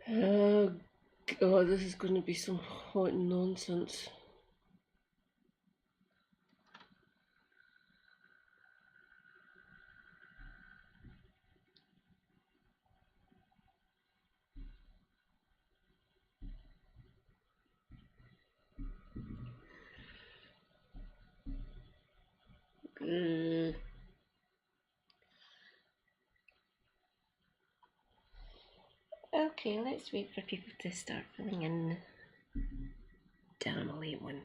Oh God, this is going to be some hot nonsense. Mm. Okay, let's wait for people to start filling in. Damn, a late one.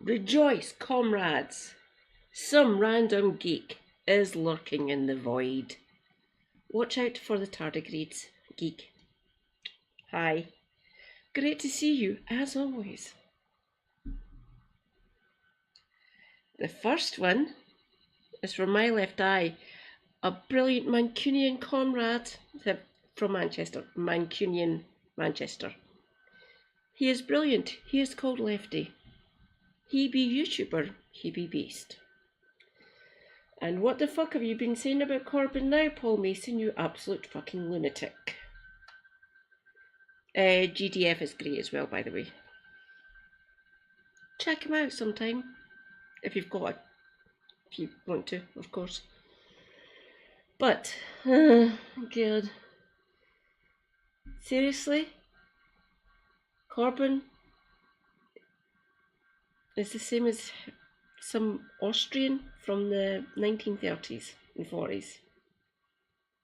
Rejoice, comrades! Some random geek is lurking in the void. Watch out for the tardigrades, geek. Hi. Great to see you, as always. The first one is from my left eye, a brilliant Mancunian comrade from Manchester. Mancunian, Manchester. He is brilliant. He is called Lefty. He be YouTuber. He be beast. And what the fuck have you been saying about Corbyn now, Paul Mason, you absolute fucking lunatic? GDF is great as well, by the way. Check him out sometime. If you've got it. If you want to, of course. But, God. Seriously? Corbyn is the same as some Austrian from the 1930s and 40s.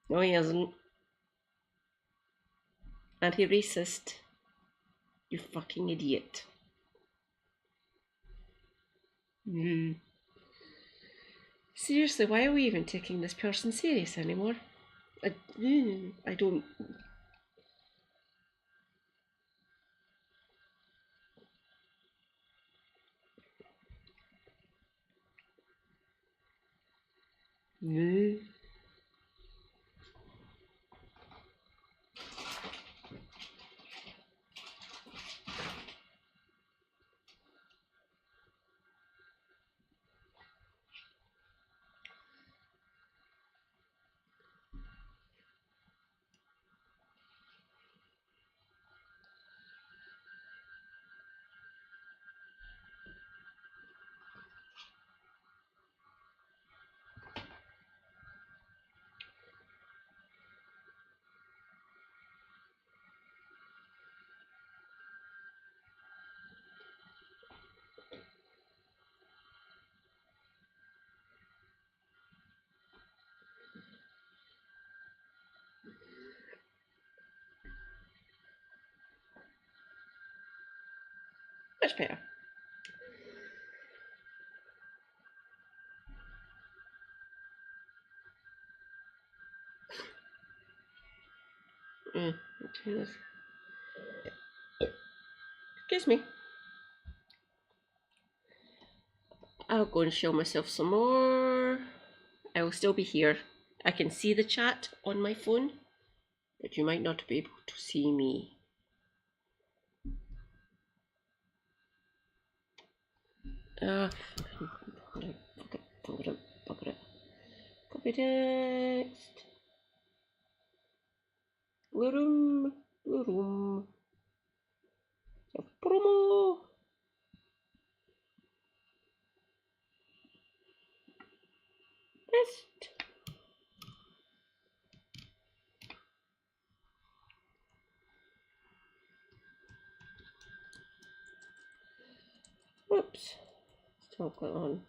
No, he isn't. And he racist. You fucking idiot. Seriously, why are we even taking this person serious anymore? I don't. Much better. Excuse me. I'll go and show myself some more. I will still be here. I can see the chat on my phone. that you might not be able to see me. Bugger it. Copy text. Blue room. Blue room. Promo. Best. Whoops. Still got on.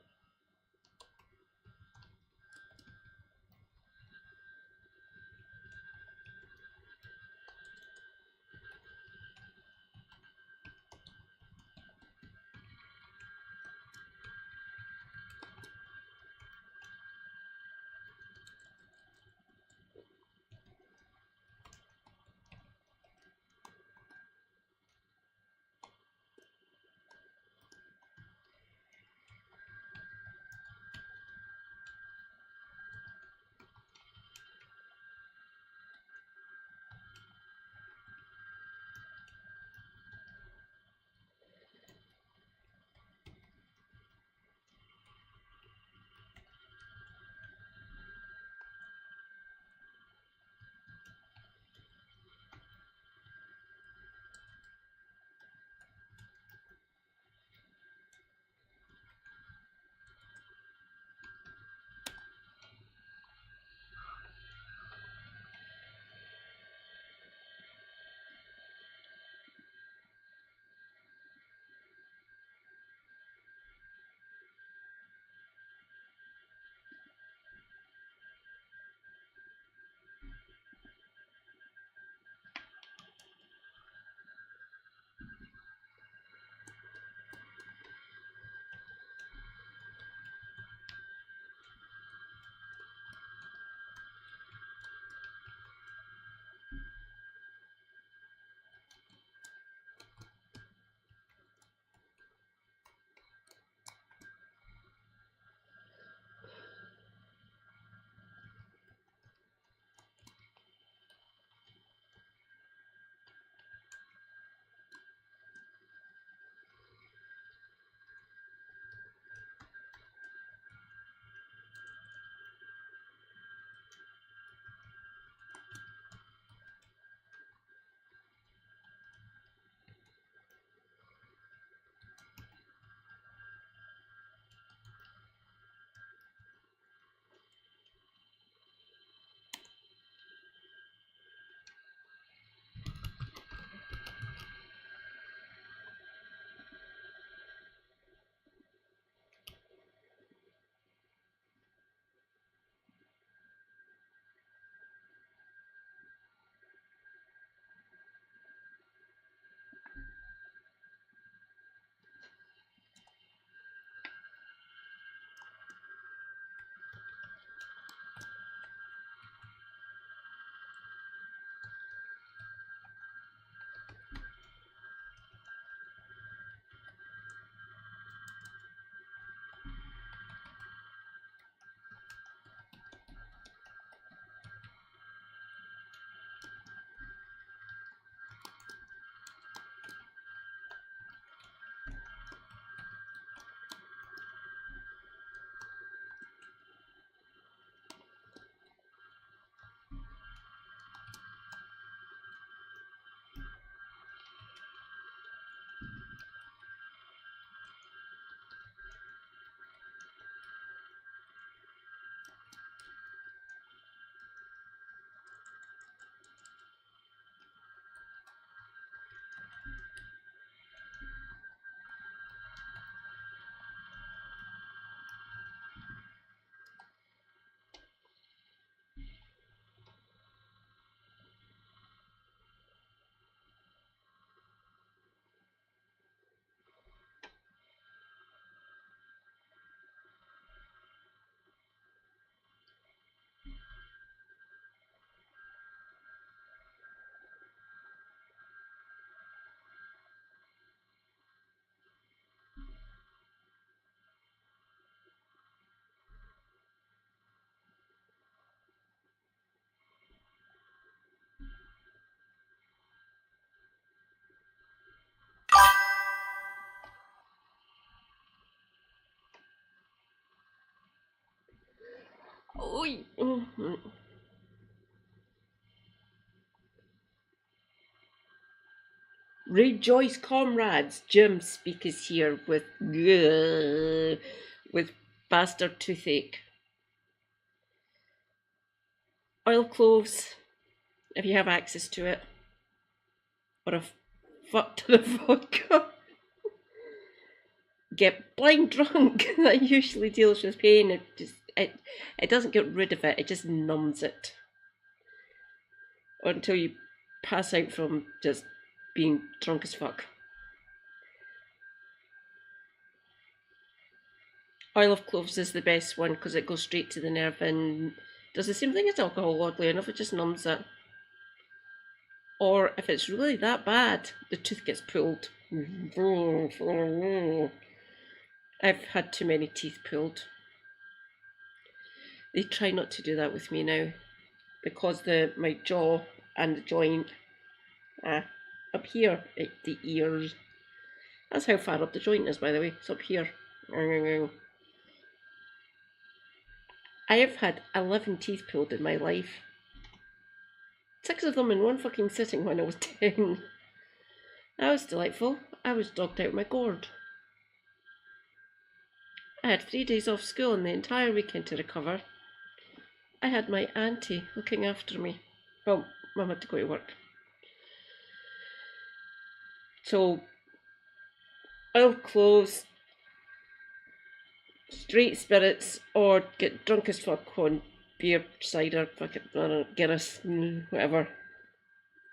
Rejoice, comrades! Jim speakers here with bastard toothache. Oil cloves, if you have access to it, or a fuck ton of vodka. Get blind drunk. That usually deals with pain. It doesn't get rid of it. It just numbs it until you pass out from just being drunk as fuck. Oil of cloves is the best one because it goes straight to the nerve and does the same thing as alcohol, oddly enough. It just numbs it. Or if it's really that bad, the tooth gets pulled. I've had too many teeth pulled. They try not to do that with me now because my jaw and the joint up here at the ears. That's how far up the joint is, by the way. It's up here. I have had 11 teeth pulled in my life. 6 of them in one fucking sitting when I was 10. That was delightful. I was dogged out my gourd. I had 3 days off school and the entire weekend to recover. I had my auntie looking after me. Well, Mum had to go to work. So, oil clothes, straight spirits, or get drunk as fuck on beer, cider, fucking Guinness, whatever.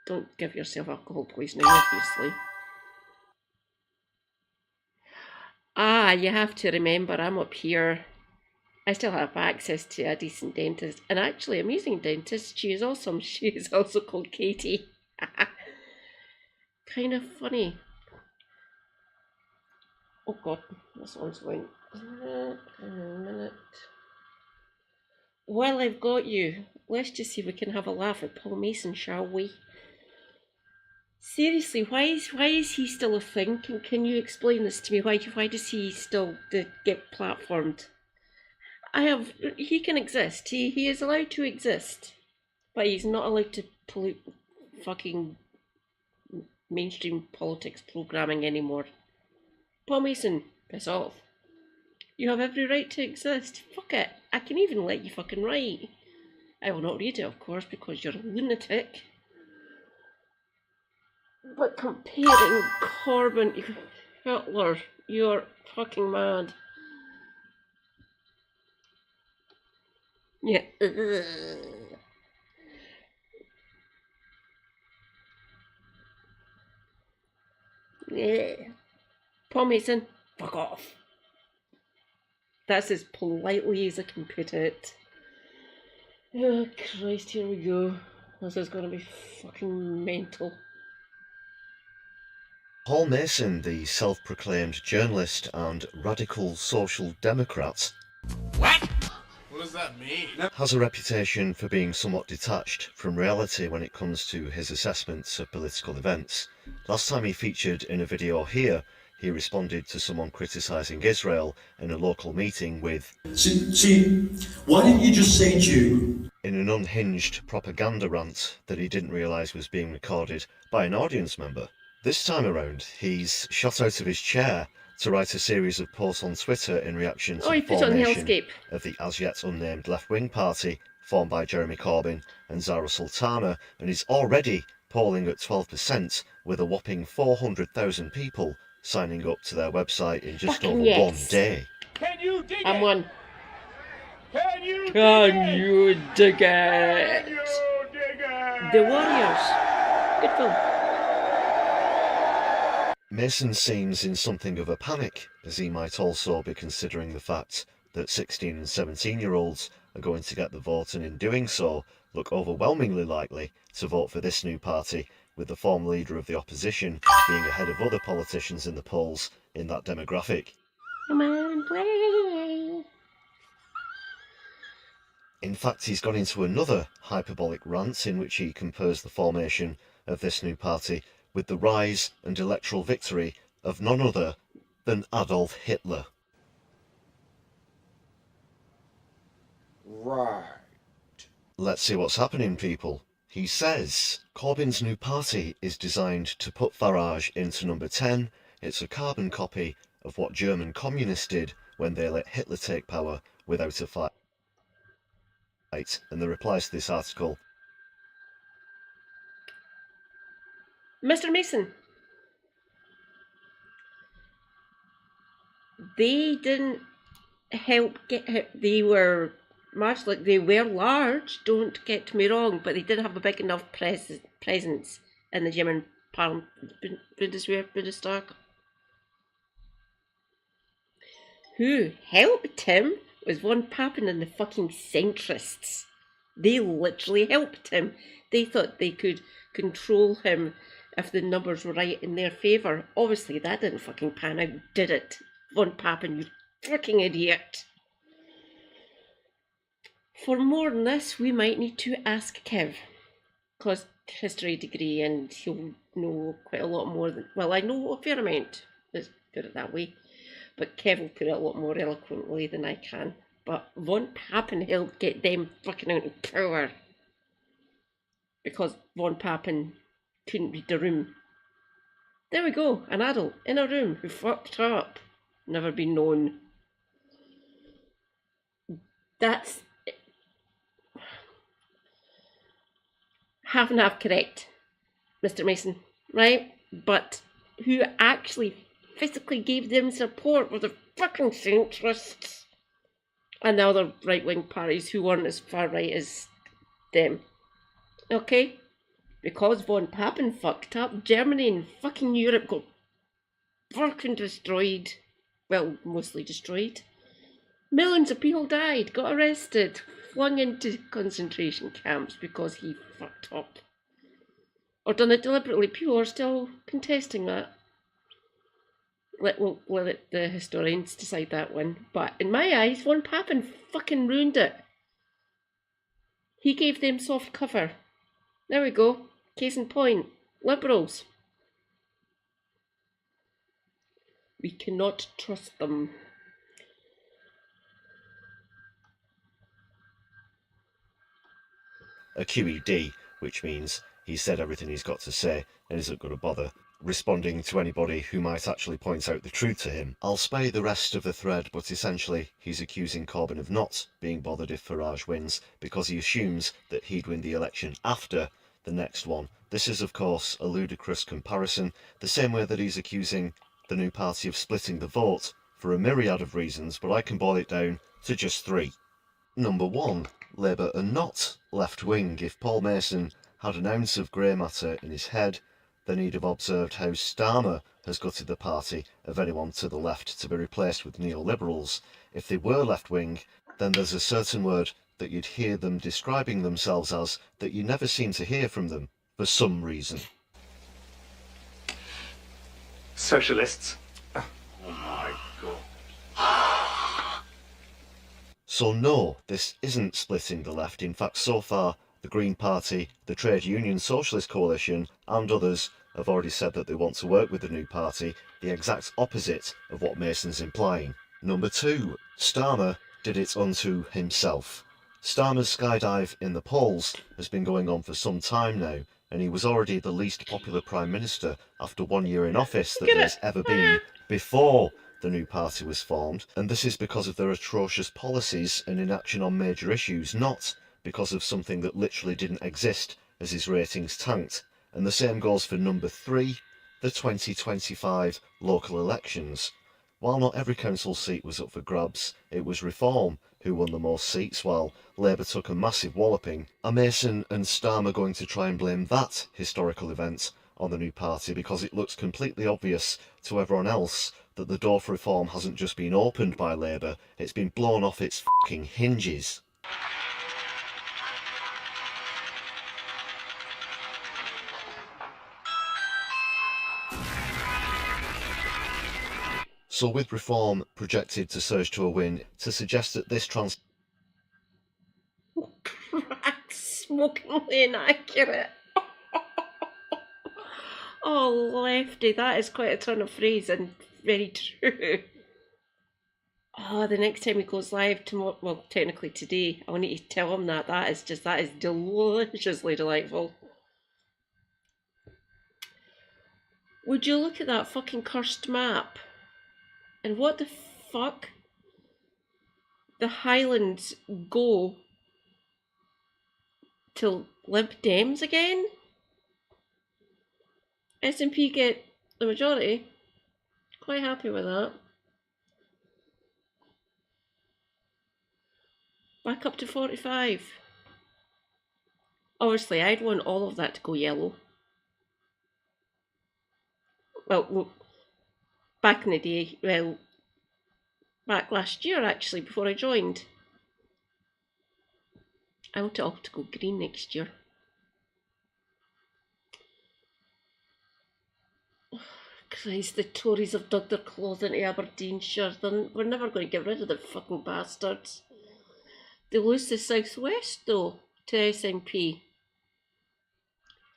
Don't give yourself alcohol poisoning, obviously. You have to remember I'm up here. I still have access to a decent dentist, and actually amazing dentist. She is awesome. She is also called Katie. Kind of funny. Oh god, this one's going. A minute. While I've got you, let's just see if we can have a laugh at Paul Mason, shall we? Seriously, why is he still a thing? Can you explain this to me? Why does he still get platformed? He can exist. He is allowed to exist, but he's not allowed to pollute fucking mainstream politics programming anymore. Paul Mason, piss off. You have every right to exist. Fuck it. I can even let you fucking write. I will not read it, of course, because you're a lunatic. But comparing Corbyn to Hitler, you're fucking mad. Yeah. Yeah. Paul Mason, fuck off. That's as politely as I can put it. Oh Christ, here we go. This is gonna be fucking mental. Paul Mason, the self-proclaimed journalist and radical social democrat, What? What does that mean? has a reputation for being somewhat detached from reality when it comes to his assessments of political events. Last time he featured in a video here, he responded to someone criticising Israel in a local meeting with, See, why didn't you just say Jew? In an unhinged propaganda rant that he didn't realise was being recorded by an audience member. This time around, he's shot out of his chair to write a series of posts on Twitter in reaction to the formation of the as-yet unnamed left-wing party formed by Jeremy Corbyn and Zara Sultana, and is already polling at 12% with a whopping 400,000 people signing up to their website in just over 1 day. Can you dig I'm it? one. Can you dig Can it? you dig it? Can you dig it? The Warriors. Good film. Mason seems in something of a panic, as he might also be considering the fact that 16 and 17-year-olds are going to get the vote, and in doing so look overwhelmingly likely to vote for this new party, with the former leader of the opposition being ahead of other politicians in the polls in that demographic. Come on, play. In fact, he's gone into another hyperbolic rant in which he compares the formation of this new party with the rise and electoral victory of none other than Adolf Hitler. Right. Let's see what's happening, people. He says Corbyn's new party is designed to put Farage into number 10. It's a carbon copy of what German communists did when they let Hitler take power without a fight. And the replies to this article. Mr. Mason, they didn't help get. They were marginal. They were large. Don't get me wrong, but they didn't have a big enough presence in the German Parliament, Bundestag. Who helped him was von Papen and the fucking centrists. They literally helped him. They thought they could control him if the numbers were right in their favour. Obviously, that didn't fucking pan out, did it? Von Papen, you fucking idiot. For more on this, we might need to ask Kev, because history degree, and he'll know quite a lot more than. Well, I know a fair amount. Let's put it that way. But Kev will put it a lot more eloquently than I can. But von Papen helped get them fucking out of power. Because von Papen couldn't read the room. There we go, an adult in a room who fucked up. Never been known. That's half and half correct, Mr. Mason, right? But who actually physically gave them support were the fucking centrists and the other right-wing parties who weren't as far right as them. Okay? Because von Papen fucked up, Germany and fucking Europe got fucking destroyed. Well, mostly destroyed. Millions of people died, got arrested, flung into concentration camps because he fucked up. Or done it deliberately. People are still contesting that. We'll let the historians decide that one. But in my eyes, von Papen fucking ruined it. He gave them soft cover. There we go. Case in point. Liberals. We cannot trust them. A QED, which means he's said everything he's got to say and isn't going to bother responding to anybody who might actually point out the truth to him. I'll spare the rest of the thread, but essentially he's accusing Corbyn of not being bothered if Farage wins because he assumes that he'd win the election after the next one. This is of course a ludicrous comparison, the same way that he's accusing the new party of splitting the vote for a myriad of reasons, but I can boil it down to just 3. Number 1, Labour are not left-wing. If Paul Mason had an ounce of grey matter in his head, then he'd have observed how Starmer has gutted the party of anyone to the left to be replaced with neoliberals. If they were left-wing, then there's a certain word that you'd hear them describing themselves as that you never seem to hear from them for some reason. Socialists. Oh my god. So no, this isn't splitting the left. In fact, so far, the Green Party, the Trade Union Socialist Coalition and others have already said that they want to work with the new party, the exact opposite of what Mason's implying. Number 2, Starmer did it unto himself. Starmer's skydive in the polls has been going on for some time now, and he was already the least popular Prime Minister after 1 year in office that there's ever been before the new party was formed, and this is because of their atrocious policies and inaction on major issues, not because of something that literally didn't exist as his ratings tanked. And the same goes for number 3, the 2025 local elections. While not every council seat was up for grabs, it was Reform who won the most seats while Labour took a massive walloping. Are Mason and Starmer going to try and blame that historical event on the new party because it looks completely obvious to everyone else that the door for reform hasn't just been opened by Labour, it's been blown off its fucking hinges? So with Reform projected to surge to a win, to suggest that this Smokingly inaccurate. Oh, Lefty, that is quite a turn of phrase and very true. Oh, Oh, the next time he goes live tomorrow, well, technically today, I'll need to tell him that. That is deliciously delightful. Would you look at that fucking cursed map? And what the fuck? The Highlands go to Lib Dems again? SNP get the majority. Quite happy with that. Back up to 45. Obviously, I'd want all of that to go yellow. Well, back in the day, well, back last year actually, before I joined. I want it all to go green next year. Christ, the Tories have dug their claws into Aberdeenshire. We're never going to get rid of the fucking bastards. They lose the South West, though, to SNP.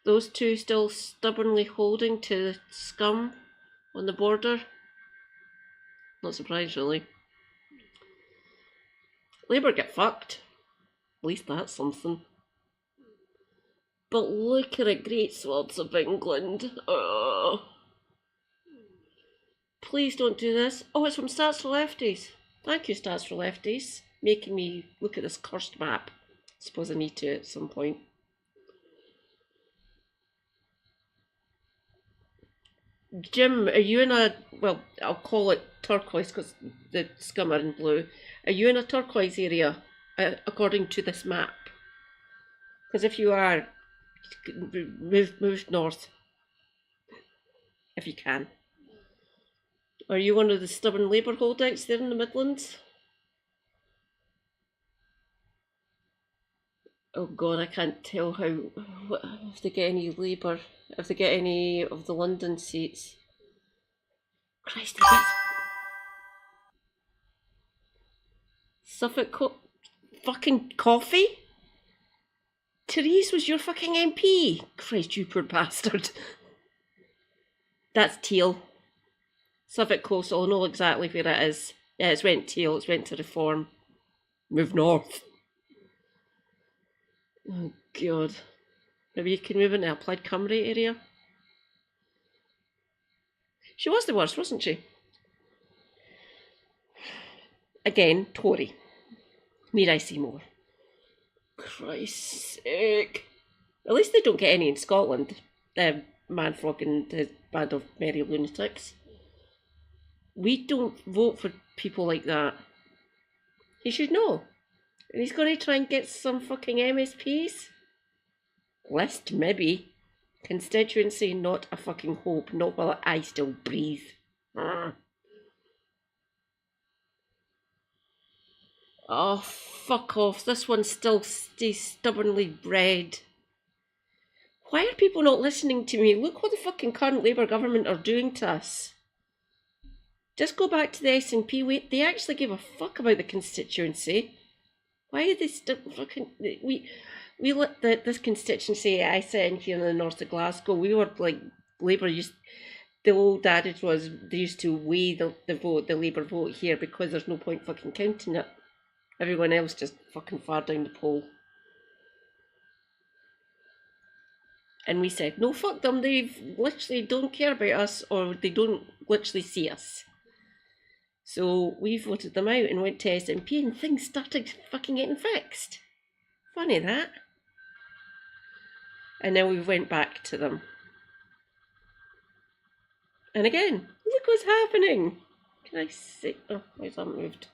Those two still stubbornly holding to the scum on the border. Not surprised, really. Labour get fucked. At least that's something. But look at the great swaths of England. Please don't do this. Oh, it's from Stats for Lefties. Thank you, Stats for Lefties, making me look at this cursed map. I suppose I need to at some point. Jim, are you in a, well, I'll call it turquoise because the scum are in blue. Are you in a turquoise area according to this map? Because if you are, move north if you can. Are you one of the stubborn Labour holdouts there in the Midlands? Oh God, I can't tell if they get any Labour, if they get any of the London seats. Christ, they get Suffolk fucking coffee? Therese was your fucking MP. Christ, you poor bastard. That's teal. Suffolk Coastal, I know exactly where it is. Yeah, it's went teal, it's went to Reform. Move north. Oh God. Maybe you can move into a Plaid Cymru area. She was the worst, wasn't she? Again, Tory. Need I see more? Christ's sake. At least they don't get any in Scotland. Manfrog and his band of merry lunatics. We don't vote for people like that. He should know. And he's going to try and get some fucking MSPs? List, maybe. Constituency, not a fucking hope. Not while I still breathe. Oh, fuck off. This one still stays stubbornly bred. Why are people not listening to me? Look what the fucking current Labour government are doing to us. Just go back to the SNP. They actually give a fuck about the constituency. Why are they still fucking... We let this constituency I sit in here in the north of Glasgow, we were like... Labour used... The old adage was they used to weigh the vote, the Labour vote here because there's no point fucking counting it. Everyone else just fucking far down the poll. And we said, no, fuck them, they literally don't care about us or they don't literally see us. So we voted them out and went to SNP and things started fucking getting fixed. Funny that. And then we went back to them. And again, look what's happening. Can I see? Oh, where's that moved?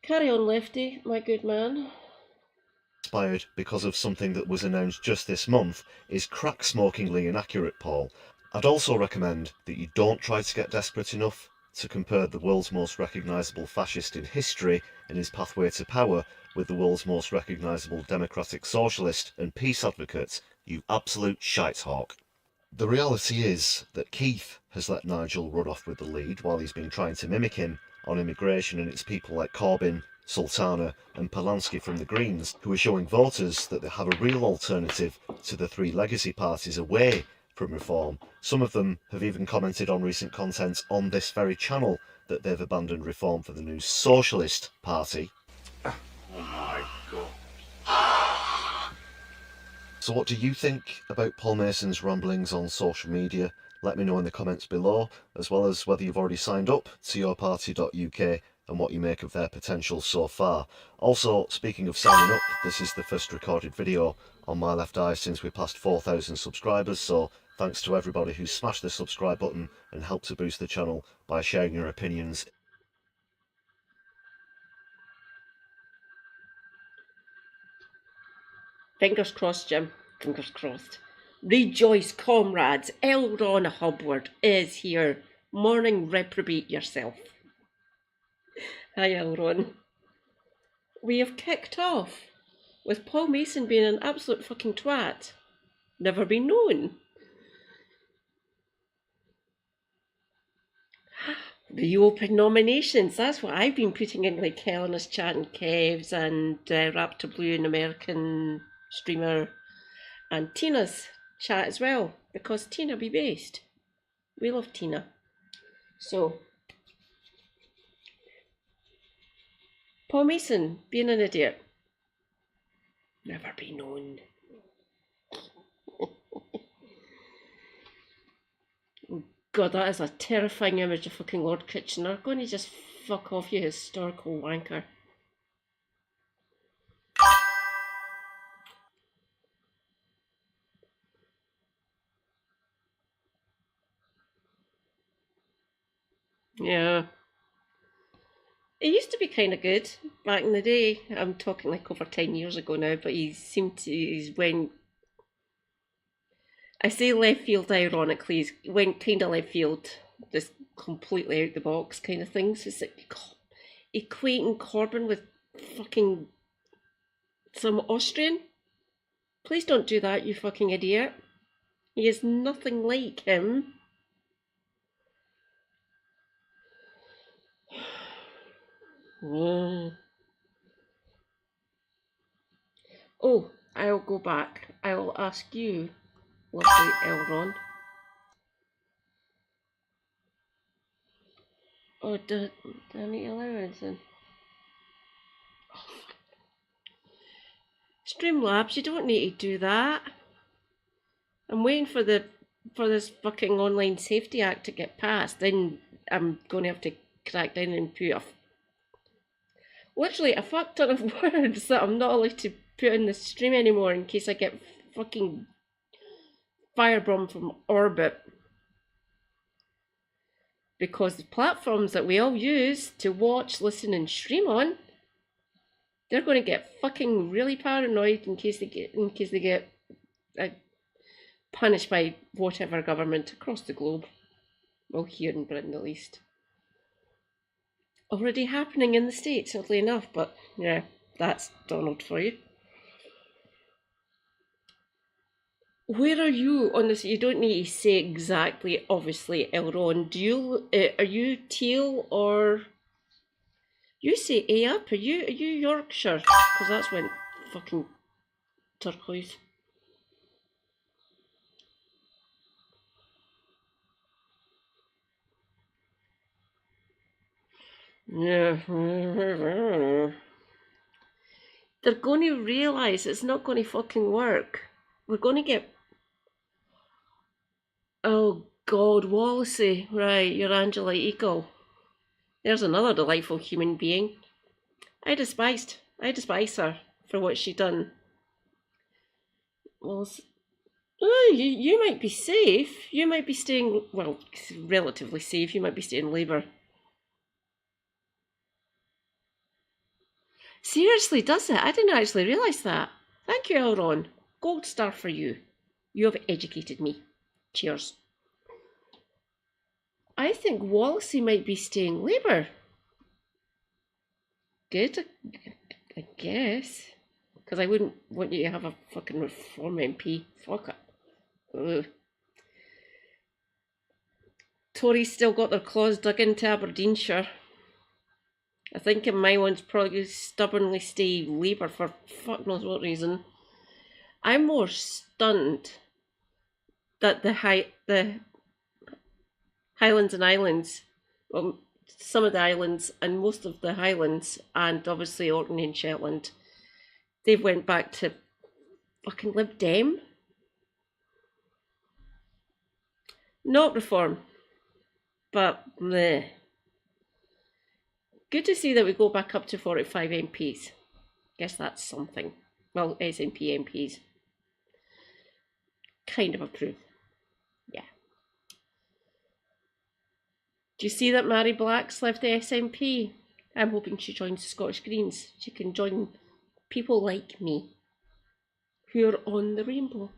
Carry on, Lefty, my good man. Inspired because of something that was announced just this month is crack-smokingly inaccurate, Paul. I'd also recommend that you don't try to get desperate enough to compare the world's most recognisable fascist in history and his pathway to power with the world's most recognisable democratic socialist and peace advocate, you absolute shitehawk. The reality is that Keith has let Nigel run off with the lead while he's been trying to mimic him on immigration, and it's people like Corbyn, Sultana and Polanski from the Greens who are showing voters that they have a real alternative to the three legacy parties away from reform. Some of them have even commented on recent content on this very channel that they've abandoned reform for the new Socialist Party. Oh my God. So what do you think about Paul Mason's ramblings on social media? Let me know in the comments below, as well as whether you've already signed up to yourparty.uk and what you make of their potential so far. Also, speaking of signing up, this is the first recorded video on My Left Eye since we passed 4,000 subscribers, so thanks to everybody who smashed the subscribe button and helped to boost the channel by sharing your opinions. Fingers crossed, Jim. Fingers crossed. Rejoice, comrades. Elron Hubward is here. Morning, reprobate yourself. Hi, Elron. We have kicked off with Paul Mason being an absolute fucking twat. Never been known. The open nominations, that's what I've been putting in, like Helena's Chat and Kev's and Raptor Blue, an American streamer, and Tina's chat as well, because Tina be based. We love Tina. So, Paul Mason being an idiot. Never be known. God, that is a terrifying image of fucking Lord Kitchener. Going to just fuck off, you historical wanker. Yeah. He used to be kind of good back in the day. I'm talking like over 10 years ago now, but he's went, I say left field ironically, he went kind of left field, just completely out the box kind of things. It's like equating Corbyn with fucking some Austrian. Please don't do that, you fucking idiot. He is nothing like him. Oh, I'll go back. I'll ask you, lovely Elron. Oh, do I need allowance then? Streamlabs, you don't need to do that. I'm waiting for this fucking Online Safety Act to get passed. Then I'm going to have to crack down and put literally a fuck ton of words that I'm not allowed to put in the stream anymore in case I get fucking firebombed from orbit. Because the platforms that we all use to watch, listen and stream on, they're going to get fucking really paranoid in case they get punished by whatever government across the globe. Well, here in Britain at least. Already happening in the States, oddly enough, but yeah, that's Donald for you. Where are you on this? You don't need to say exactly, obviously, Elron. Do you, are you teal or... You say A up, are you Yorkshire? Because that's when fucking turquoise. Yeah. They're going to realise it's not going to fucking work. We're going to get... Oh God, Wallacey. Right, you're Angela Eagle. There's another delightful human being. I despise her for what she done. Well, you might be safe. You might be staying, well, relatively safe. You might be staying Labour. Seriously, does it? I didn't actually realise that. Thank you, Elron. Gold star for you. You have educated me. Cheers. I think Wallacey might be staying Labour. Good, I guess. Because I wouldn't want you to have a fucking Reform MP. Fuck it. Ugh. Tories still got their claws dug into Aberdeenshire. I think in my one's probably stubbornly stay Labour for fuck knows what reason. I'm more stunned that the Highlands and Islands, well, some of the islands and most of the Highlands, and obviously Orkney and Shetland, they've went back to fucking Lib Dem. Not reform, but meh. Good to see that we go back up to 45 MPs. Guess that's something. Well, SNP MPs. Kind of approve. Yeah. Do you see that Mary Black's left the SNP? I'm hoping she joins the Scottish Greens. She can join people like me who are on the rainbow.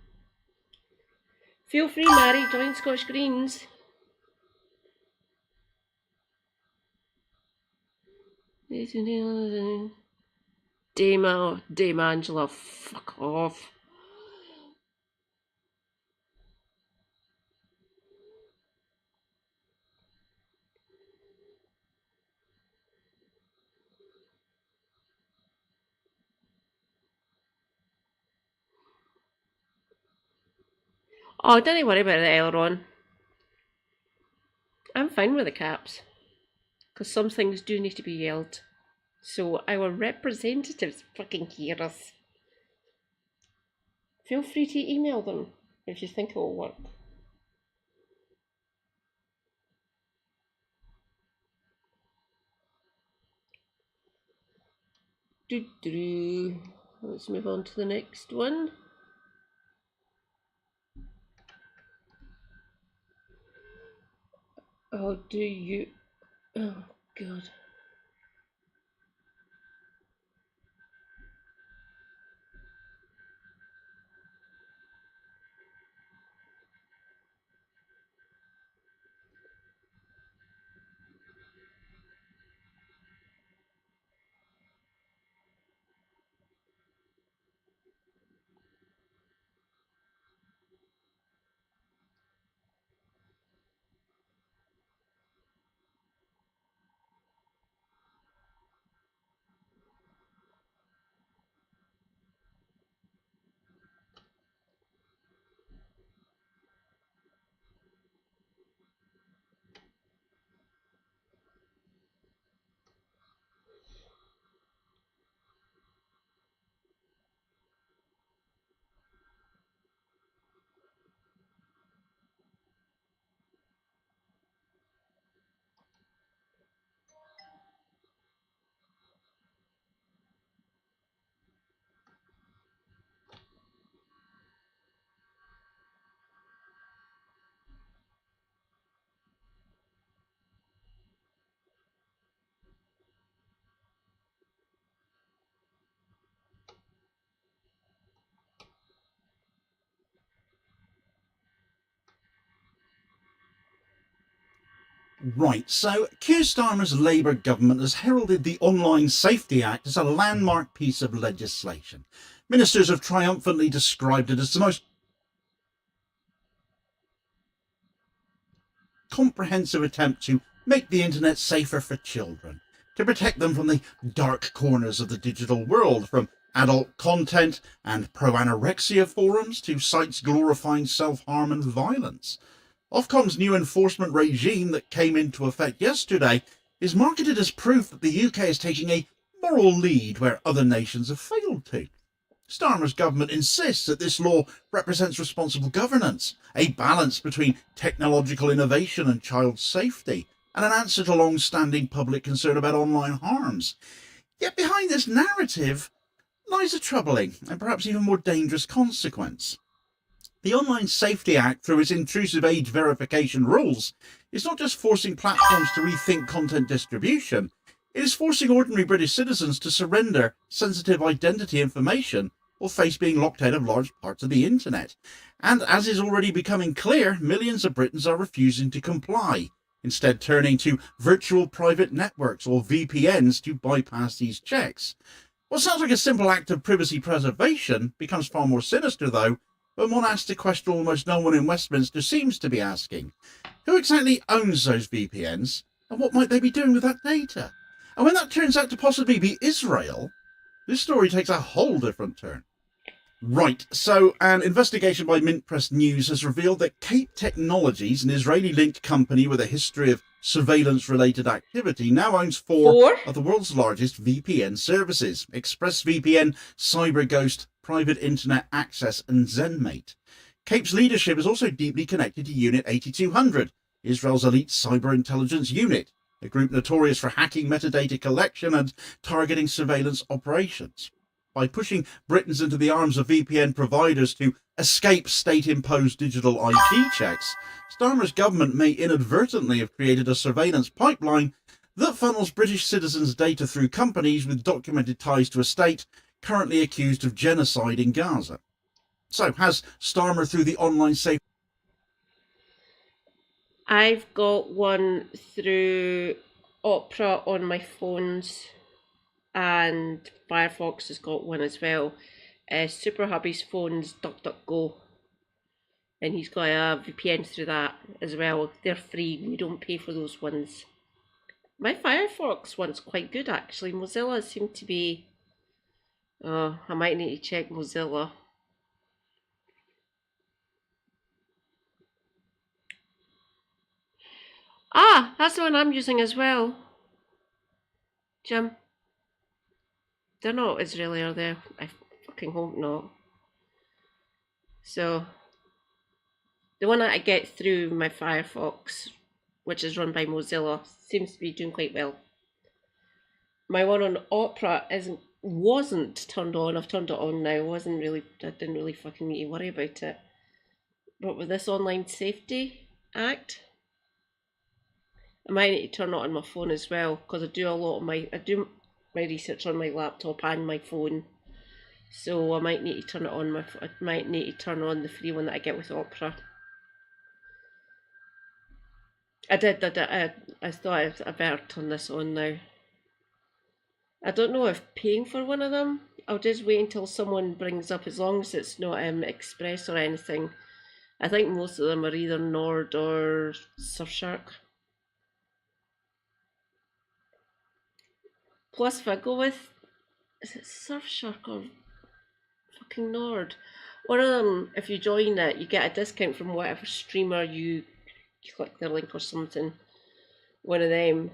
Feel free, Mary, join Scottish Greens. Dame Angela, fuck off. Oh, don't worry about it, Elron. I'm fine with the caps. Because some things do need to be yelled. So our representatives fucking hear us. Feel free to email them if you think it will work. Let's move on to the next one. Oh, do you... Oh, God. Right, so Keir Starmer's Labour government has heralded the Online Safety Act as a landmark piece of legislation. Ministers have triumphantly described it as the most comprehensive attempt to make the internet safer for children, to protect them from the dark corners of the digital world, from adult content and pro-anorexia forums to sites glorifying self-harm and violence. Ofcom's new enforcement regime that came into effect yesterday is marketed as proof that the UK is taking a moral lead where other nations have failed to. Starmer's government insists that this law represents responsible governance, a balance between technological innovation and child safety, and an answer to long-standing public concern about online harms. Yet behind this narrative lies a troubling and perhaps even more dangerous consequence. The Online Safety Act, through its intrusive age verification rules, is not just forcing platforms to rethink content distribution, it is forcing ordinary British citizens to surrender sensitive identity information or face being locked out of large parts of the internet. And as is already becoming clear, millions of Britons are refusing to comply, instead turning to virtual private networks or VPNs to bypass these checks. What sounds like a simple act of privacy preservation becomes far more sinister, though, when one asks a question almost no one in Westminster seems to be asking. Who exactly owns those VPNs, and what might they be doing with that data? And when that turns out to possibly be Israel, this story takes a whole different turn. Right, so an investigation by Mint Press News has revealed that Cape Technologies, an Israeli-linked company with a history of surveillance-related activity, now owns four Four? of the world's largest VPN services: ExpressVPN, CyberGhost, Private Internet Access, and ZenMate. Cape's leadership is also deeply connected to Unit 8200, Israel's elite cyber intelligence unit, a group notorious for hacking metadata collection and targeting surveillance operations. By pushing Britons into the arms of VPN providers to escape state-imposed digital ID checks, Starmer's government may inadvertently have created a surveillance pipeline that funnels British citizens' data through companies with documented ties to a state currently accused of genocide in Gaza. So, has Starmer, through the online safe... I've got one through Opera on my phones, and Firefox has got one as well. Super Hubby's phone's DuckDuckGo, and he's got a VPN through that as well. They're free, we don't pay for those ones. My Firefox one's quite good actually. Mozilla seemed to be... Oh, I might need to check Mozilla. Ah, that's the one I'm using as well. Jim. They're not Israeli, are they? I fucking hope not. So, the one that I get through my Firefox, which is run by Mozilla, seems to be doing quite well. My one on Opera wasn't turned on. I've turned it on now. I didn't really fucking need to worry about it. But with this Online Safety Act, I might need to turn it on my phone as well, because I do my research on my laptop and my phone. So I might need to turn it on I might need to turn on the free one that I get with Opera. I thought I better turn this on now. I don't know if paying for one of them. I'll just wait until someone brings up, as long as it's not Express or anything. I think most of them are either Nord or Surfshark. Plus, if I go with, is it Surfshark or fucking Nord? One of them, if you join it, you get a discount from whatever streamer you click their link or something. One of them.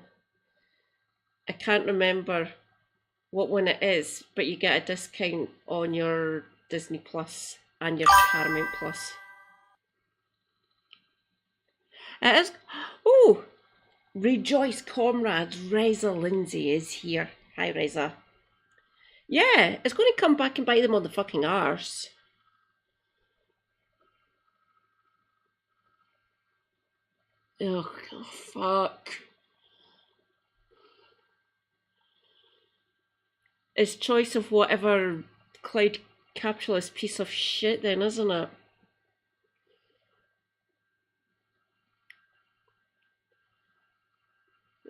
I can't remember what one it is, but you get a discount on your Disney Plus and your Paramount Plus. It is. Oh! Rejoice, comrades. Reza Lindsay is here. Hi, Reza. Yeah, it's going to come back and bite them on the fucking arse. Oh, fuck. It's choice of whatever cloud capitalist piece of shit then, isn't it?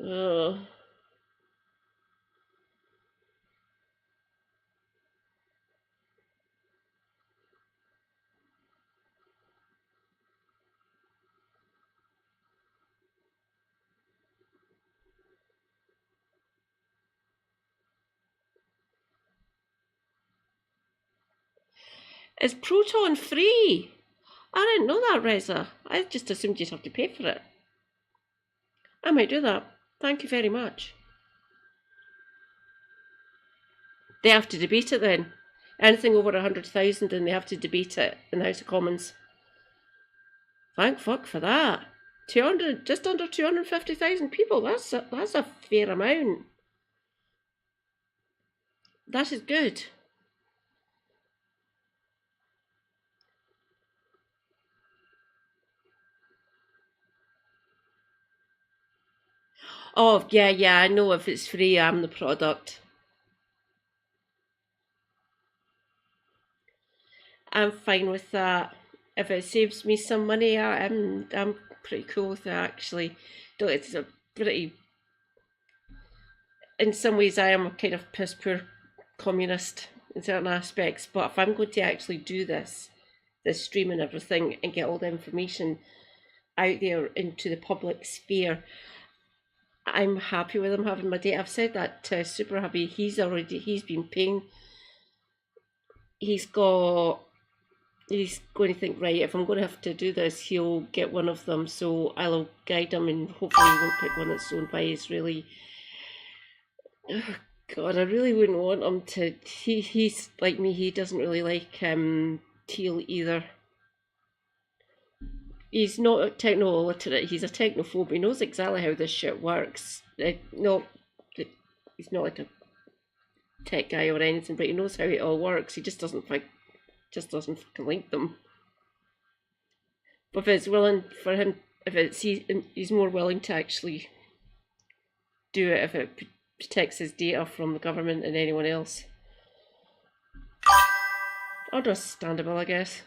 Ugh. Is Proton free? I didn't know that, Reza. I just assumed you'd have to pay for it. I might do that. Thank you very much. They have to debate it then. Anything over 100,000 and they have to debate it in the House of Commons. Thank fuck for that. 200, just under 250,000 people. That's a fair amount. That is good. Oh, yeah, I know if it's free, I'm the product. I'm fine with that. If it saves me some money, I'm pretty cool with that actually. Though it's a pretty... In some ways, I am a kind of piss poor communist in certain aspects, but if I'm going to actually do this stream and everything, and get all the information out there into the public sphere, I'm happy with them having my data. I've said that to Super Hubby. He's been paying he's going to think, right, if I'm going to have to do this, he'll get one of them, so I'll guide him and hopefully he won't pick one that's owned by Israeli. Oh, God, I really wouldn't want him to. He's like me, he doesn't really like teal either. He's not a techno illiterate, he's a technophobe. He knows exactly how this shit works. No, he's not like a tech guy or anything, but he knows how it all works. He just doesn't fucking like them. But if it's willing for him, he's more willing to actually do it if it protects his data from the government and anyone else. Understandable, I guess.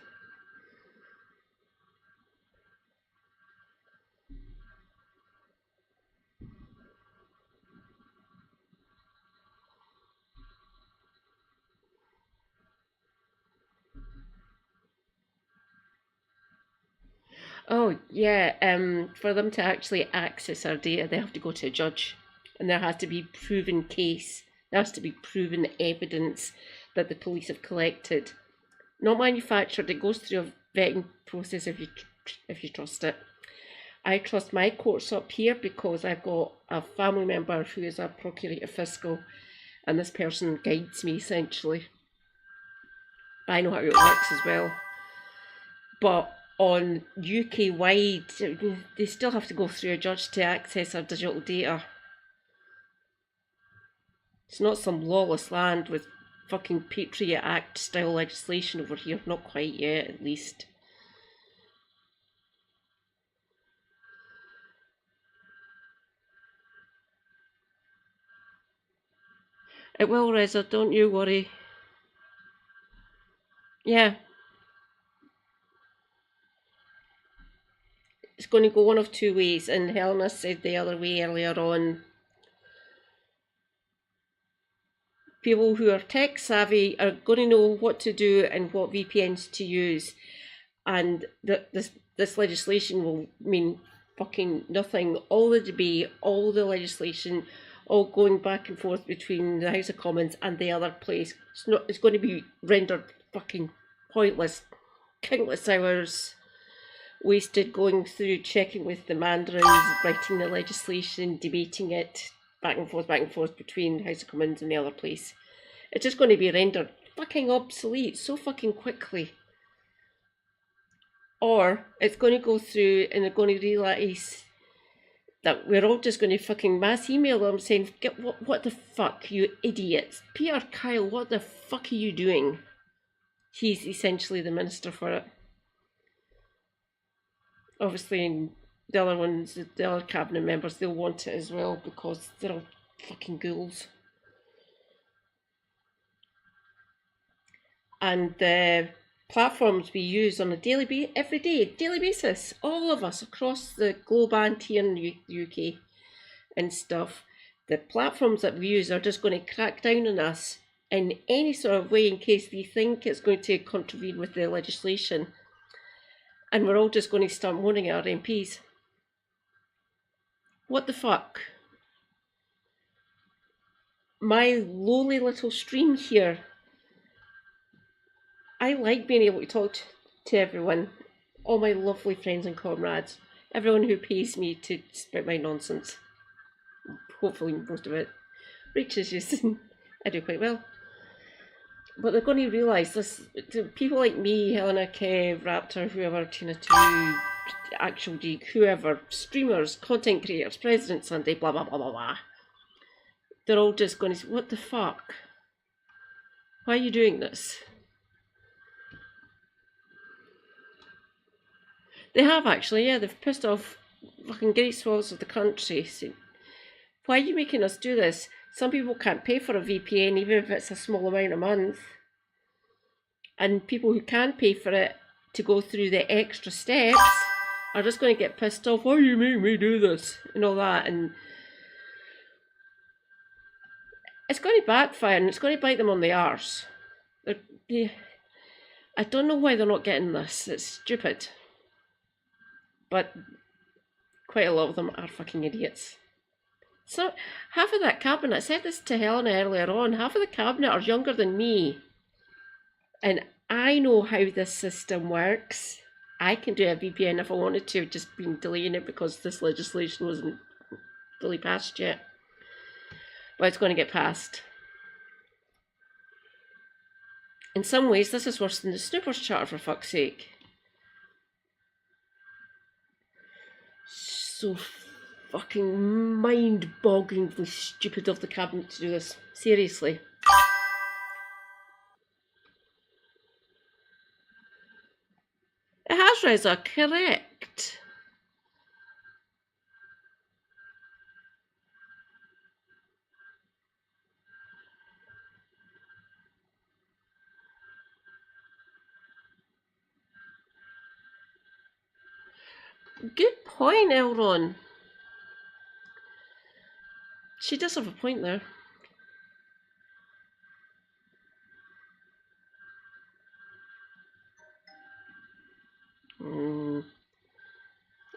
Oh yeah, for them to actually access our data, they have to go to a judge, and there has to be proven case. There has to be proven evidence that the police have collected, not manufactured. It goes through a vetting process if you trust it. I trust my courts up here because I've got a family member who is a procurator fiscal, and this person guides me essentially. I know how it works as well. But on UK wide, they still have to go through a judge to access our digital data. It's not some lawless land with fucking Patriot Act style legislation over here. Not quite yet, at least. It will, Reza, don't you worry. Yeah. It's going to go one of two ways, and Helena said the other way earlier on. People who are tech savvy are going to know what to do and what VPNs to use, and this legislation will mean fucking nothing. All the debate, all the legislation, all going back and forth between the House of Commons and the other place, it's going to be rendered fucking pointless. Countless hours wasted going through, checking with the mandarins, writing the legislation, debating it, back and forth between House of Commons and the other place. It's just going to be rendered fucking obsolete so fucking quickly. Or it's going to go through and they're going to realise that we're all just going to fucking mass email them saying, what the fuck, you idiots. Peter Kyle, what the fuck are you doing? He's essentially the minister for it. Obviously, the other ones, the other cabinet members, they'll want it as well because they're all fucking ghouls. And the platforms we use on a daily basis, all of us across the globe and here in the UK and stuff, the platforms that we use are just going to crack down on us in any sort of way in case they think it's going to contravene with the legislation. And we're all just going to start moaning at our MPs. What the fuck? My lowly little stream here, I like being able to talk to everyone, all my lovely friends and comrades, everyone who pays me to spit my nonsense. Hopefully most of it reaches you. I do quite well. But they're going to realise this, people like me, Helena, Kev, Raptor, whoever, Tina 2, Actual Geek, whoever, streamers, content creators, President Sunday, blah blah blah blah blah. They're all just going to say, what the fuck? Why are you doing this? They have actually, yeah, they've pissed off fucking great swaths of the country. So, why are you making us do this? Some people can't pay for a VPN even if it's a small amount a month. And people who can pay for it to go through the extra steps are just going to get pissed off. Why are you making me do this? And all that. And it's going to backfire and it's going to bite them on the arse. I don't know why they're not getting this. It's stupid. But quite a lot of them are fucking idiots. So half of that cabinet, I said this to Helena earlier on, half of the cabinet are younger than me. And I know how this system works. I can do a VPN if I wanted to. I've just been delaying it because this legislation wasn't fully passed yet. But it's going to get passed. In some ways, this is worse than the Snoopers Charter, for fuck's sake. So fucking mind-bogglingly stupid of the cabinet to do this. Seriously. It has, Reza, correct. Good point, Elron. She does have a point there.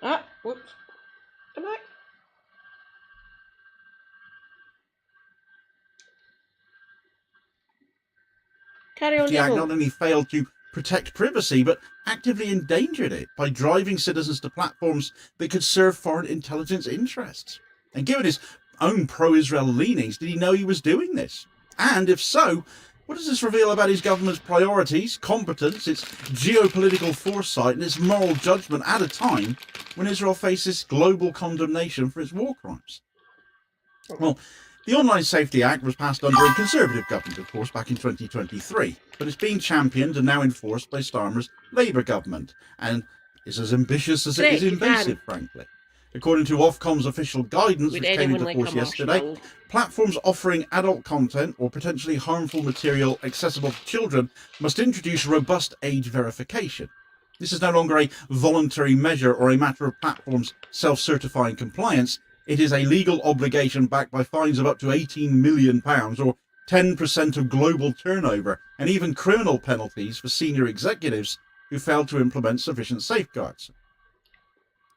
Ah, whoops. Come back. Carry on, The Act Demo. not only failed to protect privacy, but actively endangered it by driving citizens to platforms that could serve foreign intelligence interests. And given his own pro-Israel leanings, did he know he was doing this? And if so, what does this reveal about his government's priorities, competence, its geopolitical foresight, and its moral judgment at a time when Israel faces global condemnation for its war crimes? Well, the Online Safety Act was passed under a Conservative government, of course, back in 2023, but it's being championed and now enforced by Starmer's Labour government, and is as ambitious as it is invasive, frankly. According to Ofcom's official guidance, which came into force yesterday, platforms offering adult content or potentially harmful material accessible to children must introduce robust age verification. This is no longer a voluntary measure or a matter of platforms self-certifying compliance. It is a legal obligation backed by fines of up to £18 million or 10% of global turnover, and even criminal penalties for senior executives who failed to implement sufficient safeguards.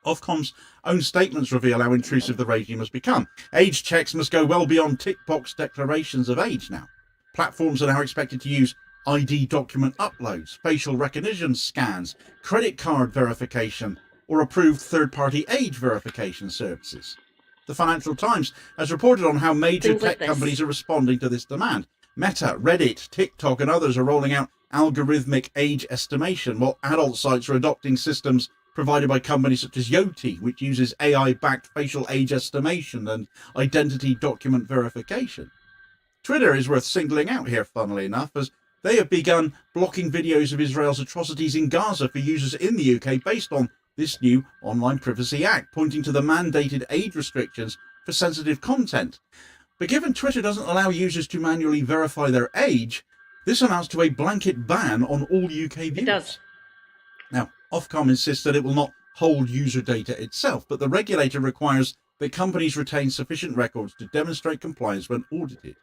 Ofcom's own statements reveal how intrusive the regime has become. Age checks must go well beyond tick box declarations of age now. Platforms are now expected to use ID document uploads, facial recognition scans, credit card verification, or approved third-party age verification services. The Financial Times has reported on how major tech companies are responding to this demand. Meta, Reddit, TikTok, and others are rolling out algorithmic age estimation, while adult sites are adopting systems provided by companies such as Yoti, which uses AI-backed facial age estimation and identity document verification. Twitter is worth singling out here, funnily enough, as they have begun blocking videos of Israel's atrocities in Gaza for users in the UK based on this new Online Privacy Act, pointing to the mandated age restrictions for sensitive content. But given Twitter doesn't allow users to manually verify their age, this amounts to a blanket ban on all UK viewers. It does. Now, Ofcom insists that it will not hold user data itself, but the regulator requires that companies retain sufficient records to demonstrate compliance when audited.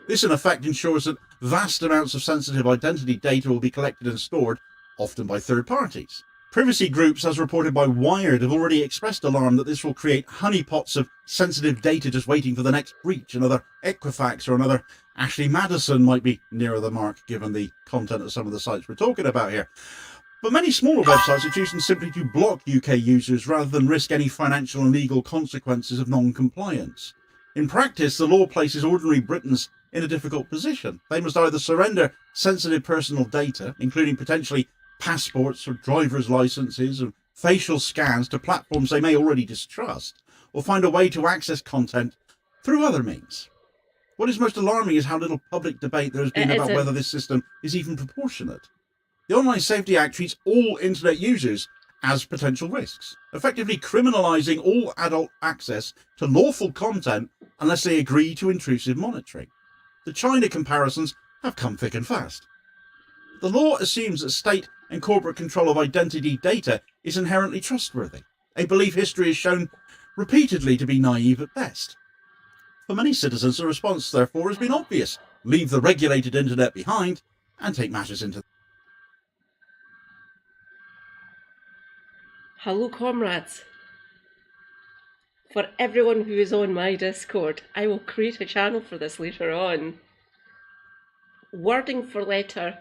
This, in effect, ensures that vast amounts of sensitive identity data will be collected and stored, often by third parties. Privacy groups, as reported by Wired, have already expressed alarm that this will create honeypots of sensitive data just waiting for the next breach. Another Equifax or another Ashley Madison might be nearer the mark, given the content of some of the sites we're talking about here. But many smaller websites are choosing simply to block UK users rather than risk any financial and legal consequences of non-compliance. In practice, the law places ordinary Britons in a difficult position. They must either surrender sensitive personal data, including potentially passports or driver's licenses and facial scans, to platforms they may already distrust, or find a way to access content through other means. What is most alarming is how little public debate there has been about whether this system is even proportionate. The Online Safety Act treats all internet users as potential risks, effectively criminalising all adult access to lawful content unless they agree to intrusive monitoring. The China comparisons have come thick and fast. The law assumes that state and corporate control of identity data is inherently trustworthy, a belief history has shown repeatedly to be naive at best. For many citizens, the response, therefore, has been obvious: leave the regulated internet behind and take matters into. Hello, comrades. For everyone who is on my Discord, I will create a channel for this later on. Wording for letter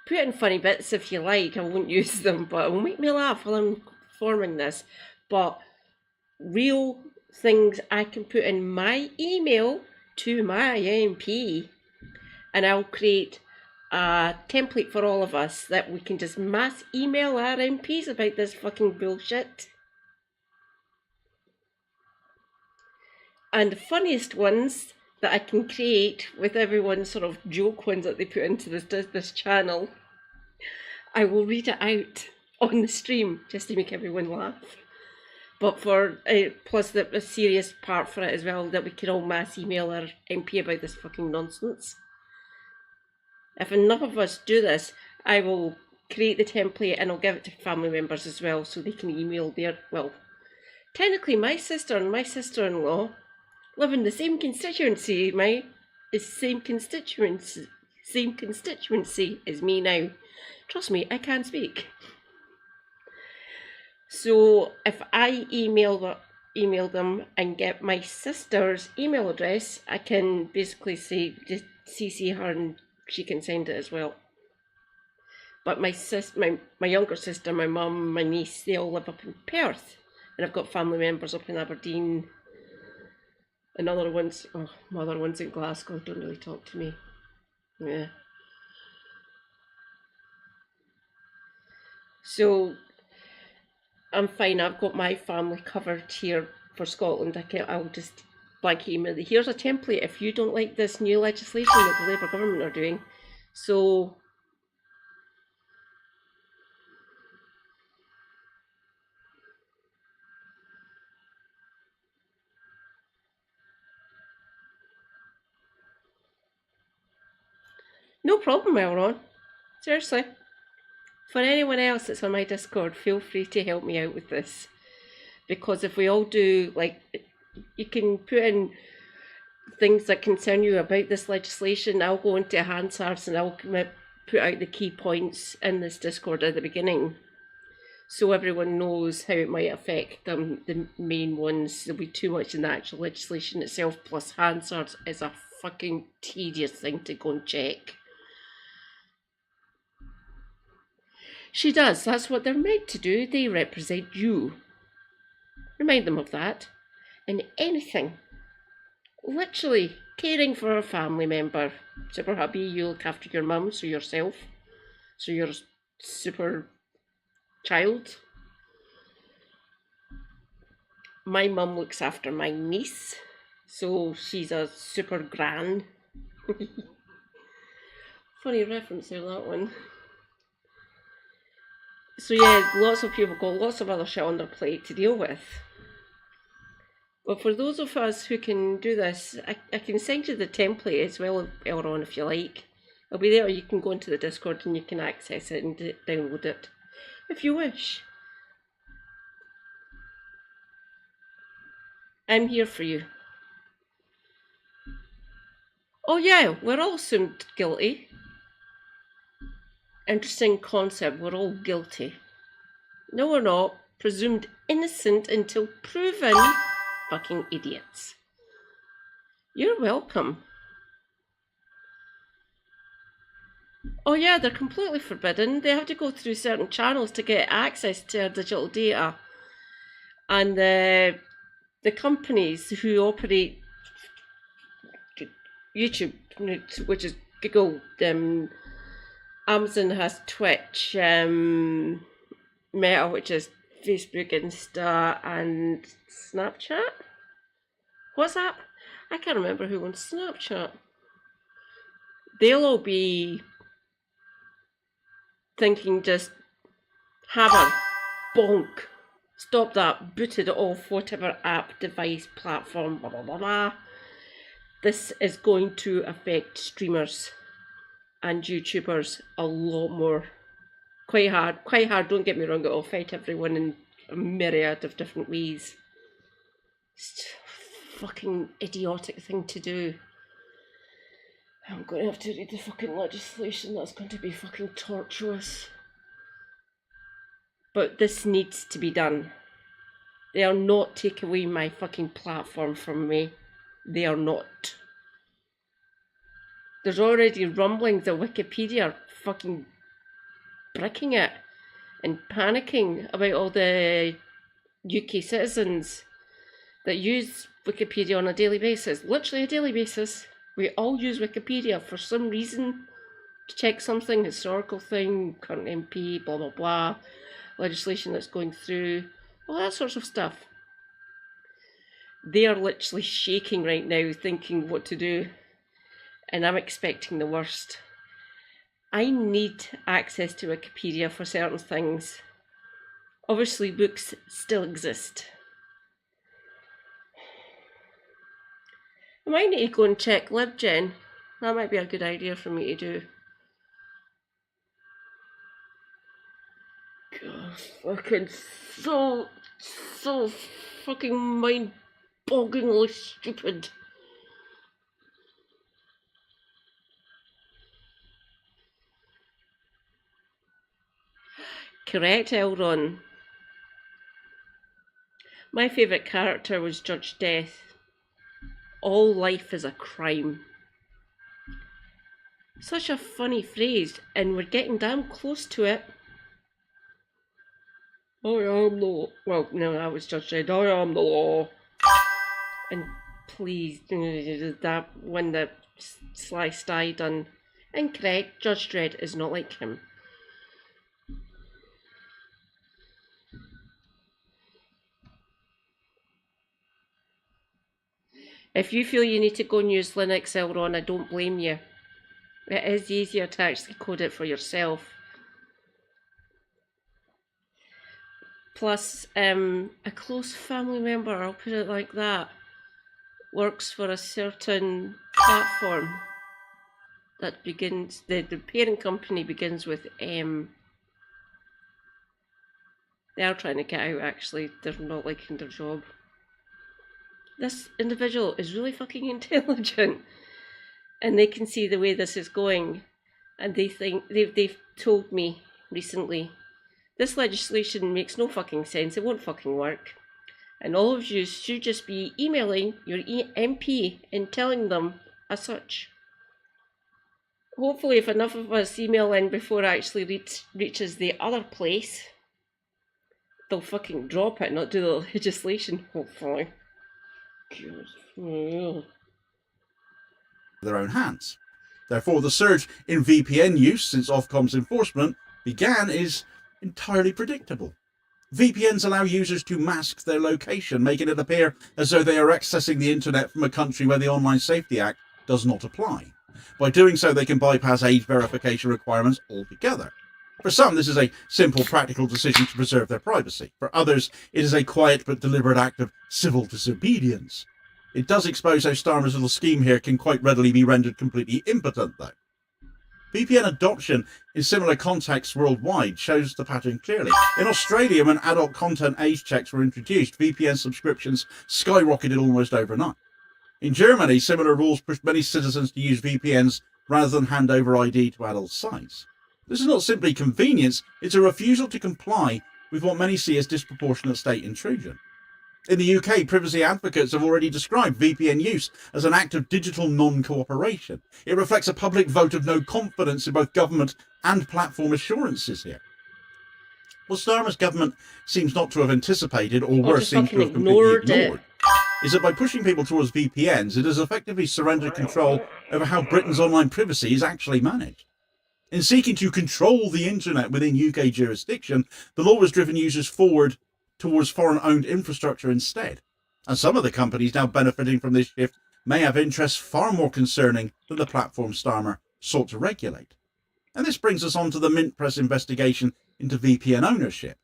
put in funny bits if you like. I won't use them, but it'll make me laugh while I'm forming this. But real things I can put in my email to my MP, and I'll create a template for all of us that we can just mass email our MPs about this fucking bullshit. And the funniest ones that I can create with everyone's sort of joke ones that they put into this channel, I will read it out on the stream just to make everyone laugh. But for plus the serious part for it as well, that we can all mass email our MP about this fucking nonsense. If enough of us do this, I will create the template and I'll give it to family members as well, so they can email their, well, technically my sister and my sister-in-law live in the same constituency, same constituency as me now. Trust me, I can speak. So if I email them and get my sister's email address, I can basically say, just CC her and she can send it as well. But my younger sister, my mum, my niece, they all live up in Perth, and I've got family members up in Aberdeen. And other ones, my other ones in Glasgow don't really talk to me. Yeah. So I'm fine. I've got my family covered here for Scotland. I'll just blank email. Here's a template if you don't like this new legislation that the Labour government are doing. So no problem, Elron. Seriously. For anyone else that's on my Discord, feel free to help me out with this. Because if we all do, like, you can put in things that concern you about this legislation. I'll go into Hansard's and I'll put out the key points in this Discord at the beginning, so everyone knows how it might affect them, the main ones. There'll be too much in the actual legislation itself, plus Hansard's is a fucking tedious thing to go and check. She does, that's what they're meant to do. They represent you. Remind them of that. And anything, literally caring for a family member. Super hubby, you look after your mum, so yourself. So your super child. My mum looks after my niece, so she's a super gran. Funny reference there, that one. So yeah, lots of people got lots of other shit on their plate to deal with. But for those of us who can do this, I can send you the template as well, Elron, if you like. It'll be there, or you can go into the Discord and you can access it and download it, if you wish. I'm here for you. Oh yeah, we're all assumed guilty. Interesting concept, we're all guilty. No, we're not. Presumed innocent until proven fucking idiots. You're welcome. Oh yeah, they're completely forbidden. They have to go through certain channels to get access to our digital data. And the companies who operate YouTube, which is Google, Amazon has Twitch, Meta, which is Facebook, Insta, and Snapchat? WhatsApp? I can't remember who owns Snapchat. They'll all be thinking just hammer, bonk, stop that, boot it off whatever app, device, platform, blah blah blah blah. This is going to affect streamers and YouTubers a lot more. Quite hard, don't get me wrong, it'll affect everyone in a myriad of different ways. It's a fucking idiotic thing to do. I'm going to have to read the fucking legislation, that's going to be fucking tortuous. But this needs to be done. They are not taking away my fucking platform from me. They are not. There's already rumblings that Wikipedia are fucking bricking it and panicking about all the UK citizens that use Wikipedia on a daily basis, literally a daily basis. We all use Wikipedia for some reason to check something, historical thing, current MP, blah blah blah, legislation that's going through, all that sorts of stuff. They are literally shaking right now, thinking what to do, and I'm expecting the worst. I need access to Wikipedia for certain things. Obviously, books still exist. I might need to go and check LibGen. That might be a good idea for me to do. God, fucking so fucking mind-bogglingly stupid. Correct, Elron. My favourite character was Judge Death. All life is a crime. Such a funny phrase, and we're getting damn close to it. I am the law. Well, no, that was Judge Dredd. I am the law. And please, that one that Sly Stye done. Incorrect. Judge Dredd is not like him. If you feel you need to go and use Linux, Elron, I don't blame you. It is easier to actually code it for yourself. Plus, a close family member, I'll put it like that, works for a certain platform that begins, the parent company begins with M. They are trying to get out, actually. They're not liking their job. This individual is really fucking intelligent, and they can see the way this is going, and they think they've told me recently, this legislation makes no fucking sense, it won't fucking work, and all of you should just be emailing your MP and telling them as such. Hopefully, if enough of us email in before it actually reaches the other place, they'll fucking drop it, not do the legislation, hopefully. Their own hands. Therefore, the surge in VPN use since Ofcom's enforcement began is entirely predictable. VPNs allow users to mask their location, making it appear as though they are accessing the internet from a country where the Online Safety Act does not apply. By doing so, they can bypass age verification requirements altogether. For some, this is a simple, practical decision to preserve their privacy. For others, it is a quiet but deliberate act of civil disobedience. It does expose how Starmer's little scheme here can quite readily be rendered completely impotent, though. VPN adoption in similar contexts worldwide shows the pattern clearly. In Australia, when adult content age checks were introduced, VPN subscriptions skyrocketed almost overnight. In Germany, similar rules pushed many citizens to use VPNs rather than hand over ID to adult sites. This is not simply convenience, it's a refusal to comply with what many see as disproportionate state intrusion. In the UK, privacy advocates have already described VPN use as an act of digital non-cooperation. It reflects a public vote of no confidence in both government and platform assurances here. What Starmer's government seems not to have anticipated, or worse, seems to have completely ignored, is that by pushing people towards VPNs, it has effectively surrendered control over how Britain's online privacy is actually managed. In seeking to control the internet within UK jurisdiction, the law has driven users forward towards foreign-owned infrastructure instead. And some of the companies now benefiting from this shift may have interests far more concerning than the platform Starmer sought to regulate. And this brings us on to the Mint Press investigation into VPN ownership.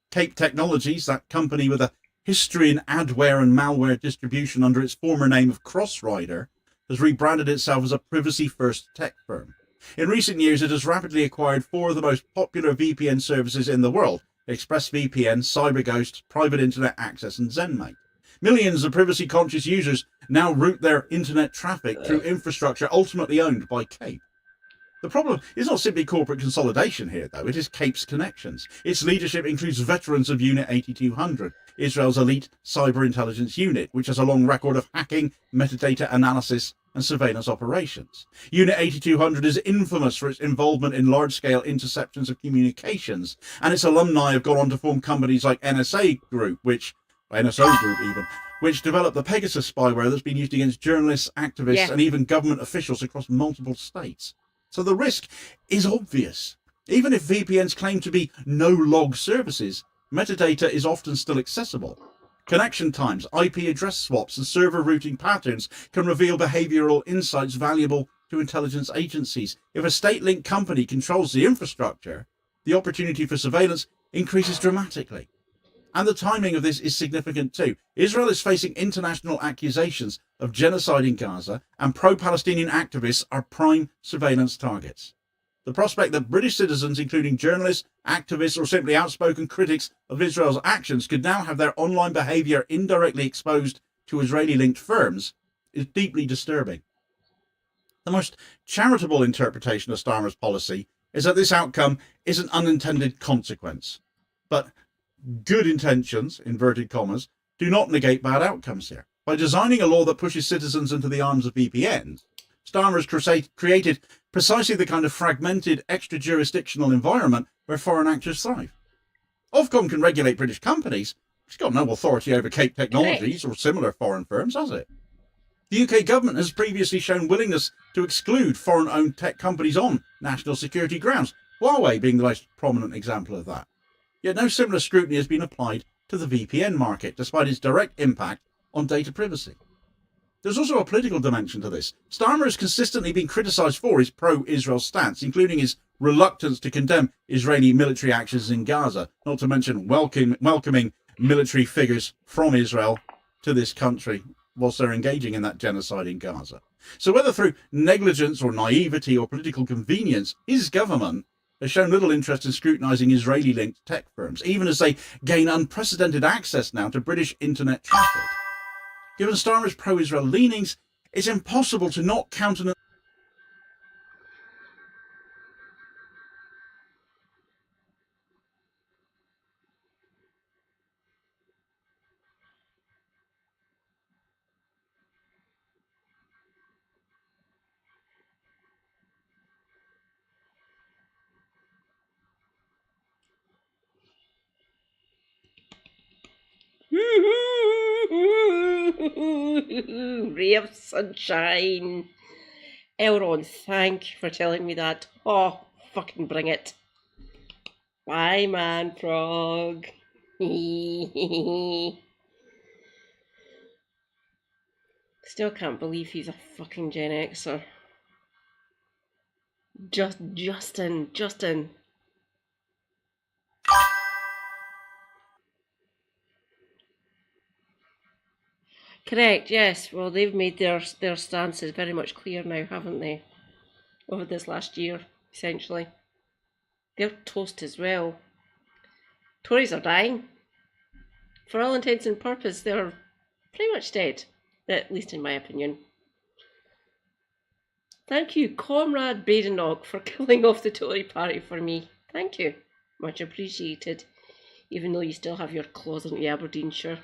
Cape Technologies, that company with a history in adware and malware distribution under its former name of Crossrider, has rebranded itself as a privacy-first tech firm. In recent years, it has rapidly acquired four of the most popular VPN services in the world: ExpressVPN, CyberGhost, Private Internet Access, and ZenMate. Millions of privacy-conscious users now route their internet traffic through infrastructure ultimately owned by Cape. The problem is not simply corporate consolidation here, though. It is Cape's connections. Its leadership includes veterans of Unit 8200, Israel's elite cyber intelligence unit, which has a long record of hacking, metadata analysis, and surveillance operations. Unit 8200 is infamous for its involvement in large-scale interceptions of communications, and its alumni have gone on to form companies like NSO Group, which developed the Pegasus spyware that's been used against journalists, activists, and even government officials across multiple states. So the risk is obvious. Even if VPNs claim to be no-log services, metadata is often still accessible. Connection times, IP address swaps, and server routing patterns can reveal behavioral insights valuable to intelligence agencies. If a state-linked company controls the infrastructure, the opportunity for surveillance increases dramatically. And the timing of this is significant too. Israel is facing international accusations of genocide in Gaza, and pro-Palestinian activists are prime surveillance targets. The prospect that British citizens, including journalists, activists, or simply outspoken critics of Israel's actions, could now have their online behaviour indirectly exposed to Israeli-linked firms is deeply disturbing. The most charitable interpretation of Starmer's policy is that this outcome is an unintended consequence. But good intentions, inverted commas, do not negate bad outcomes here. By designing a law that pushes citizens into the arms of VPNs, Starmer has created precisely the kind of fragmented extra-jurisdictional environment where foreign actors thrive. Ofcom can regulate British companies. It's got no authority over Cape Technologies or similar foreign firms, has it? The UK government has previously shown willingness to exclude foreign-owned tech companies on national security grounds, Huawei being the most prominent example of that. Yet no similar scrutiny has been applied to the VPN market, despite its direct impact on data privacy. There's also a political dimension to this. Starmer has consistently been criticised for his pro-Israel stance, including his reluctance to condemn Israeli military actions in Gaza, not to mention welcoming military figures from Israel to this country whilst they're engaging in that genocide in Gaza. So whether through negligence or naivety or political convenience, his government has shown little interest in scrutinising Israeli-linked tech firms, even as they gain unprecedented access now to British internet traffic. Given Starmer's pro-Israel leanings, it's impossible to not countenance. Ray of sunshine. Elron, thank you for telling me that. Oh, fucking bring it. Bye, man frog. Still can't believe he's a fucking Gen Xer. Justin. Correct, yes. Well, they've made their stances very much clear now, haven't they? Over this last year, essentially. They're toast as well. Tories are dying. For all intents and purposes, they're pretty much dead. At least in my opinion. Thank you, Comrade Badenoch, for killing off the Tory party for me. Thank you. Much appreciated. Even though you still have your claws in Aberdeenshire.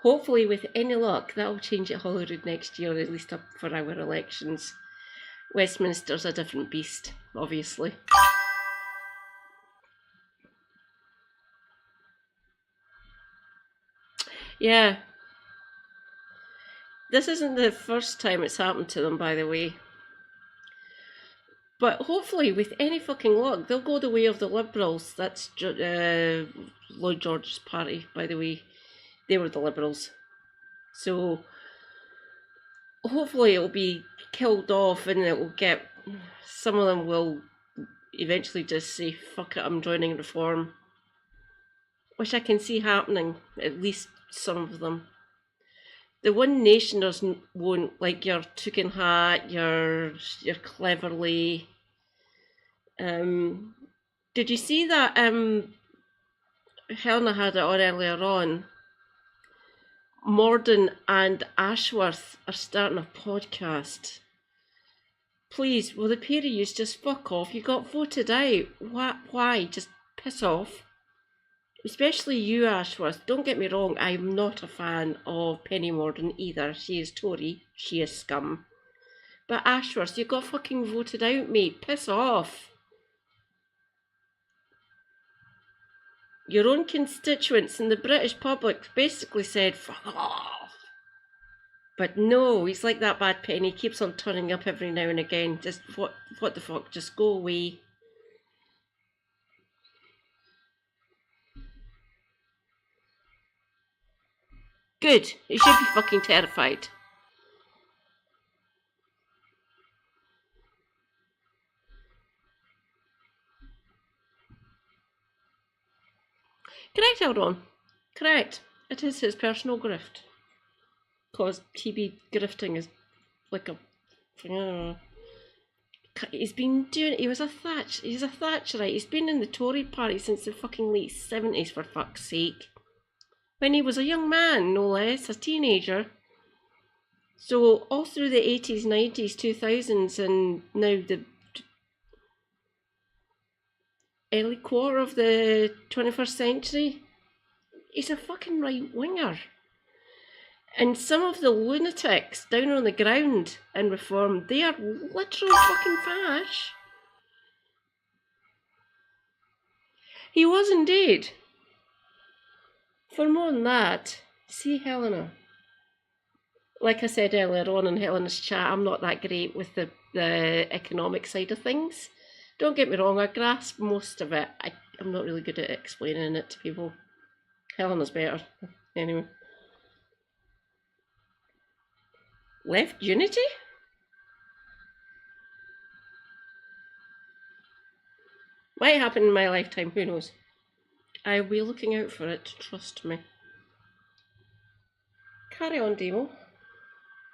Hopefully, with any luck, that'll change at Holyrood next year, at least up for our elections. Westminster's a different beast, obviously. Yeah. This isn't the first time it's happened to them, by the way. But hopefully, with any fucking luck, they'll go the way of the Liberals. That's Lloyd George's party, by the way. They were the Liberals. So, hopefully it'll be killed off and it will get... Some of them will eventually just say, fuck it, I'm joining Reform. Which I can see happening, at least some of them. The One Nationers won't, like your Tugendhat, your Cleverly. Did you see that Helena had it on earlier on? Morden and Ashworth are starting a podcast. Please, will the pair of yous just fuck off? You got voted out. Why? Just piss off. especially you, Ashworth. Don't get me wrong, I'm not a fan of Penny Mordaunt either. She is Tory, she is scum. But Ashworth, you got fucking voted out, mate. Piss off. Your own constituents and the British public basically said, fuck off. But no, he's like that bad penny. He keeps on turning up every now and again. Just, what the fuck? Just go away. Good. He should be fucking terrified. Correct, Eldon. Correct. It is his personal grift. Because TB grifting is like a... He's been doing... He's a Thatcherite. He's been in the Tory party since the fucking late 70s, for fuck's sake. When he was a young man, no less, a teenager. So all through the 80s, 90s, 2000s, and now the early quarter of the 21st century, he's a fucking right-winger. And some of the lunatics down on the ground in Reform, they are literal fucking fash. He was indeed. For more than that, see Helena. Like I said earlier on in Helena's chat, I'm not that great with the economic side of things. Don't get me wrong, I grasp most of it. I'm not really good at explaining it to people. Helena's better. Anyway. Left Unity? Might happen in my lifetime, who knows? I'll be looking out for it, trust me. Carry on, Demo.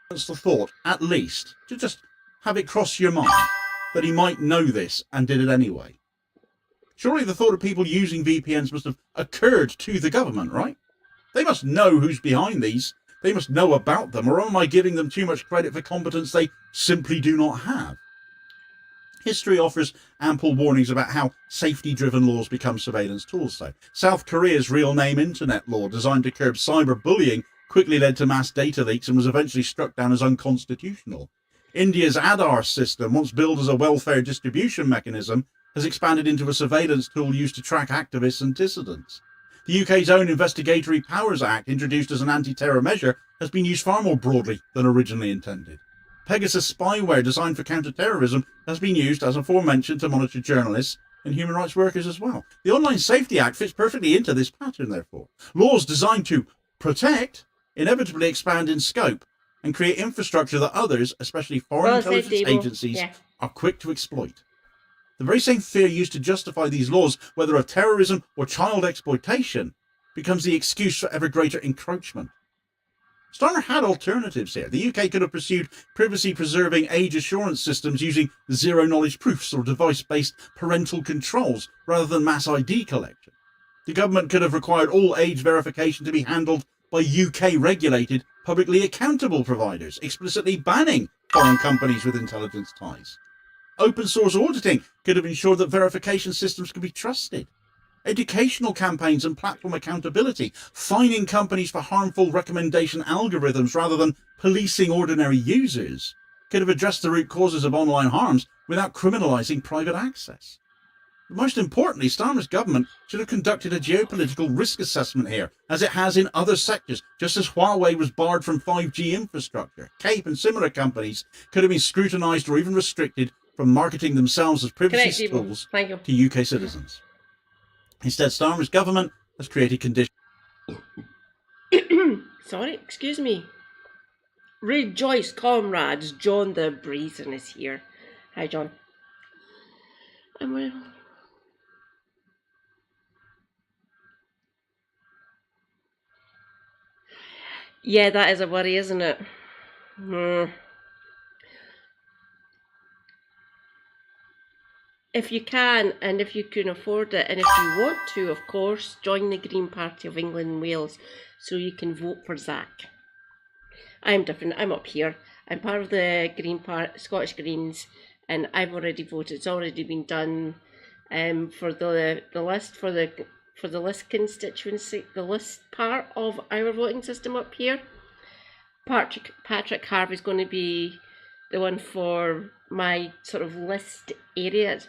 That's the thought, at least, to just have it cross your mind that he might know this and did it anyway. Surely the thought of people using VPNs must have occurred to the government, right? They must know who's behind these. They must know about them, or am I giving them too much credit for competence they simply do not have? History offers ample warnings about how safety-driven laws become surveillance tools, though. South Korea's real name internet law, designed to curb cyberbullying, quickly led to mass data leaks and was eventually struck down as unconstitutional. India's Aadhaar system, once billed as a welfare distribution mechanism, has expanded into a surveillance tool used to track activists and dissidents. The UK's own Investigatory Powers Act, introduced as an anti-terror measure, has been used far more broadly than originally intended. Pegasus spyware designed for counter-terrorism has been used, as aforementioned, to monitor journalists and human rights workers as well. The Online Safety Act fits perfectly into this pattern, therefore. Laws designed to protect inevitably expand in scope and create infrastructure that others, especially foreign intelligence agencies, are quick to exploit. The very same fear used to justify these laws, whether of terrorism or child exploitation, becomes the excuse for ever greater encroachment. Starmer had alternatives here. The UK could have pursued privacy-preserving age assurance systems using zero-knowledge proofs or device-based parental controls rather than mass ID collection. The government could have required all age verification to be handled by UK-regulated, publicly accountable providers, explicitly banning foreign companies with intelligence ties. Open source auditing could have ensured that verification systems could be trusted. Educational campaigns and platform accountability, fining companies for harmful recommendation algorithms rather than policing ordinary users, could have addressed the root causes of online harms without criminalising private access. But most importantly, Starmer's government should have conducted a geopolitical risk assessment here, as it has in other sectors, just as Huawei was barred from 5G infrastructure. Cape and similar companies could have been scrutinised or even restricted from marketing themselves as privacy tools to UK citizens. Instead, Starmer's government has created conditions. Sorry, excuse me. Rejoice, comrades. John the Brazen is here. Hi, John. Yeah, that is a worry, isn't it? If you can, and if you can afford it, and if you want to, of course, join the Green Party of England and Wales so you can vote for Zach. I'm different. I'm up here. I'm part of the Green Party, Scottish Greens, and I've already voted. It's already been done. For the list for for the list constituency, the list part of our voting system up here. Patrick Harvey's going to be the one for my sort of list area. It's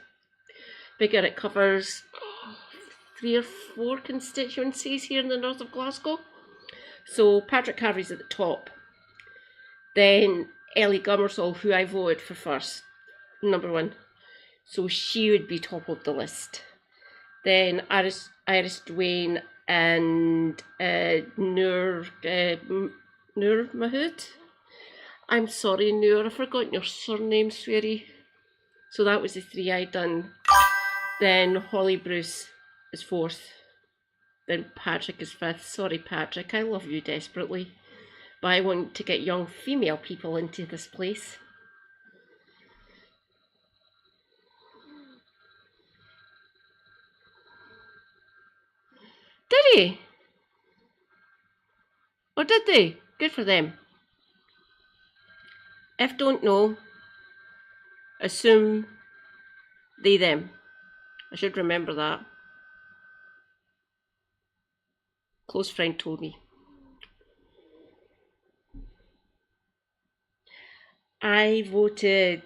bigger, it covers 3 or 4 constituencies here in the north of Glasgow. So Patrick Harvey's at the top. Then Ellie Gummersall, who I voted for first, number 1. So she would be top of the list. Then Iris Dwayne and Noor Mahood. I'm sorry, Noor, I've forgotten your surname, sweetie. So that was the 3 I done. Then Holly Bruce is 4th. Then Patrick is 5th. Sorry, Patrick, I love you desperately, but I want to get young female people into this place. Did he? Or did they? Good for them. If don't know, assume they, them. I should remember that. Close friend told me. I voted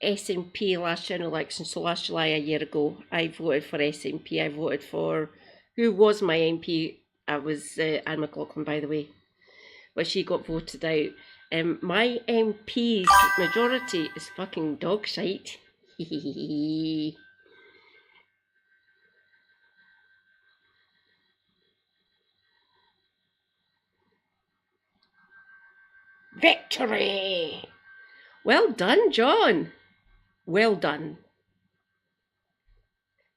SNP last general election, so last July, a year ago, I voted for SNP. I voted for, who was my MP? I was Anne McLaughlin, by the way, but she got voted out. My MP's majority is fucking dog shite. Victory! Well done, John. Well done.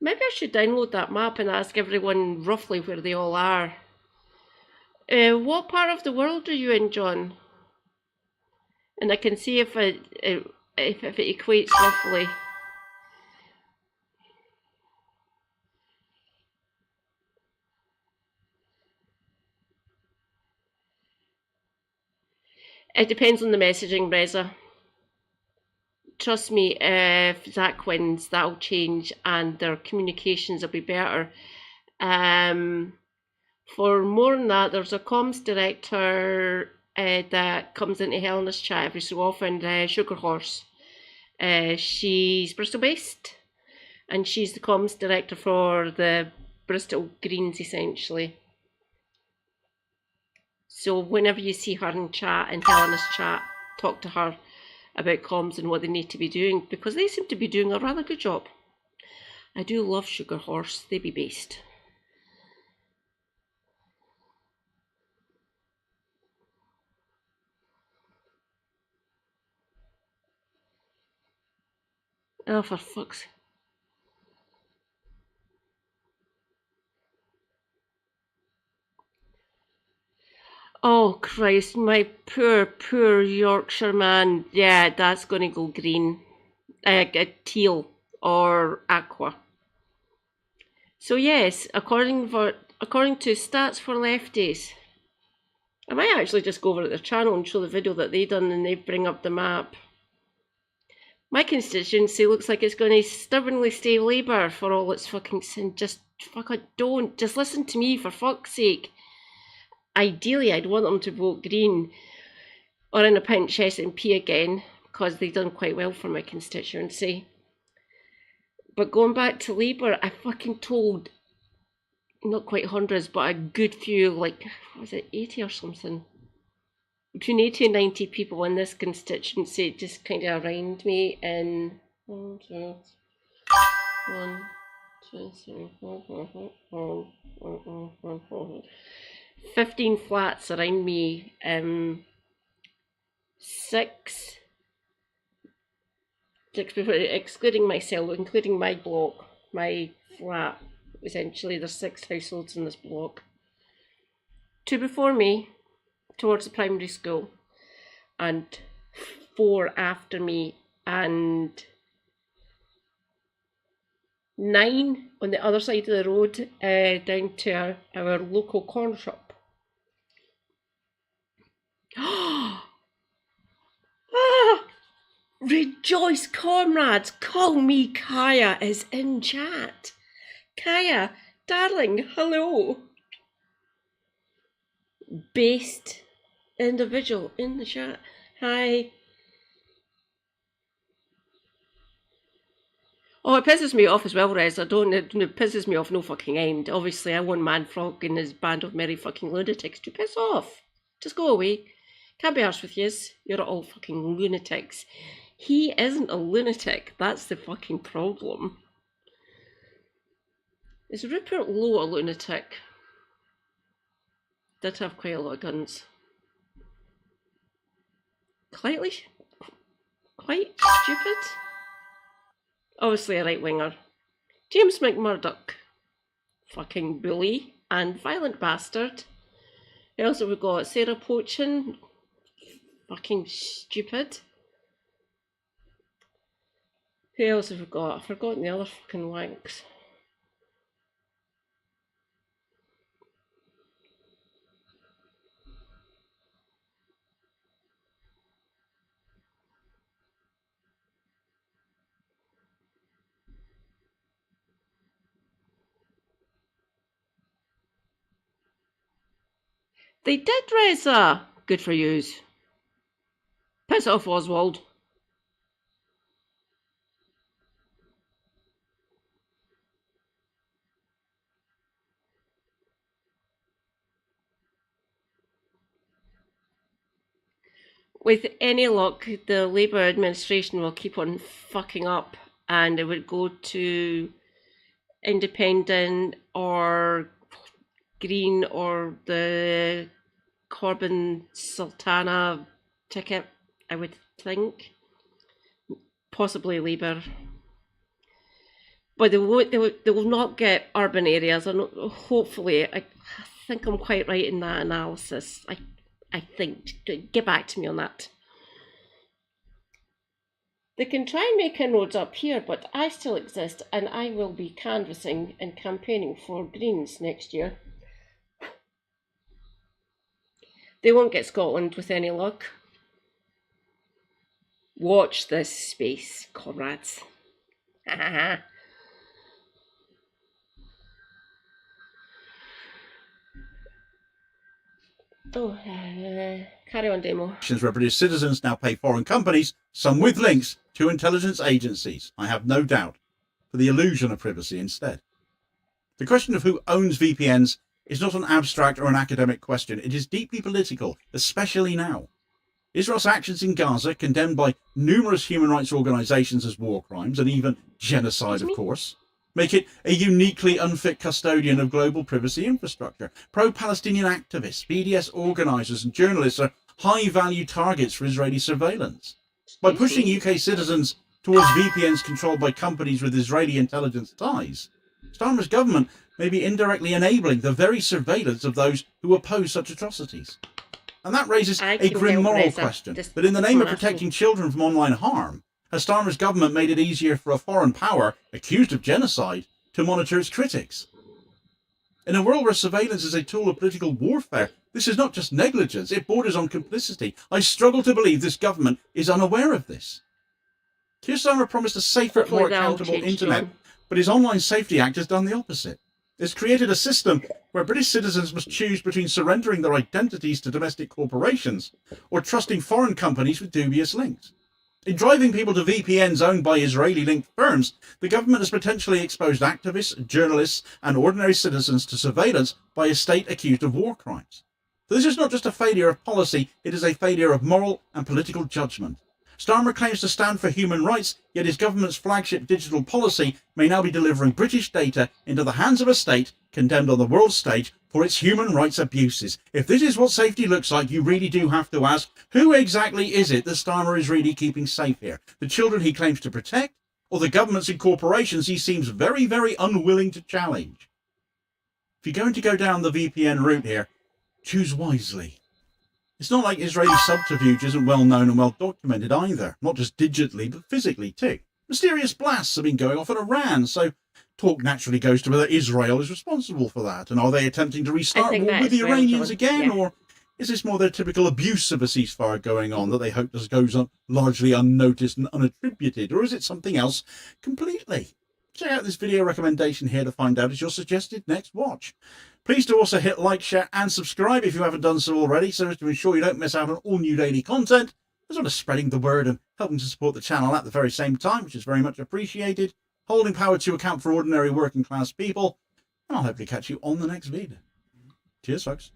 Maybe I should download that map and ask everyone roughly where they all are. What part of the world are you in, John? And I can see if it equates roughly. It depends on the messaging, Reza. Trust me, if Zach wins, that'll change and their communications will be better. For more than that, there's a comms director that comes into Helena's chat every so often, Sugar Horse. She's Bristol based, and she's the comms director for the Bristol Greens, essentially. So whenever you see her in chat, in Helena's chat, talk to her about comms and what they need to be doing, because they seem to be doing a rather good job. I do love Sugar Horse, they be based. Oh, for fuck's sake. Oh Christ, my poor Yorkshire man. Yeah, that's gonna go green. Teal or aqua. So yes, according to Stats for Lefties, I might actually just go over to their channel and show the video that they done and they bring up the map. My constituency looks like it's going to stubbornly stay Labour for all its fucking sin. Just fucking don't. Just listen to me, for fuck's sake. Ideally, I'd want them to vote Green or in a pinch SNP again, because they've done quite well for my constituency. But going back to Labour, I fucking told, not quite hundreds, but a good few, like, was it 80 or something? Between 80 and 90 people in this constituency just kind of around me in 1, 2, 3, 4, 15 flats around me, 6 people, excluding myself, including my block, my flat. Essentially, there's 6 households in this block. 2 before me, towards the primary school, and 4 after me, and 9 on the other side of the road, down to our local corner shop. Ah! Rejoice, comrades! Call me Kaya is in chat. Kaya, Darling, hello. Based individual in the chat. Hi. Oh, it pisses me off as well, Rez. It pisses me off no fucking end. Obviously, I want Manfrog and his band of merry fucking lunatics to piss off. Just go away. Can't be arsed with yous. You're all fucking lunatics. He isn't a lunatic. That's the fucking problem. Is Rupert Lowe a lunatic? Did have quite a lot of guns. Quite stupid. Obviously a right-winger. James McMurdoch. Fucking bully and violent bastard. Also we've got Sarah Pochin. Fucking stupid. Who else have we got? I've forgotten the other fucking wanks. They did, Reza! Good for yous. Piss off, Oswald. With any luck, the Labour administration will keep on fucking up and it would go to Independent or Green or the Corbyn Sultana ticket, I would think. Possibly Labour. But they will not get urban areas, and hopefully, I think I'm quite right in that analysis. I think. Get back to me on that. They can try and make inroads up here, but I still exist, and I will be canvassing and campaigning for Greens next year. They won't get Scotland with any luck. Watch this space, comrades. Carry on, Demo. Where British citizens now pay foreign companies, some with links to intelligence agencies, I have no doubt, for the illusion of privacy instead. The question of who owns VPNs is not an abstract or an academic question. It is deeply political, especially now. Israel's actions in Gaza, condemned by numerous human rights organisations as war crimes, and even genocide, of course, make it a uniquely unfit custodian of global privacy infrastructure. Pro-Palestinian activists, BDS organisers and journalists are high-value targets for Israeli surveillance. By pushing UK citizens towards VPNs controlled by companies with Israeli intelligence ties, Starmer's government may be indirectly enabling the very surveillance of those who oppose such atrocities. And that raises a grim moral question, that in the name of protecting children from online harm, has Starmer's government made it easier for a foreign power accused of genocide to monitor its critics? In a world where surveillance is a tool of political warfare, this is not just negligence, it borders on complicity. I struggle to believe this government is unaware of this. Keir Starmer promised a safer, more accountable internet, but his Online Safety Act has done the opposite. It's created a system where British citizens must choose between surrendering their identities to domestic corporations or trusting foreign companies with dubious links. In driving people to VPNs owned by Israeli-linked firms, the government has potentially exposed activists, journalists, and ordinary citizens to surveillance by a state accused of war crimes. So this is not just a failure of policy, it is a failure of moral and political judgment. Starmer claims to stand for human rights, yet his government's flagship digital policy may now be delivering British data into the hands of a state condemned on the world stage for its human rights abuses. If this is what safety looks like, you really do have to ask, who exactly is it that Starmer is really keeping safe here? The children he claims to protect, or the governments and corporations he seems very, very unwilling to challenge? If you're going to go down the VPN route here, choose wisely. It's not like Israeli subterfuge isn't well known and well documented either, not just digitally, but physically too. Mysterious blasts have been going off in Iran, so talk naturally goes to whether Israel is responsible for that, and are they attempting to restart war with the Iranians again, or is this more their typical abuse of a ceasefire going on that they hope just goes on largely unnoticed and unattributed, or is it something else completely? Check out this video recommendation here to find out as your suggested next watch. Please do also hit like, share and subscribe if you haven't done so already, so as to ensure you don't miss out on all new daily content, as well as spreading the word and helping to support the channel at the very same time, which is very much appreciated, holding power to account for ordinary working class people, and I'll hopefully catch you on the next vid. Cheers, folks.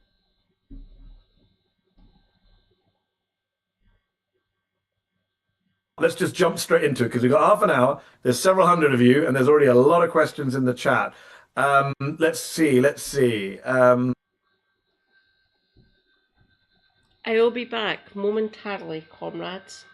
Let's just jump straight into it because we've got half an hour. There's several hundred of you, and there's already a lot of questions in the chat. Let's see. I will be back momentarily, comrades.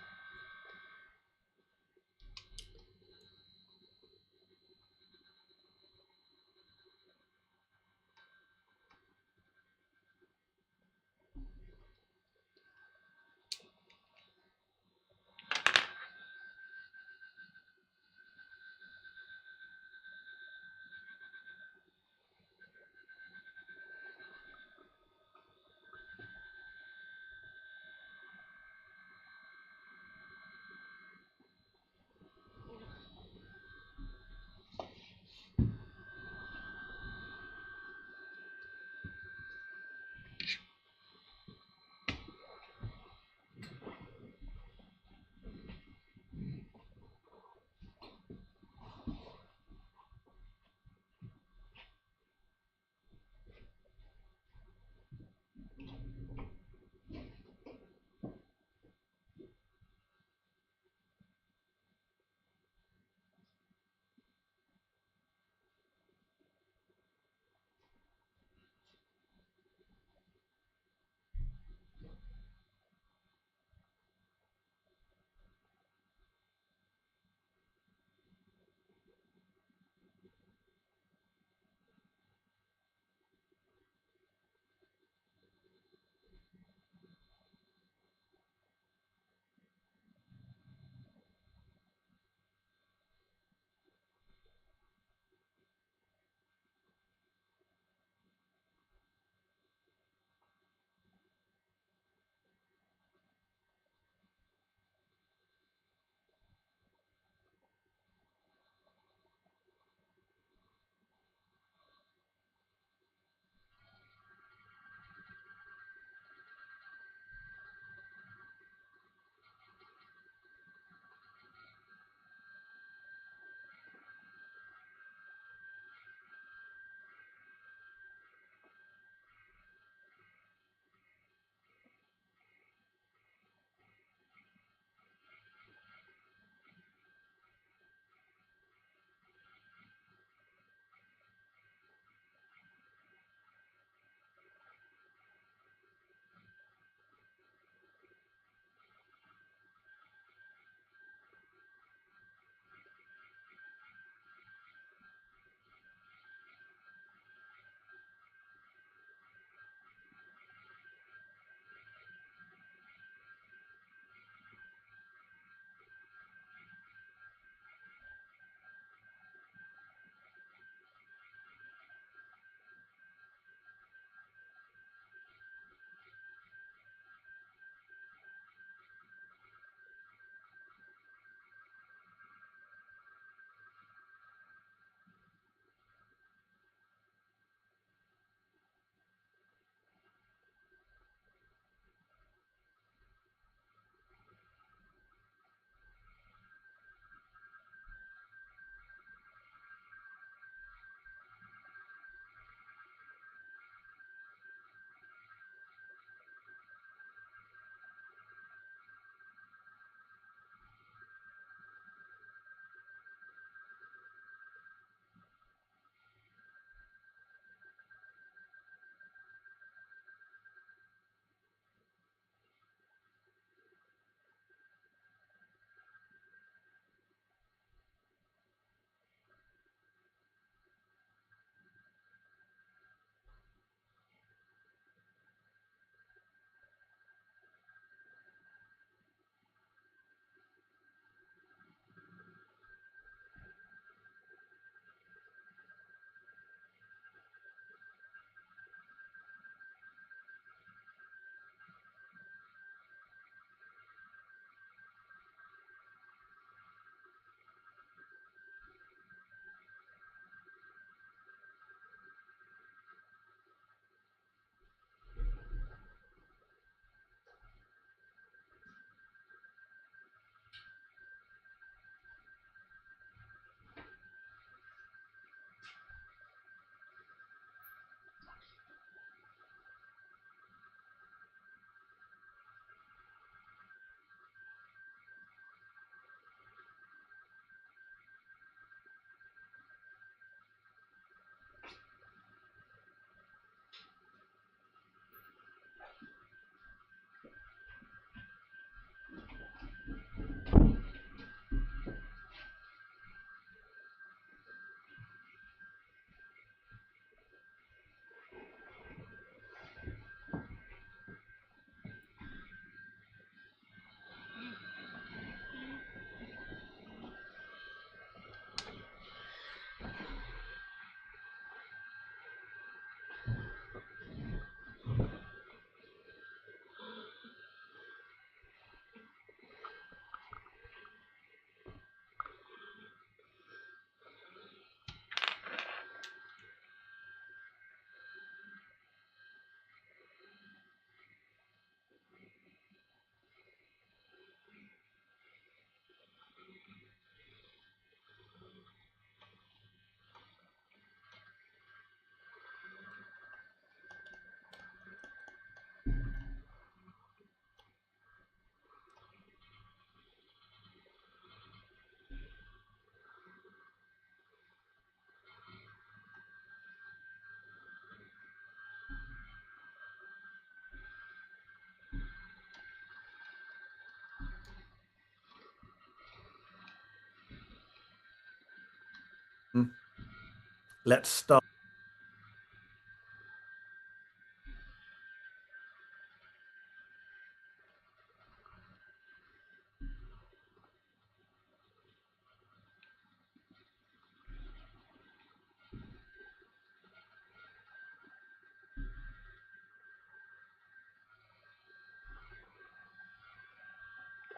Let's start.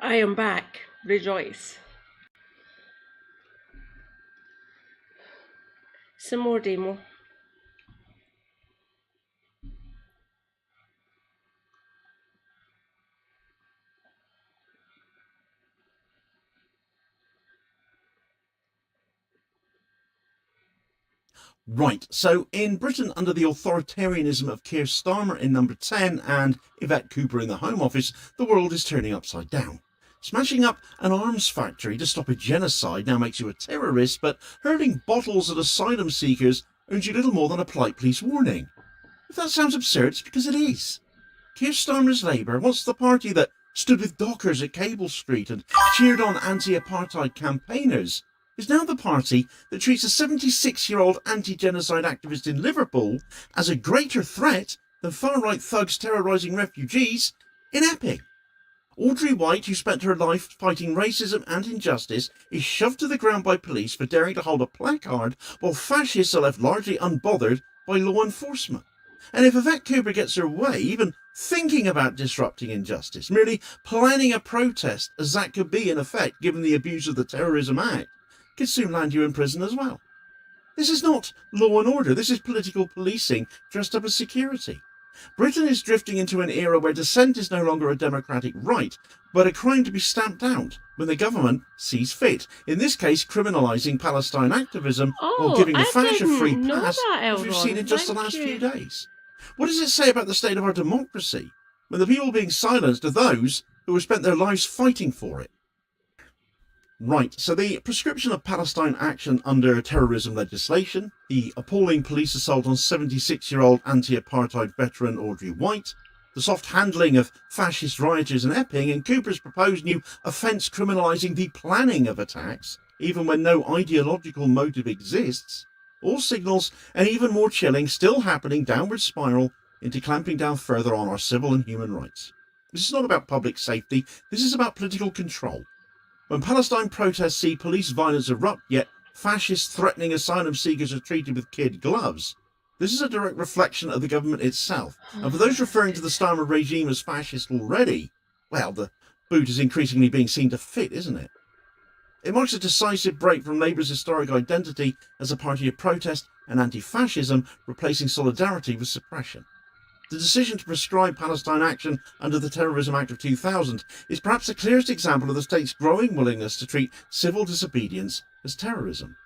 I am back. Rejoice. Some more demo. Right, so in Britain, under the authoritarianism of Keir Starmer in number 10 and Yvette Cooper in the Home Office, the world is turning upside down. Smashing up an arms factory to stop a genocide now makes you a terrorist, but hurling bottles at asylum seekers earns you little more than a polite police warning. If that sounds absurd, it's because it is. Keir Starmer's Labour, once the party that stood with dockers at Cable Street and cheered on anti-apartheid campaigners, is now the party that treats a 76-year-old anti-genocide activist in Liverpool as a greater threat than far-right thugs terrorising refugees in Epping. Audrey White, who spent her life fighting racism and injustice, is shoved to the ground by police for daring to hold a placard, while fascists are left largely unbothered by law enforcement. And if Yvette Cooper gets her way, even thinking about disrupting injustice, merely planning a protest, as that could be in effect given the abuse of the Terrorism Act, could soon land you in prison as well. This is not law and order, this is political policing dressed up as security. Britain is drifting into an era where dissent is no longer a democratic right, but a crime to be stamped out when the government sees fit. In this case, criminalising Palestine activism while giving the fash a free pass, as we've seen in just the last few days. What does it say about the state of our democracy when the people being silenced are those who have spent their lives fighting for it? Right, so the prescription of Palestine action under terrorism legislation, the appalling police assault on 76-year-old anti-apartheid veteran Audrey White, the soft handling of fascist rioters in Epping, and Cooper's proposed new offence criminalising the planning of attacks, even when no ideological motive exists, all signals an even more chilling, still happening downward spiral into clamping down further on our civil and human rights. This is not about public safety, this is about political control. When Palestine protests see police violence erupt, yet fascists threatening asylum seekers are treated with kid gloves, this is a direct reflection of the government itself. And for those referring to the Starmer regime as fascist already, well, the boot is increasingly being seen to fit, isn't it? It marks a decisive break from Labour's historic identity as a party of protest and anti-fascism, replacing solidarity with suppression. The decision to prescribe Palestine action under the Terrorism Act of 2000 is perhaps the clearest example of the state's growing willingness to treat civil disobedience as terrorism.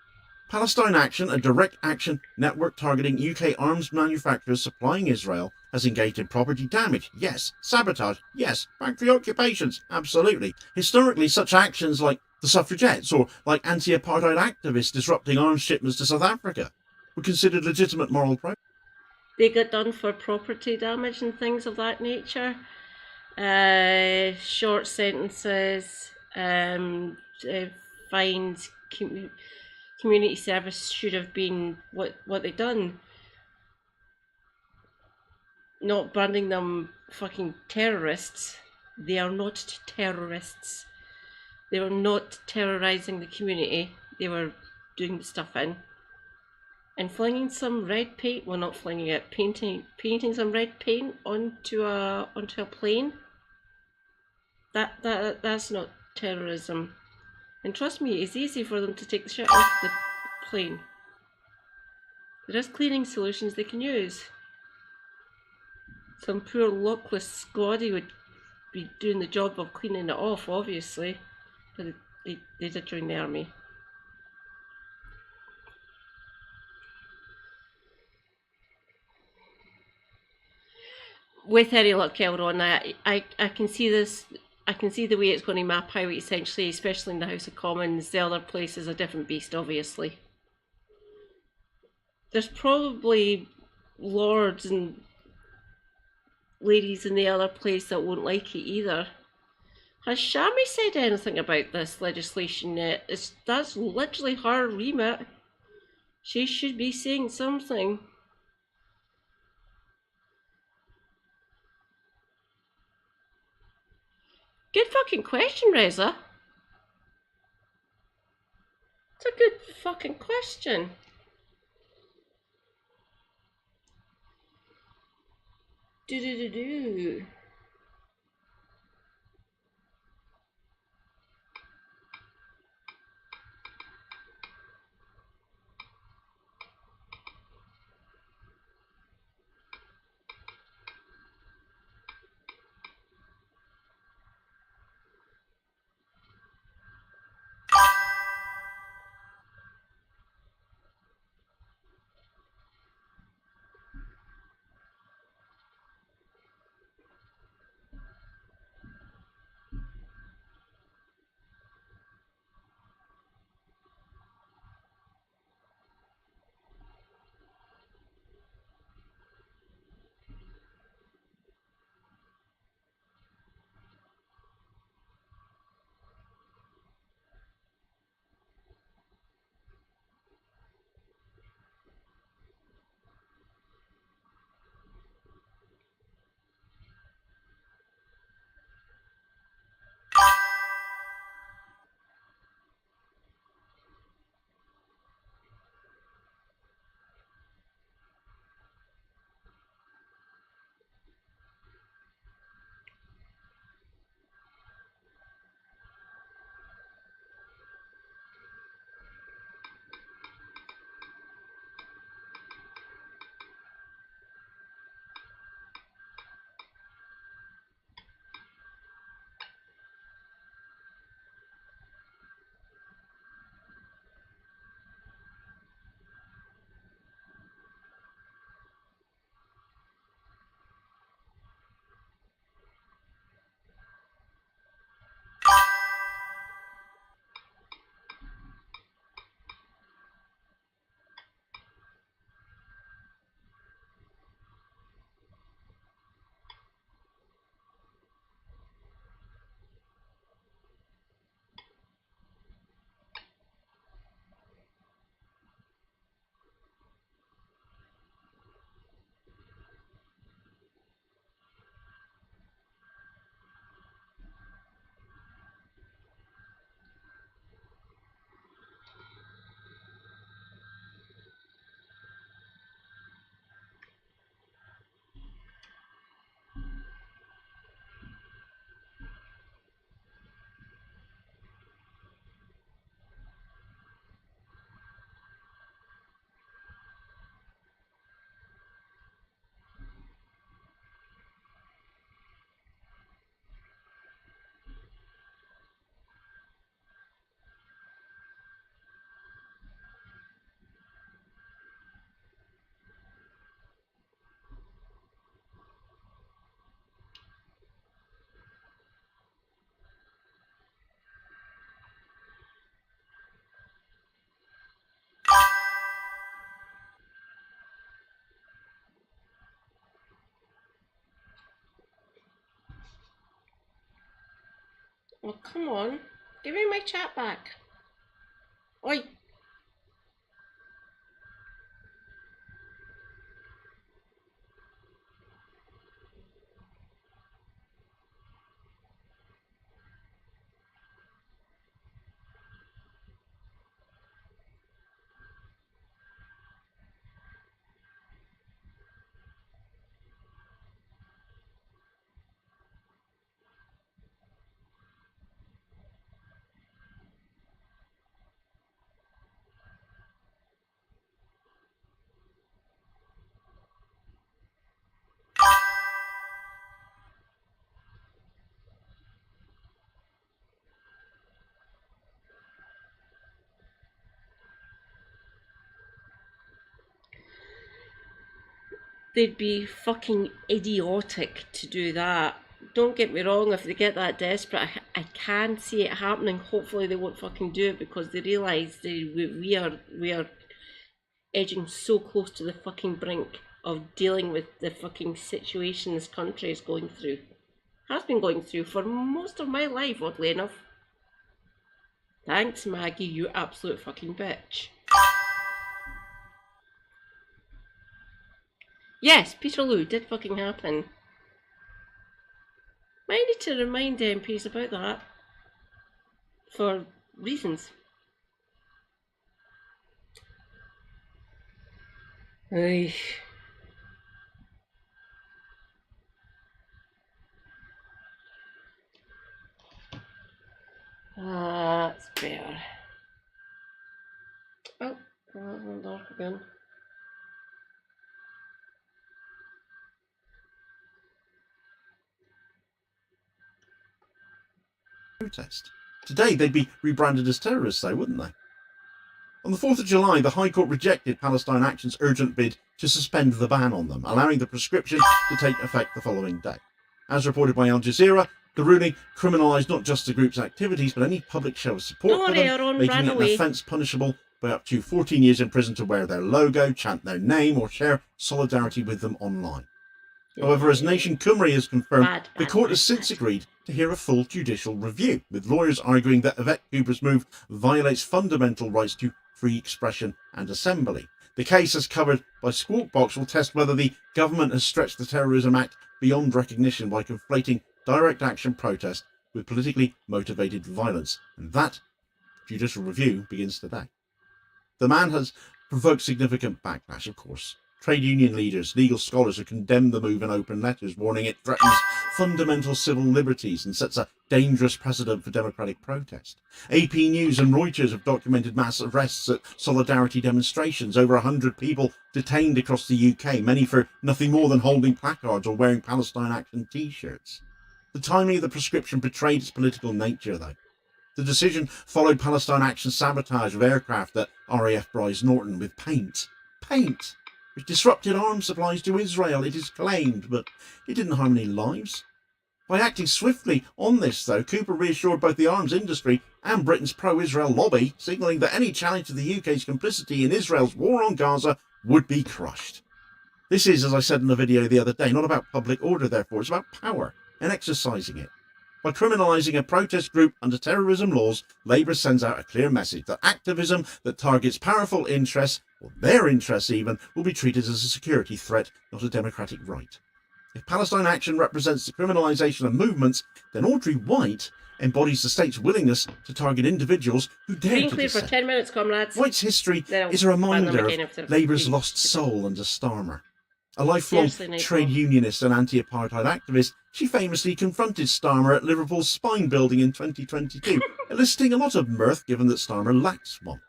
Palestine Action, a direct action network targeting UK arms manufacturers supplying Israel, has engaged in property damage, yes. Sabotage, yes. Factory occupations, absolutely. Historically, such actions like the suffragettes or like anti-apartheid activists disrupting arms shipments to South Africa were considered legitimate moral protest. They got done for property damage and things of that nature. Short sentences, fines, community service should have been what they done. Not branding them fucking terrorists. They are not terrorists. They were not terrorising the community. They were doing the stuff in. And flinging some red paint, well, not flinging it, painting some red paint onto a plane. That's not terrorism. And trust me, it's easy for them to take the shit off the plane. There is cleaning solutions they can use. Some poor luckless squaddy would be doing the job of cleaning it off, obviously, but they did join the army. With any luck, Elron, I can see this. I can see the way it's going to map out, essentially, especially in the House of Commons. The other place is a different beast, obviously. There's probably lords and ladies in the other place that won't like it either. Has Shami said anything about this legislation yet? That's literally her remit. She should be saying something. Good fucking question, Reza. It's a good fucking question. Do. Oh, come on. Give me my chat back. Oi. They'd be fucking idiotic to do that. Don't get me wrong, if they get that desperate, I can see it happening. Hopefully they won't fucking do it because they realise we are edging so close to the fucking brink of dealing with the fucking situation this country is going through. Has been going through for most of my life, oddly enough. Thanks, Maggie, you absolute fucking bitch. Yes, Peterloo did fucking happen. Might need to remind MPs about that. For reasons. Ay. That's better. Oh, dark again. Protest. Today they'd be rebranded as terrorists, though, wouldn't they? On the 4th of July, the High Court rejected Palestine Action's urgent bid to suspend the ban on them, allowing the prescription to take effect the following day. As reported by Al Jazeera, the ruling criminalised not just the group's activities, but any public show of support for them, making it an offence punishable by up to 14 years in prison to wear their logo, chant their name, or share solidarity with them online. However, as Nation Cymru has confirmed, the court has since agreed to hear a full judicial review, with lawyers arguing that Yvette Cooper's move violates fundamental rights to free expression and assembly. The case, as covered by Squawk Box, will test whether the government has stretched the Terrorism Act beyond recognition by conflating direct action protest with politically motivated violence. And that judicial review begins today. The man has provoked significant backlash, of course. Trade union leaders, legal scholars have condemned the move in open letters, warning it threatens fundamental civil liberties and sets a dangerous precedent for democratic protest. AP News and Reuters have documented mass arrests at solidarity demonstrations, over 100 people detained across the UK, many for nothing more than holding placards or wearing Palestine Action t-shirts. The timing of the prescription betrayed its political nature, though. The decision followed Palestine Action's sabotage of aircraft at RAF Bryce Norton with paint, which disrupted arms supplies to Israel, it is claimed, but it didn't harm any lives. By acting swiftly on this, though, Cooper reassured both the arms industry and Britain's pro-Israel lobby, signalling that any challenge to the UK's complicity in Israel's war on Gaza would be crushed. This is, as I said in the video the other day, not about public order, therefore, it's about power and exercising it. By criminalising a protest group under terrorism laws, Labour sends out a clear message that activism that targets powerful interests, or their interests even, will be treated as a security threat, not a democratic right. If Palestine Action represents the criminalisation of movements, then Audrey White embodies the state's willingness to target individuals who dare to clear for dissent. 10 minutes, comrades. White's history is a reminder of Labour's lost soul under Starmer. A lifelong trade unionist and anti-apartheid activist, she famously confronted Starmer at Liverpool's Spine building in 2022, eliciting a lot of mirth given that Starmer lacks one.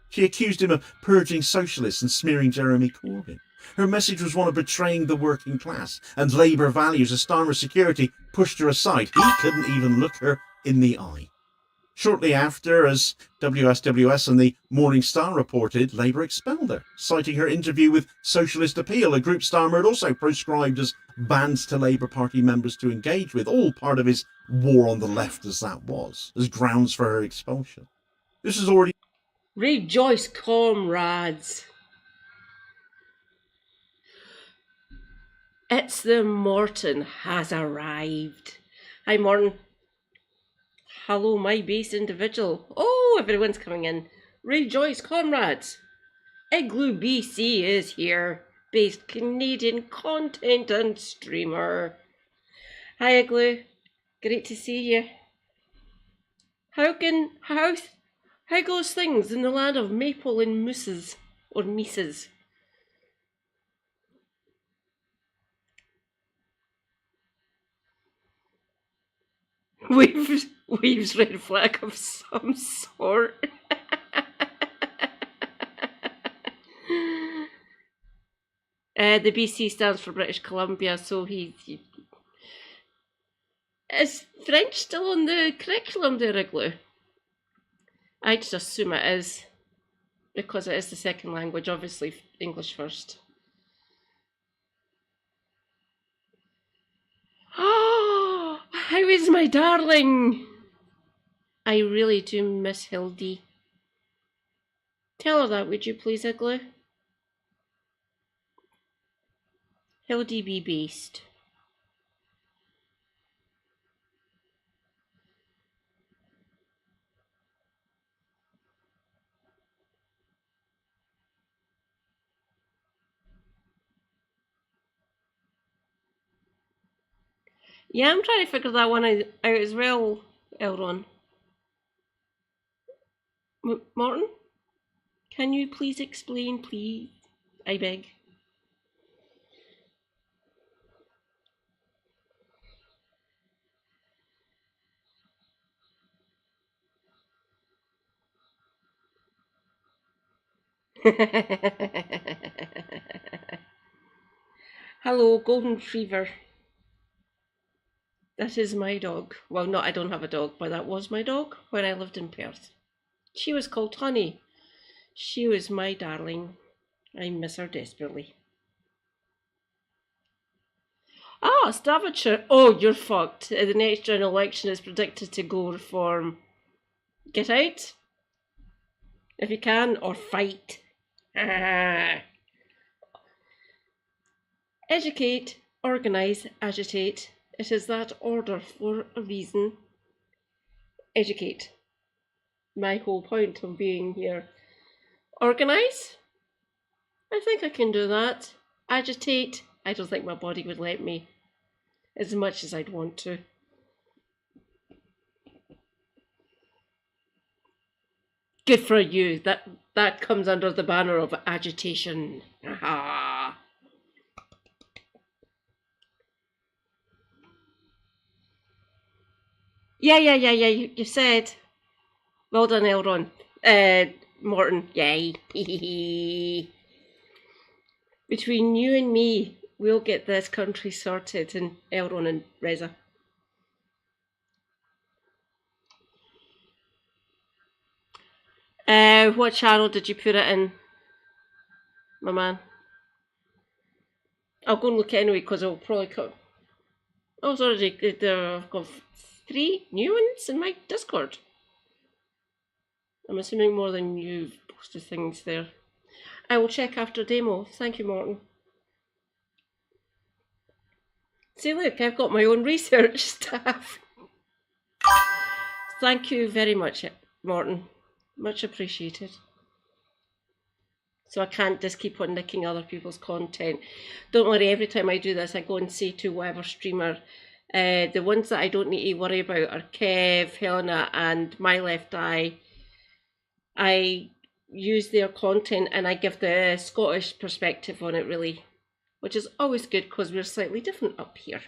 She accused him of purging socialists and smearing Jeremy Corbyn. Her message was one of betraying the working class and Labour values as Starmer's security pushed her aside. He couldn't even look her in the eye. Shortly after, as WSWS and the Morning Star reported, Labour expelled her, citing her interview with Socialist Appeal, a group Starmer had also proscribed as bands to Labour Party members to engage with, all part of his war on the left as that was, as grounds for her expulsion. This is already... Rejoice, comrades! It's the Morton has arrived. Hi, Morton. Hello, my base individual. Oh, everyone's coming in. Rejoice, comrades. Igloo BC is here. Based Canadian content and streamer. Hi, Igloo. Great to see you. How goes things in the land of maple and mooses or mises? Waves red flag of some sort. The BC stands for British Columbia, so he is French still on the curriculum there, Igloo? I just assume it is, because it is the second language, obviously English first. Oh, how is my darling? I really do miss Hildy. Tell her that, would you please, Igloo? Hildy be based. Yeah, I'm trying to figure that one out as well, Elron. Martin, can you please explain, please? I beg. Hello, Golden Retriever. That is my dog. Well, no, I don't have a dog, but that was my dog when I lived in Perth. She was called Honey. She was my darling. I miss her desperately. Ah, Staffordshire. Oh, you're fucked. The next general election is predicted to go reform. Get out if you can, or fight. Educate, organise, agitate. It is that order for a reason. Educate. My whole point of being here. Organise? I think I can do that. Agitate? I don't think my body would let me. As much as I'd want to. Good for you. That comes under the banner of agitation. Aha. Yeah. You said. Well done, Elron. Morton. Yay. Between you and me, we'll get this country sorted, and Elron and Reza. What channel did you put it in, my man? I'll go and look anyway, because I'll probably cut. Oh, sorry, I've got 3 new ones in my Discord. I'm assuming more than you've posted things there. I will check after demo. Thank you, Morton. See, look, I've got my own research staff. Thank you very much, Morton. Much appreciated. So I can't just keep on nicking other people's content. Don't worry, every time I do this, I go and say to whatever streamer, the ones that I don't need to worry about are Kev, Helena, and My Left Eye. I use their content and I give the Scottish perspective on it, really, which is always good because we're slightly different up here.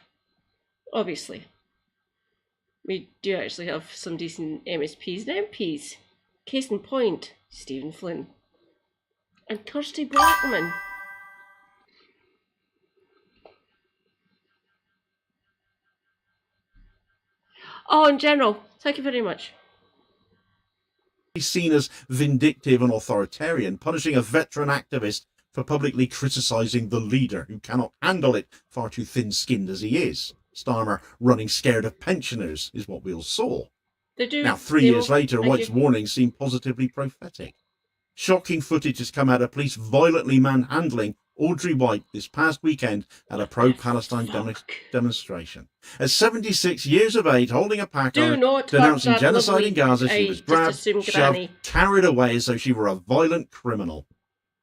Obviously, we do actually have some decent MSPs and MPs. Case in point, Stephen Flynn and Kirsty Blackman. Oh, in general, thank you very much. He's seen as vindictive and authoritarian, punishing a veteran activist for publicly criticising the leader who cannot handle it, far too thin-skinned as he is. Starmer running scared of pensioners is what we all saw. They do. Now, 3 years later, White's warnings seem positively prophetic. Shocking footage has come out of police violently manhandling Audrey White this past weekend at a pro-Palestine demonstration. At 76 years of age, holding a placard denouncing genocide in Gaza, she was grabbed, shoved, carried away as though she were a violent criminal.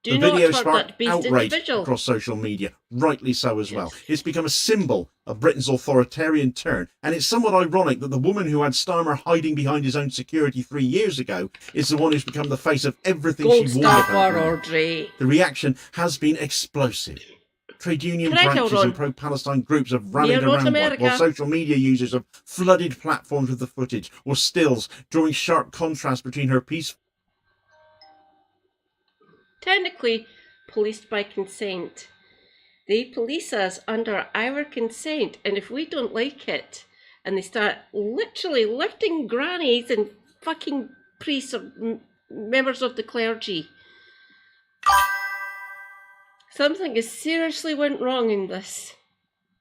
The video sparked outrage across social media, rightly so as well. It's become a symbol of Britain's authoritarian turn, and it's somewhat ironic that the woman who had Starmer hiding behind his own security 3 years ago is the one who's become the face of everything she warned about. Audrey. The reaction has been explosive. Trade union branches and pro-Palestine groups have rallied around White, while social media users have flooded platforms with the footage or stills, drawing sharp contrast between her peaceful technically policed by consent. They police us under our consent, and if we don't like it, and they start literally lifting grannies and fucking priests or members of the clergy, something has seriously went wrong in this.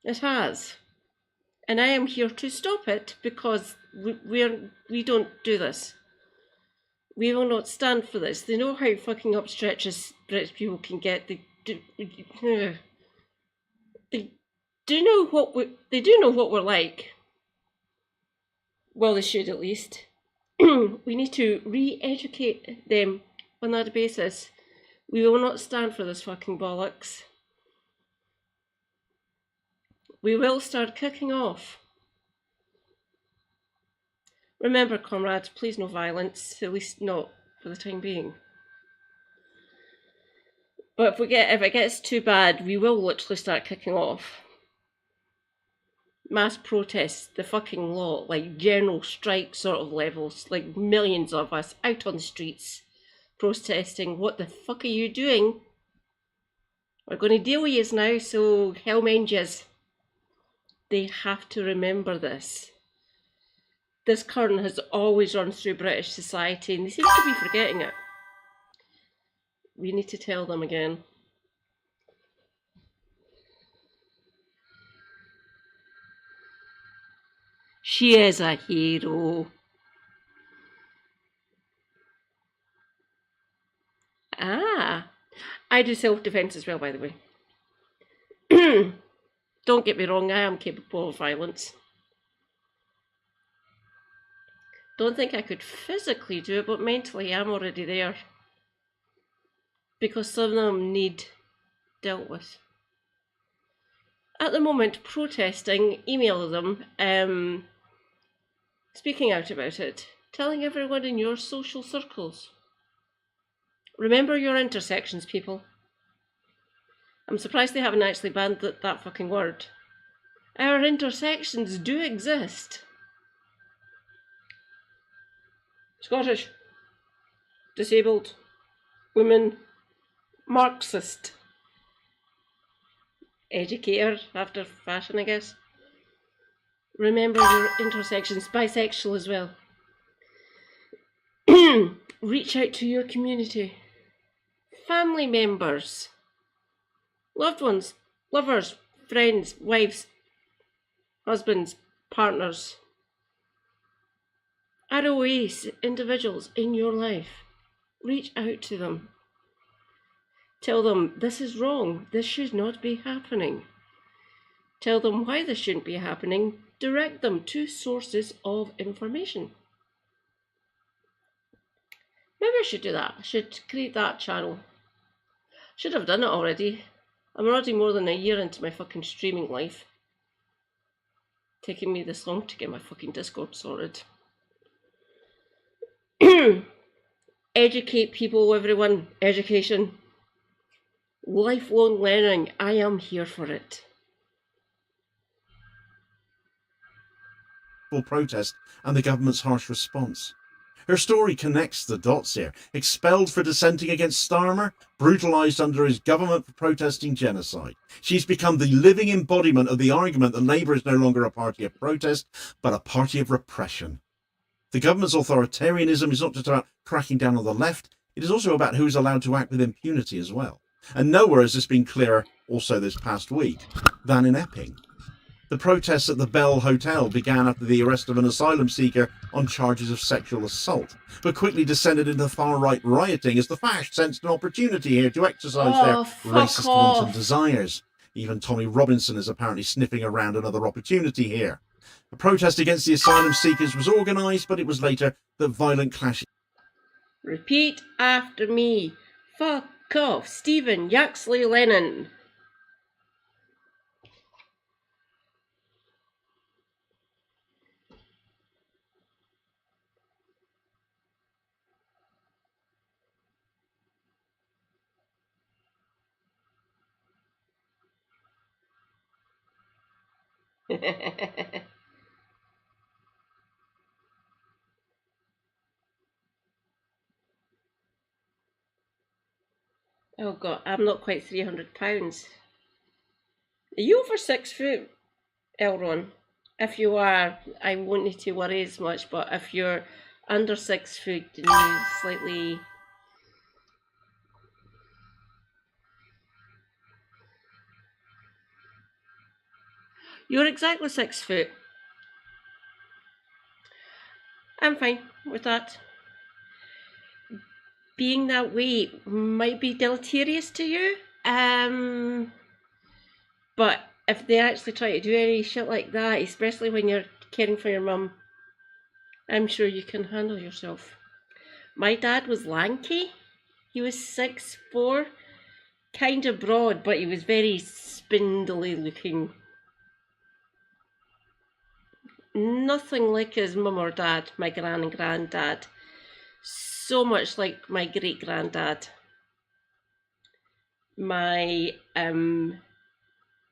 It has. And I am here to stop it because we don't do this. We will not stand for this. They know how fucking upstretched British people can get. They do know what we're like. Well, they should at least. We need to re-educate them on that basis. We will not stand for this fucking bollocks. We will start kicking off. Remember, comrades, please no violence, at least not for the time being. But if it gets too bad, we will literally start kicking off mass protests, the fucking lot, like general strike sort of levels, like millions of us out on the streets protesting. What the fuck are you doing? We're going to deal with yous now, so hell mend yous. They have to remember this. This current has always run through British society, and they seem to be forgetting it. We need to tell them again. She is a hero. Ah, I do self-defense as well, by the way. Don't get me wrong, I am capable of violence. Don't think I could physically do it, but mentally I'm already there. Because some of them need dealt with. At the moment, protesting, email them, speaking out about it, telling everyone in your social circles. Remember your intersections, people. I'm surprised they haven't actually banned that fucking word. Our intersections do exist. Scottish, disabled, women, Marxist, educator after fashion, I guess. Remember your intersections, bisexual as well. Reach out to your community. Family members, loved ones, lovers, friends, wives, husbands, partners. ROAs, individuals in your life. Reach out to them. Tell them this is wrong, this should not be happening. Tell them why this shouldn't be happening. Direct them to sources of information. Maybe I should do that. I should create that channel. Should have done it already. I'm already more than a year into my fucking streaming life. Taking me this long to get my fucking Discord sorted. Educate people, everyone. Education. Lifelong learning. I am here for it. Protest and the government's harsh response. Her story connects the dots here. Expelled for dissenting against Starmer, brutalised under his government for protesting genocide. She's become the living embodiment of the argument that Labour is no longer a party of protest, but a party of repression. The government's authoritarianism is not just about cracking down on the left, it is also about who is allowed to act with impunity as well. And nowhere has this been clearer, also this past week, than in Epping. The protests at the Bell Hotel began after the arrest of an asylum seeker on charges of sexual assault, but quickly descended into far-right rioting as the fash sensed an opportunity here to exercise their racist wanton desires. Even Tommy Robinson is apparently sniffing around another opportunity here. A protest against the asylum seekers was organised, but it was later that violent clashes... Repeat after me. Fuck off, Stephen Yaxley Lennon. Oh god, I'm not quite 300 pounds. Are you over 6 foot, Elron? If you are, I won't need to worry as much, but if you're under 6 foot and you slightly... You're exactly 6 foot. I'm fine with that. Being that way might be deleterious to you, but if they actually try to do any shit like that, especially when you're caring for your mum, I'm sure you can handle yourself. My dad was lanky. He was 6'4", kind of broad, but he was very spindly looking. nothing like his mum or dad, my gran and granddad. So much like my great granddad. My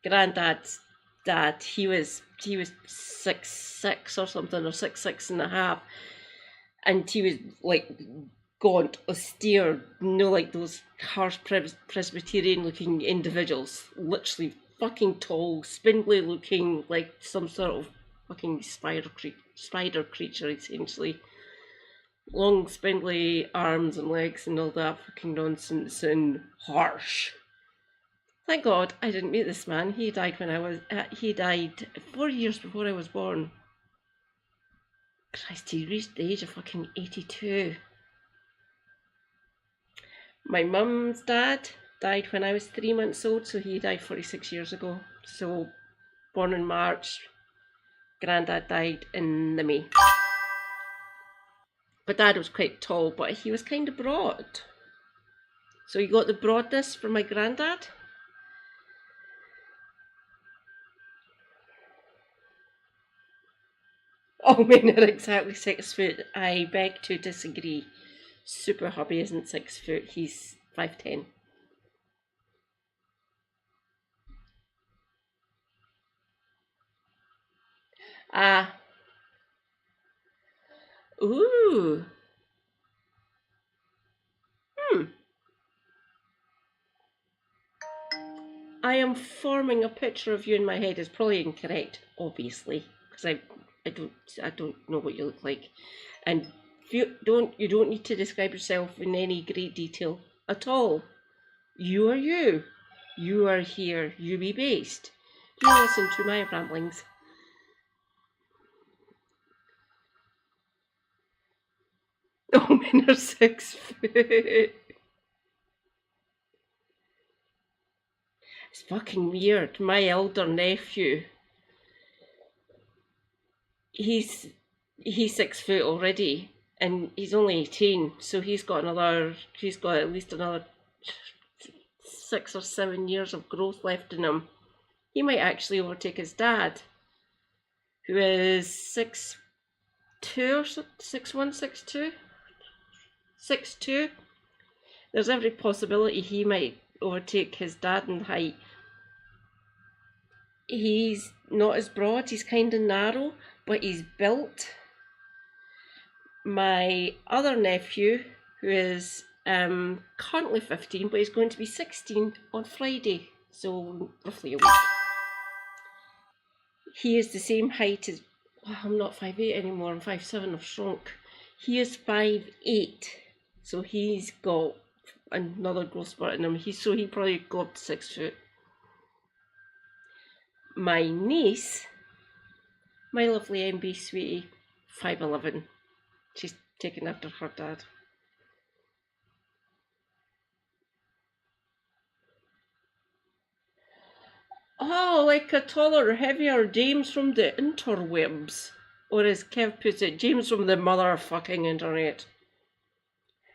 granddad's dad, he was 6'6" or something, or 6'6.5", and he was like gaunt, austere, like those harsh Presbyterian looking individuals, literally fucking tall, spindly looking, like some sort of fucking spider creature, essentially. Long spindly arms and legs and all that fucking nonsense, and harsh. Thank God I didn't meet this man. He died he died 4 years before I was born. Christ, he reached the age of fucking 82. My mum's dad died when I was 3 months old, so he died 46 years ago. So, born in March, granddad died in the May. But dad was quite tall, but he was kind of broad. So you got the broadness from my granddad. All men are exactly 6 foot. I beg to disagree. Super hubby isn't 6 foot, he's 5'10". Ah. Ooh. I am forming a picture of you in my head. It's probably incorrect, obviously, because I don't know what you look like, and you don't need to describe yourself in any great detail at all. You are you. You are here. You be based. You listen to my ramblings. Oh, men are 6 foot. It's fucking weird. My elder nephew, he's 6 foot already, and he's only 18, so he's got at least another 6 or 7 years of growth left in him. He might actually overtake his dad, who is 6'2" or 6'1", 6'2". There's every possibility he might overtake his dad in height. He's not as broad, he's kind of narrow, but he's built. My other nephew, who is currently 15, but he's going to be 16 on Friday, so roughly a week. He is the same height as, well, I'm not 5'8" anymore, I'm 5'7", I've shrunk. He is 5'8", so he's got another growth spurt in him. He probably go up to 6 foot. My niece, my lovely MB sweetie, 5'11". She's taken after her dad. Oh, like a taller, heavier James from the interwebs. Or as Kev puts it, James from the motherfucking internet.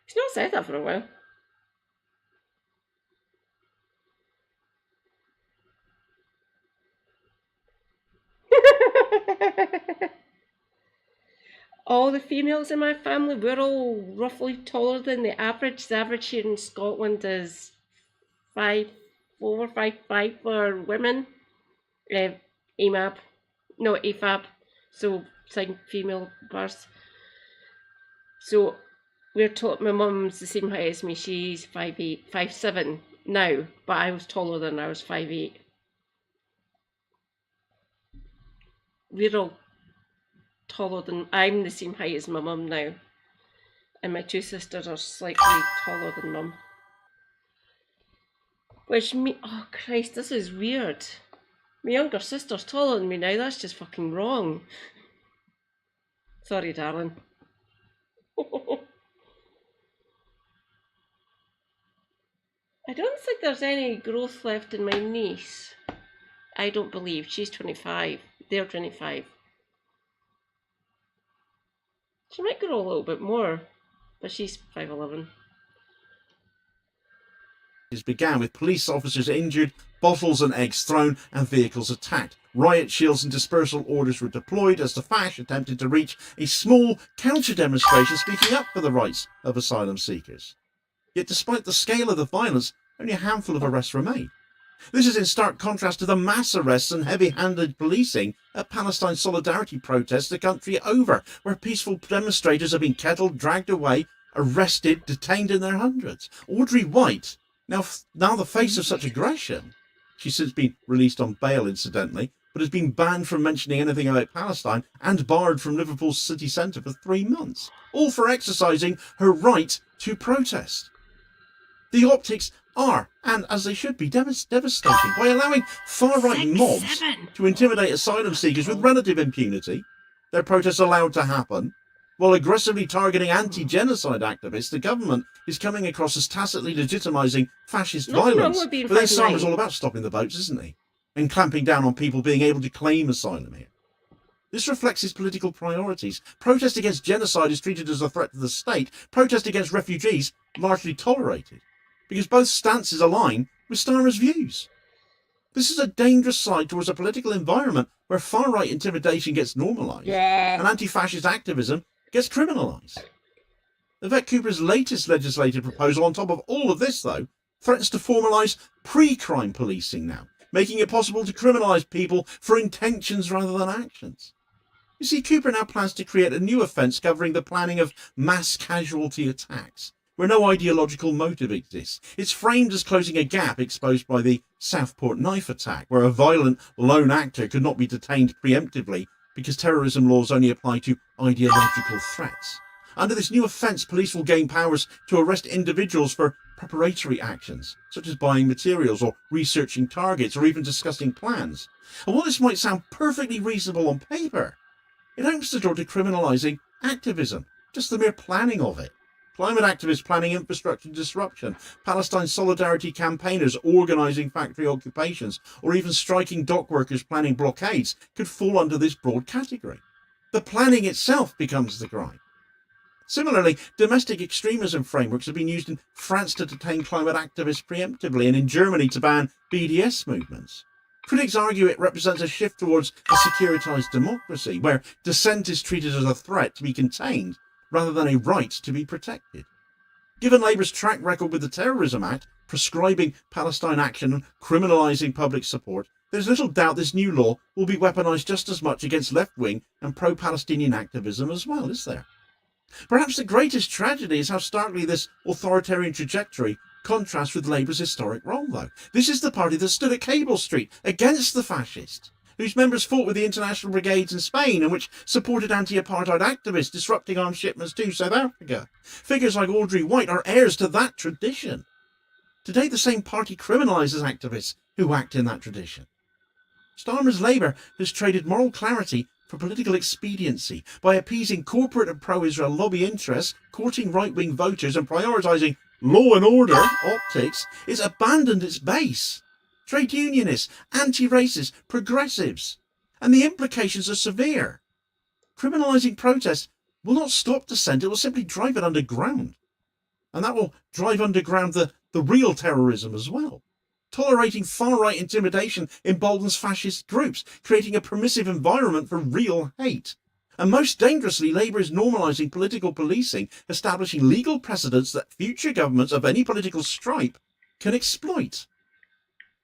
He's not said that for a while. All the females in my family, we're all roughly taller than the average. The average here in Scotland is 5'4", 5'5" for women. AMAB, no AFAB, so sign female birth. So we're taught, my mum's the same height as me, she's 5'8", 5'7" now, but I was taller than her, I was 5'8". We're all taller than, I'm the same height as my mum now, and my two sisters are slightly taller than mum. Which oh Christ, this is weird. My younger sister's taller than me now, that's just fucking wrong. Sorry, darling. I don't think there's any growth left in my niece. I don't believe. She's 25. They're 25. She might grow a little bit more, but she's 5'11". began with police officers injured, bottles and eggs thrown, and vehicles attacked. Riot shields and dispersal orders were deployed as the fash attempted to reach a small counter-demonstration speaking up for the rights of asylum seekers. Yet despite the scale of the violence, only a handful of arrests were made. This is in stark contrast to the mass arrests and heavy-handed policing at Palestine solidarity protests the country over, where peaceful demonstrators have been kettled, dragged away, arrested, detained in their hundreds. Audrey White, now the face of such aggression, she's since been released on bail incidentally, but has been banned from mentioning anything about Palestine and barred from Liverpool's city centre for 3 months, all for exercising her right to protest. The optics are, and as they should be, devastating. By allowing far-right mobs to intimidate asylum seekers with relative impunity, their protests are allowed to happen, while aggressively targeting anti-genocide activists, the government is coming across as tacitly legitimising fascist violence. But then Starmer's all about stopping the boats, isn't he? And clamping down on people being able to claim asylum here. This reflects his political priorities. Protest against genocide is treated as a threat to the state. Protest against refugees largely tolerated, because both stances align with Starmer's views. This is a dangerous slide towards a political environment where far-right intimidation gets normalised and anti-fascist activism gets criminalised. Yvette Cooper's latest legislative proposal, on top of all of this, though, threatens to formalise pre-crime policing now, making it possible to criminalise people for intentions rather than actions. You see, Cooper now plans to create a new offence covering the planning of mass casualty attacks, where no ideological motive exists. It's framed as closing a gap exposed by the Southport knife attack, where a violent lone actor could not be detained preemptively because terrorism laws only apply to ideological threats. Under this new offence, police will gain powers to arrest individuals for preparatory actions, such as buying materials or researching targets or even discussing plans. And while this might sound perfectly reasonable on paper, it opens the door to criminalising activism, just the mere planning of it. Climate activists planning infrastructure disruption, Palestine solidarity campaigners organising factory occupations, or even striking dock workers planning blockades could fall under this broad category. The planning itself becomes the crime. Similarly, domestic extremism frameworks have been used in France to detain climate activists preemptively and in Germany to ban BDS movements. Critics argue it represents a shift towards a securitised democracy, where dissent is treated as a threat to be contained rather than a right to be protected. Given Labour's track record with the Terrorism Act, prescribing Palestine action and criminalising public support, there's little doubt this new law will be weaponised just as much against left-wing and pro-Palestinian activism as well, is there? Perhaps the greatest tragedy is how starkly this authoritarian trajectory contrasts with Labour's historic role, though. This is the party that stood at Cable Street against the fascists, whose members fought with the international brigades in Spain and which supported anti-apartheid activists disrupting arms shipments to South Africa. Figures like Audrey White are heirs to that tradition. Today, the same party criminalises activists who act in that tradition. Starmer's Labour has traded moral clarity for political expediency by appeasing corporate and pro-Israel lobby interests, courting right-wing voters and prioritising law and order optics. It's abandoned its base. Trade unionists, anti-racists, progressives. And the implications are severe. Criminalising protest will not stop dissent, it will simply drive it underground. And that will drive underground the real terrorism as well. Tolerating far-right intimidation emboldens fascist groups, creating a permissive environment for real hate. And most dangerously, Labour is normalising political policing, establishing legal precedents that future governments of any political stripe can exploit.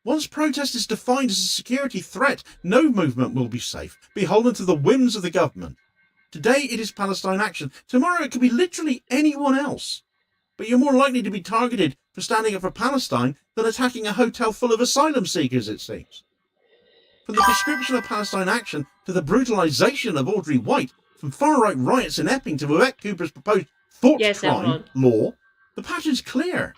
Once protest is defined as a security threat, no movement will be safe, beholden to the whims of the government. Today it is Palestine Action. Tomorrow it could be literally anyone else. But you're more likely to be targeted for standing up for Palestine than attacking a hotel full of asylum seekers, it seems. From the prescription of Palestine Action to the brutalisation of Audrey White, from far-right riots in Epping to Yvette Cooper's proposed thought crime law, the pattern's clear.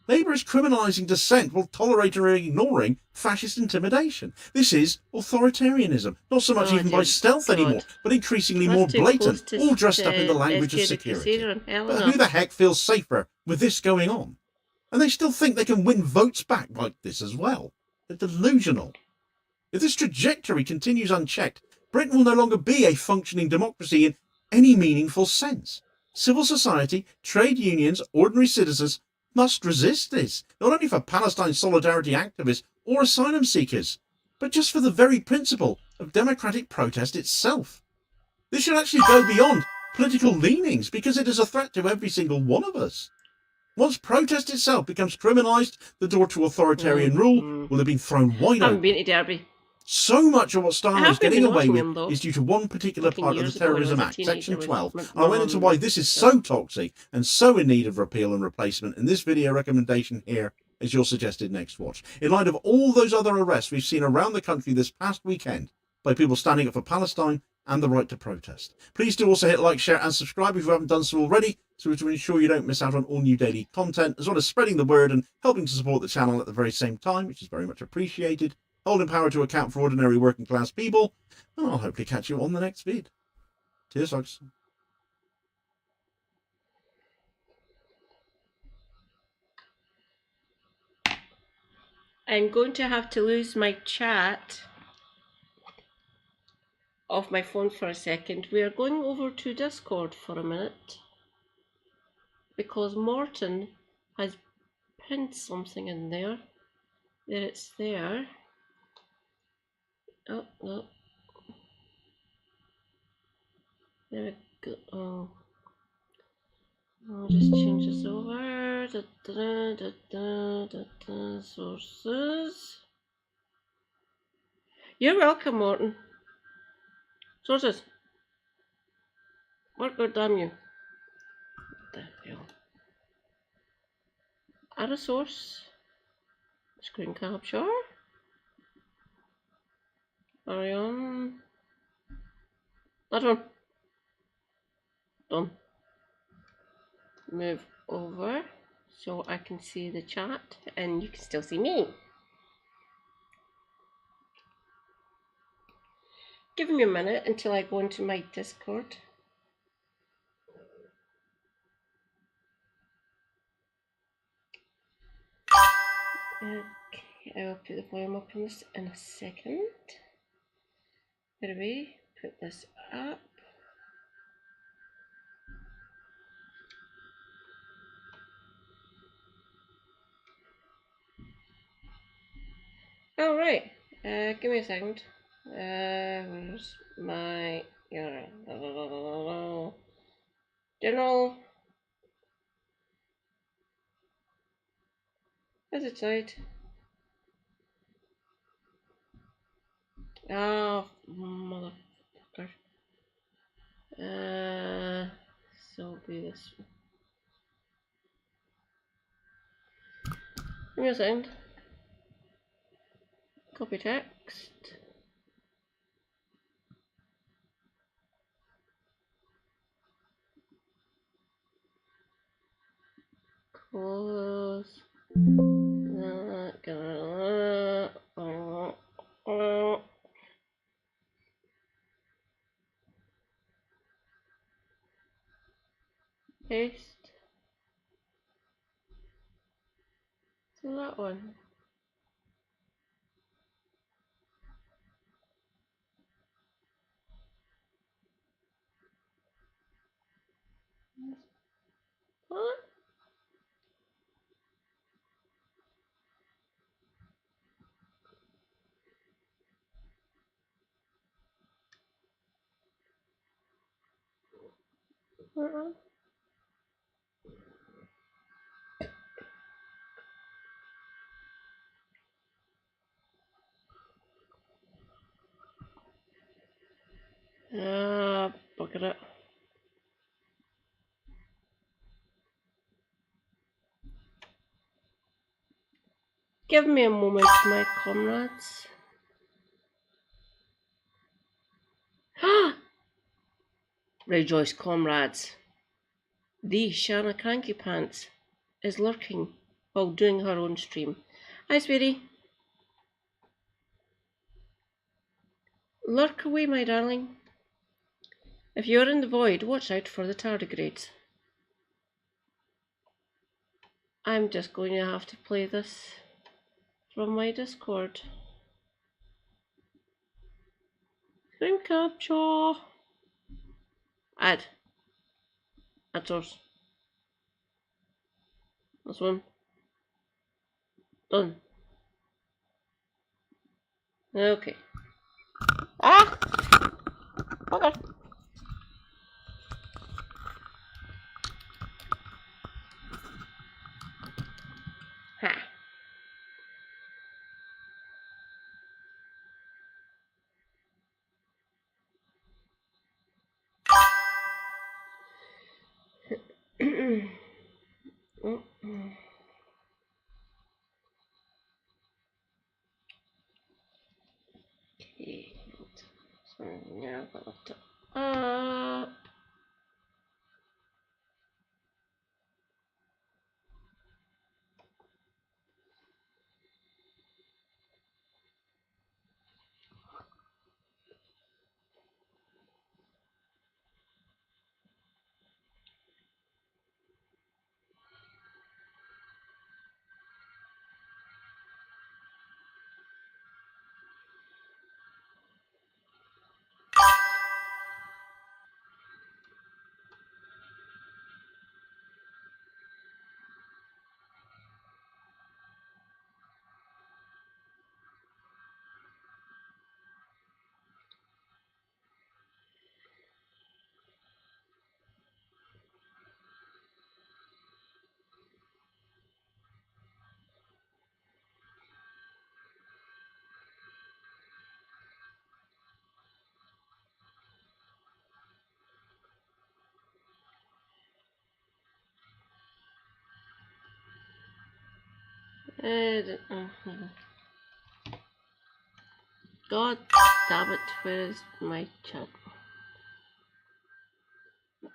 Labour is criminalising dissent while tolerating or ignoring fascist intimidation. This is authoritarianism, not so much even by stealth anymore, but increasingly more blatant, all dressed up in the language of security. But who the heck feels safer with this going on? And they still think they can win votes back like this as well. They're delusional. If this trajectory continues unchecked, Britain will no longer be a functioning democracy in any meaningful sense. Civil society, trade unions, ordinary citizens must resist this, not only for Palestine solidarity activists or asylum seekers, but just for the very principle of democratic protest itself. This should actually go beyond political leanings because it is a threat to every single one of us. Once protest itself becomes criminalised, the door to authoritarian rule will have been thrown wide I haven't open. been to Derby. So much of what Starmer's have been getting away watching with them, though. is due to one particular Fucking part of the years ago when I was Terrorism a Act, teenager Section with 12, my and I went into mum why and this is stuff. so toxic and so in need of repeal and replacement in this video recommendation here as your suggested next watch. In light of all those other arrests we've seen around the country this past weekend by people standing up for Palestine and the right to protest. Please do also hit like, share and subscribe if you haven't done so already, so as to ensure you don't miss out on all new daily content, as well as spreading the word and helping to support the channel at the very same time, which is very much appreciated. Holding power to account for ordinary working class people, and I'll hopefully catch you on the next vid. Cheers, folks. I'm going to have to lose my chat off my phone for a second. We are going over to Discord for a minute because Morton has pinned something in there. There, it's there. Oh, no. There we go. Oh. I'll just change this over. Sources. You're welcome, Morton. Sources. What good damn you? What the hell? Add a source. Screen capture. Carry on. That one. Done. Move over so I can see the chat and you can still see me. Give me a minute until I go into my Discord. Okay, I will put the volume up on this in a second. There we put this up. All right, give me a second. Where's my general? Where's it? Oh, motherfucker. So be this. Give me a second. Copy text. Close. Paste. So that one. What? Bugger it. Give me a moment, my comrades. Rejoice, comrades. The Shanna Cranky Pants is lurking while doing her own stream. Hi, sweetie. Lurk away, my darling. If you're in the void, watch out for the tardigrades. I'm just going to have to play this from my Discord. Screen capture. Add source. This one. Done. Okay. Ah! Bugger. Ha. Okay. So now I've got to up. God damn it, where is my chat?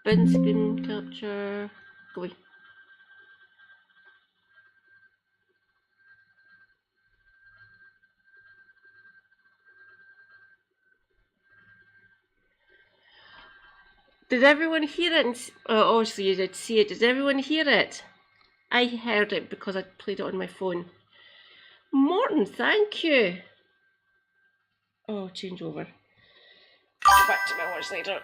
Bin screen capture. Go away. Did everyone hear it? Obviously you did see it. Did everyone hear it? I heard it because I played it on my phone. Morton, thank you. Oh, change over. Go back to my watch later.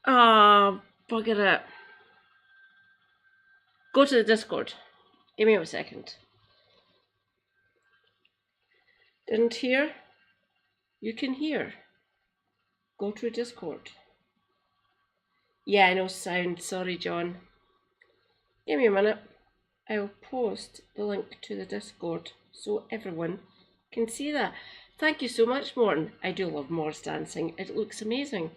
Oh, bugger it. Go to the Discord. Give me a second. Didn't hear? You can hear. Go to Discord. Yeah, no sound. Sorry, John. Give me a minute. I'll post the link to the Discord so everyone can see that. Thank you so much, Morton. I do love Morris dancing. It looks amazing.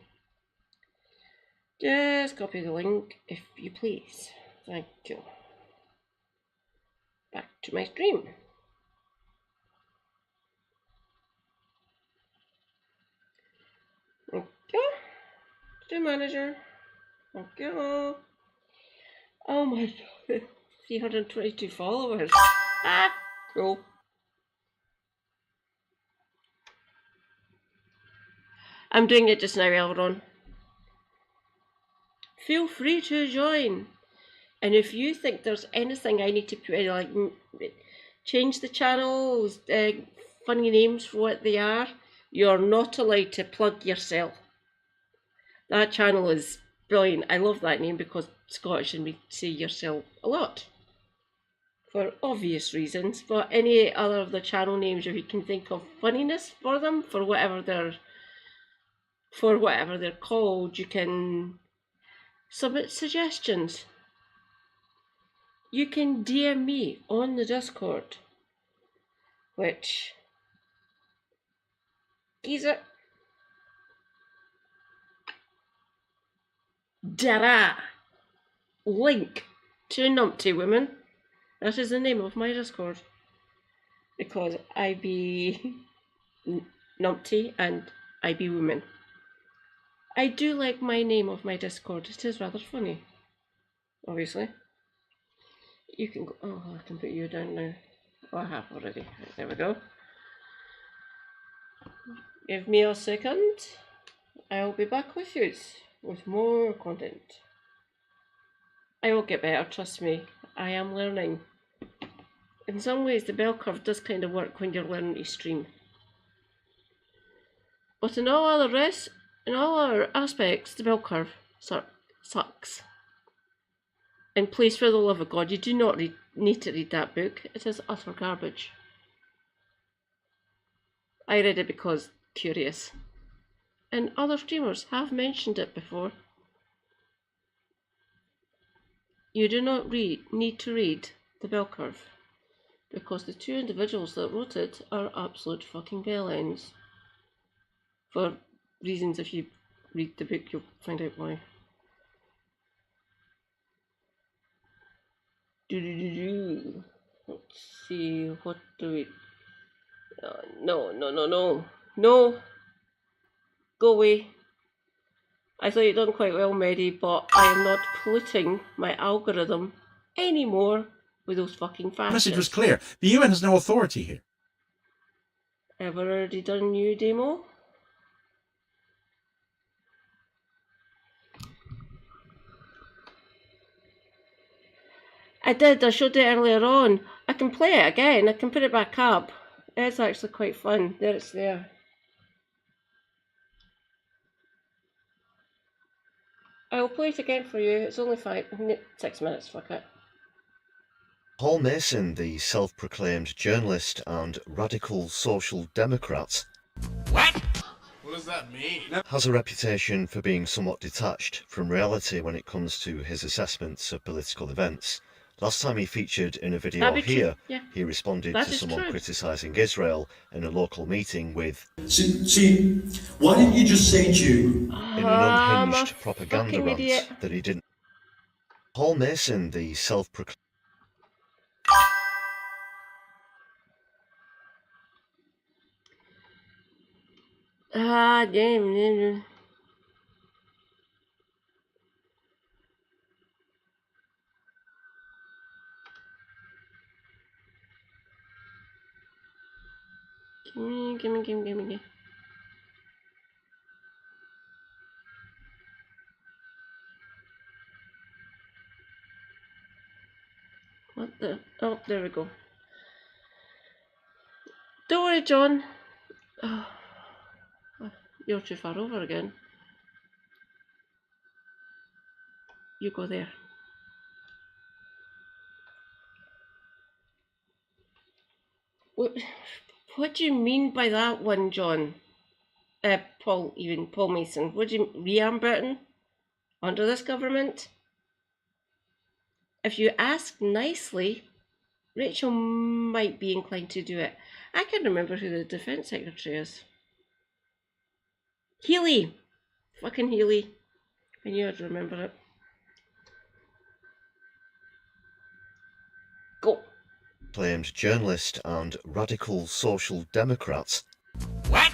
Just copy the link if you please. Thank you. Back to my stream. Thank you. Stream manager. Thank you. Oh my god. 322 followers. Ah, cool. I'm doing it just now, Elron. Feel free to join. And if you think there's anything I need to put in, like change the channels, funny names for what they are, you're not allowed to plug yourself. That channel is brilliant. I love that name because Scottish and we say yourself a lot. For obvious reasons. But any other of the channel names, if you can think of funniness for them, for whatever they're called, you can submit suggestions. You can DM me on the Discord, which is a Dara link to Numpty Women. That is the name of my Discord. Because I be Numpty and I be woman. I do like my name of my Discord. It is rather funny. Obviously. You can go. Oh, I can put you down now. Oh, I have already. There we go. Give me a second. I'll be back with you with more content. I will get better, trust me. I am learning. In some ways, the bell curve does kind of work when you're learning to stream. But in all other aspects, the bell curve sucks. And please, for the love of God, you do not need to read that book. It is utter garbage. I read it because curious. And other streamers have mentioned it before. You do not need to read The Bell Curve, because the two individuals that wrote it are absolute fucking bellends. For reasons, if you read the book, you'll find out why. Let's see, what do we... No! Go away. I thought you'd done quite well, Medi, but I am not polluting my algorithm anymore with those fucking The fascists. message was clear. The UN has no authority here. Ever already done new demo? I did, I showed it earlier on. I can play it again, I can put it back up. It's actually quite fun. There, it's there. I will play it again for you. It's only 6 minutes, fuck it. Paul Mason, the self-proclaimed journalist and radical social democrat, What does that mean? has a reputation for being somewhat detached from reality when it comes to his assessments of political events. Last time he featured in a video That'd be true, here, yeah. he responded That to is someone true. criticising Israel in a local meeting with, See, why didn't you just say, Jew? in an unhinged propaganda fucking rant idiot. that he didn't. Paul Mason, the self-proclaimed... Damn. Gimme. What the? Oh, there we go. Don't worry, John. Oh, you're too far over again. You go there. What do you mean by that one, John? Paul Mason. What do you rearm Britain under this government? If you ask nicely, Rachel might be inclined to do it. I can't remember who the Defence Secretary is. Healy! Fucking Healy. I knew I'd remember it. Go! Claimed journalist and radical social democrat, What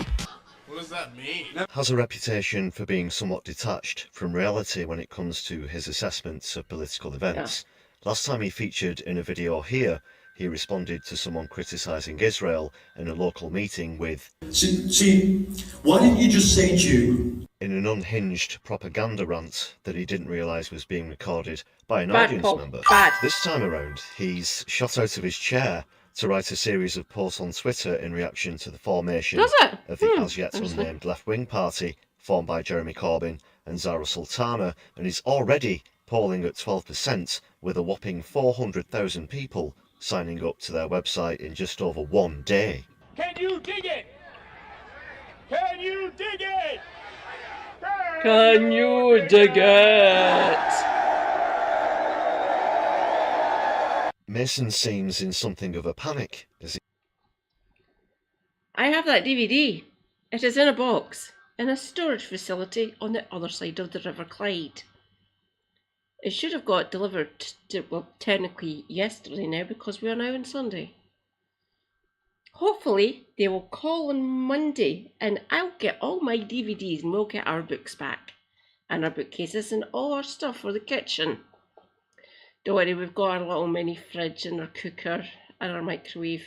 does that mean? has a reputation for being somewhat detached from reality when it comes to his assessments of political events. Last time he featured in a video here, he responded to someone criticising Israel in a local meeting with, See, why didn't you just say, Jew? in an unhinged propaganda rant that he didn't realise was being recorded by an Bad, audience Paul. member. Bad. This time around, he's shot out of his chair to write a series of posts on Twitter in reaction to the formation Does it? of the as yet Interesting. unnamed left-wing party formed by Jeremy Corbyn and Zara Sultana, and is already polling at 12% with a whopping 400,000 people signing up to their website in just over 1 day. Can you dig it? Can you dig it? Can you dig it? Mason seems in something of a panic as he I have that DVD. It is in a box, in a storage facility on the other side of the River Clyde. It should have got delivered, well, technically yesterday now, because we are now on Sunday. Hopefully, they will call on Monday and I'll get all my DVDs and we'll get our books back. And our bookcases and all our stuff for the kitchen. Don't worry, we've got our little mini fridge and our cooker and our microwave.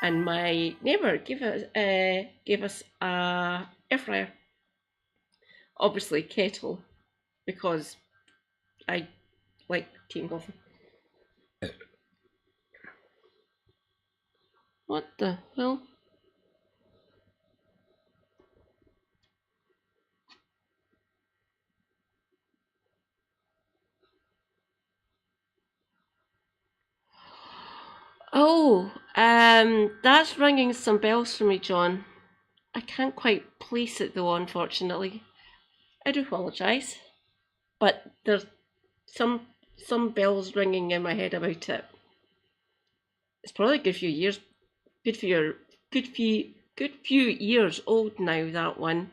And my neighbour gave us a air fryer. Obviously kettle, because I like tea and coffee. What the hell? That's ringing some bells for me, John. I can't quite place it though, unfortunately. I do apologise, but there's some bells ringing in my head about it. It's probably a good few years, good few years old now, that one.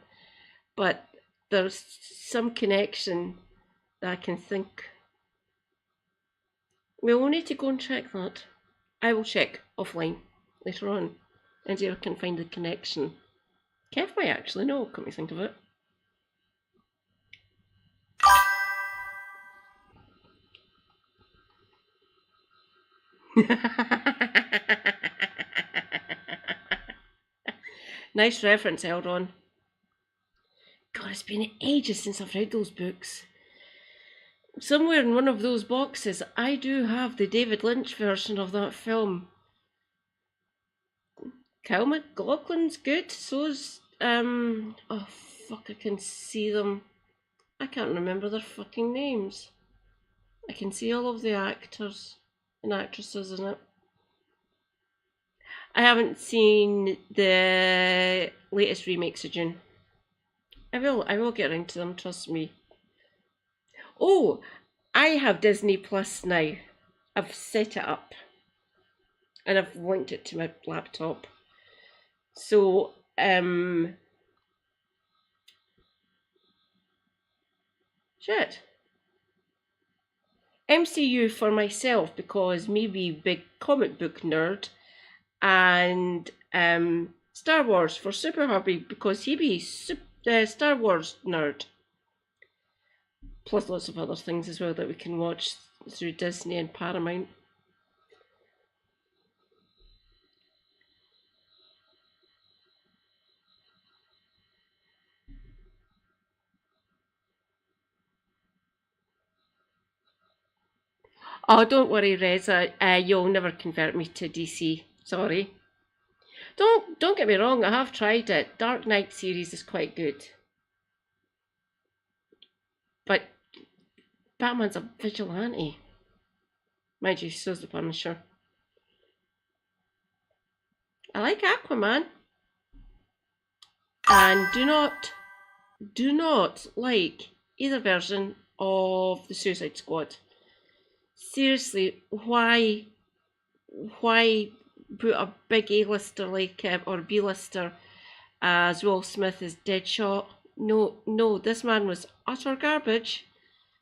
But there's some connection that I can think. We'll need to go and check that. I will check offline later on and see if I can find the connection. Kev might actually know, come to think of it. Nice reference, Eldon. God, it's been ages since I've read those books. Somewhere in one of those boxes, I do have the David Lynch version of that film. Kyle MacLachlan's good. So's oh fuck, I can see them. I can't remember their fucking names. I can see all of the actors and actresses in it. I haven't seen the latest remakes of Dune. I will get around to them, trust me. Oh, I have Disney Plus now. I've set it up. And I've linked it to my laptop. So, shit. MCU for myself, because me be big comic book nerd, and Star Wars for Super Hubby, because he be Star Wars nerd. Plus lots of other things as well that we can watch through Disney and Paramount. Oh, don't worry, Reza. You'll never convert me to DC. Sorry. Don't get me wrong. I have tried it. Dark Knight series is quite good, but Batman's a vigilante. Mind you, so's the Punisher. I like Aquaman, and do not like either version of the Suicide Squad. Seriously, why put a big A-lister like or B-lister as Will Smith as Deadshot? No, this man was utter garbage.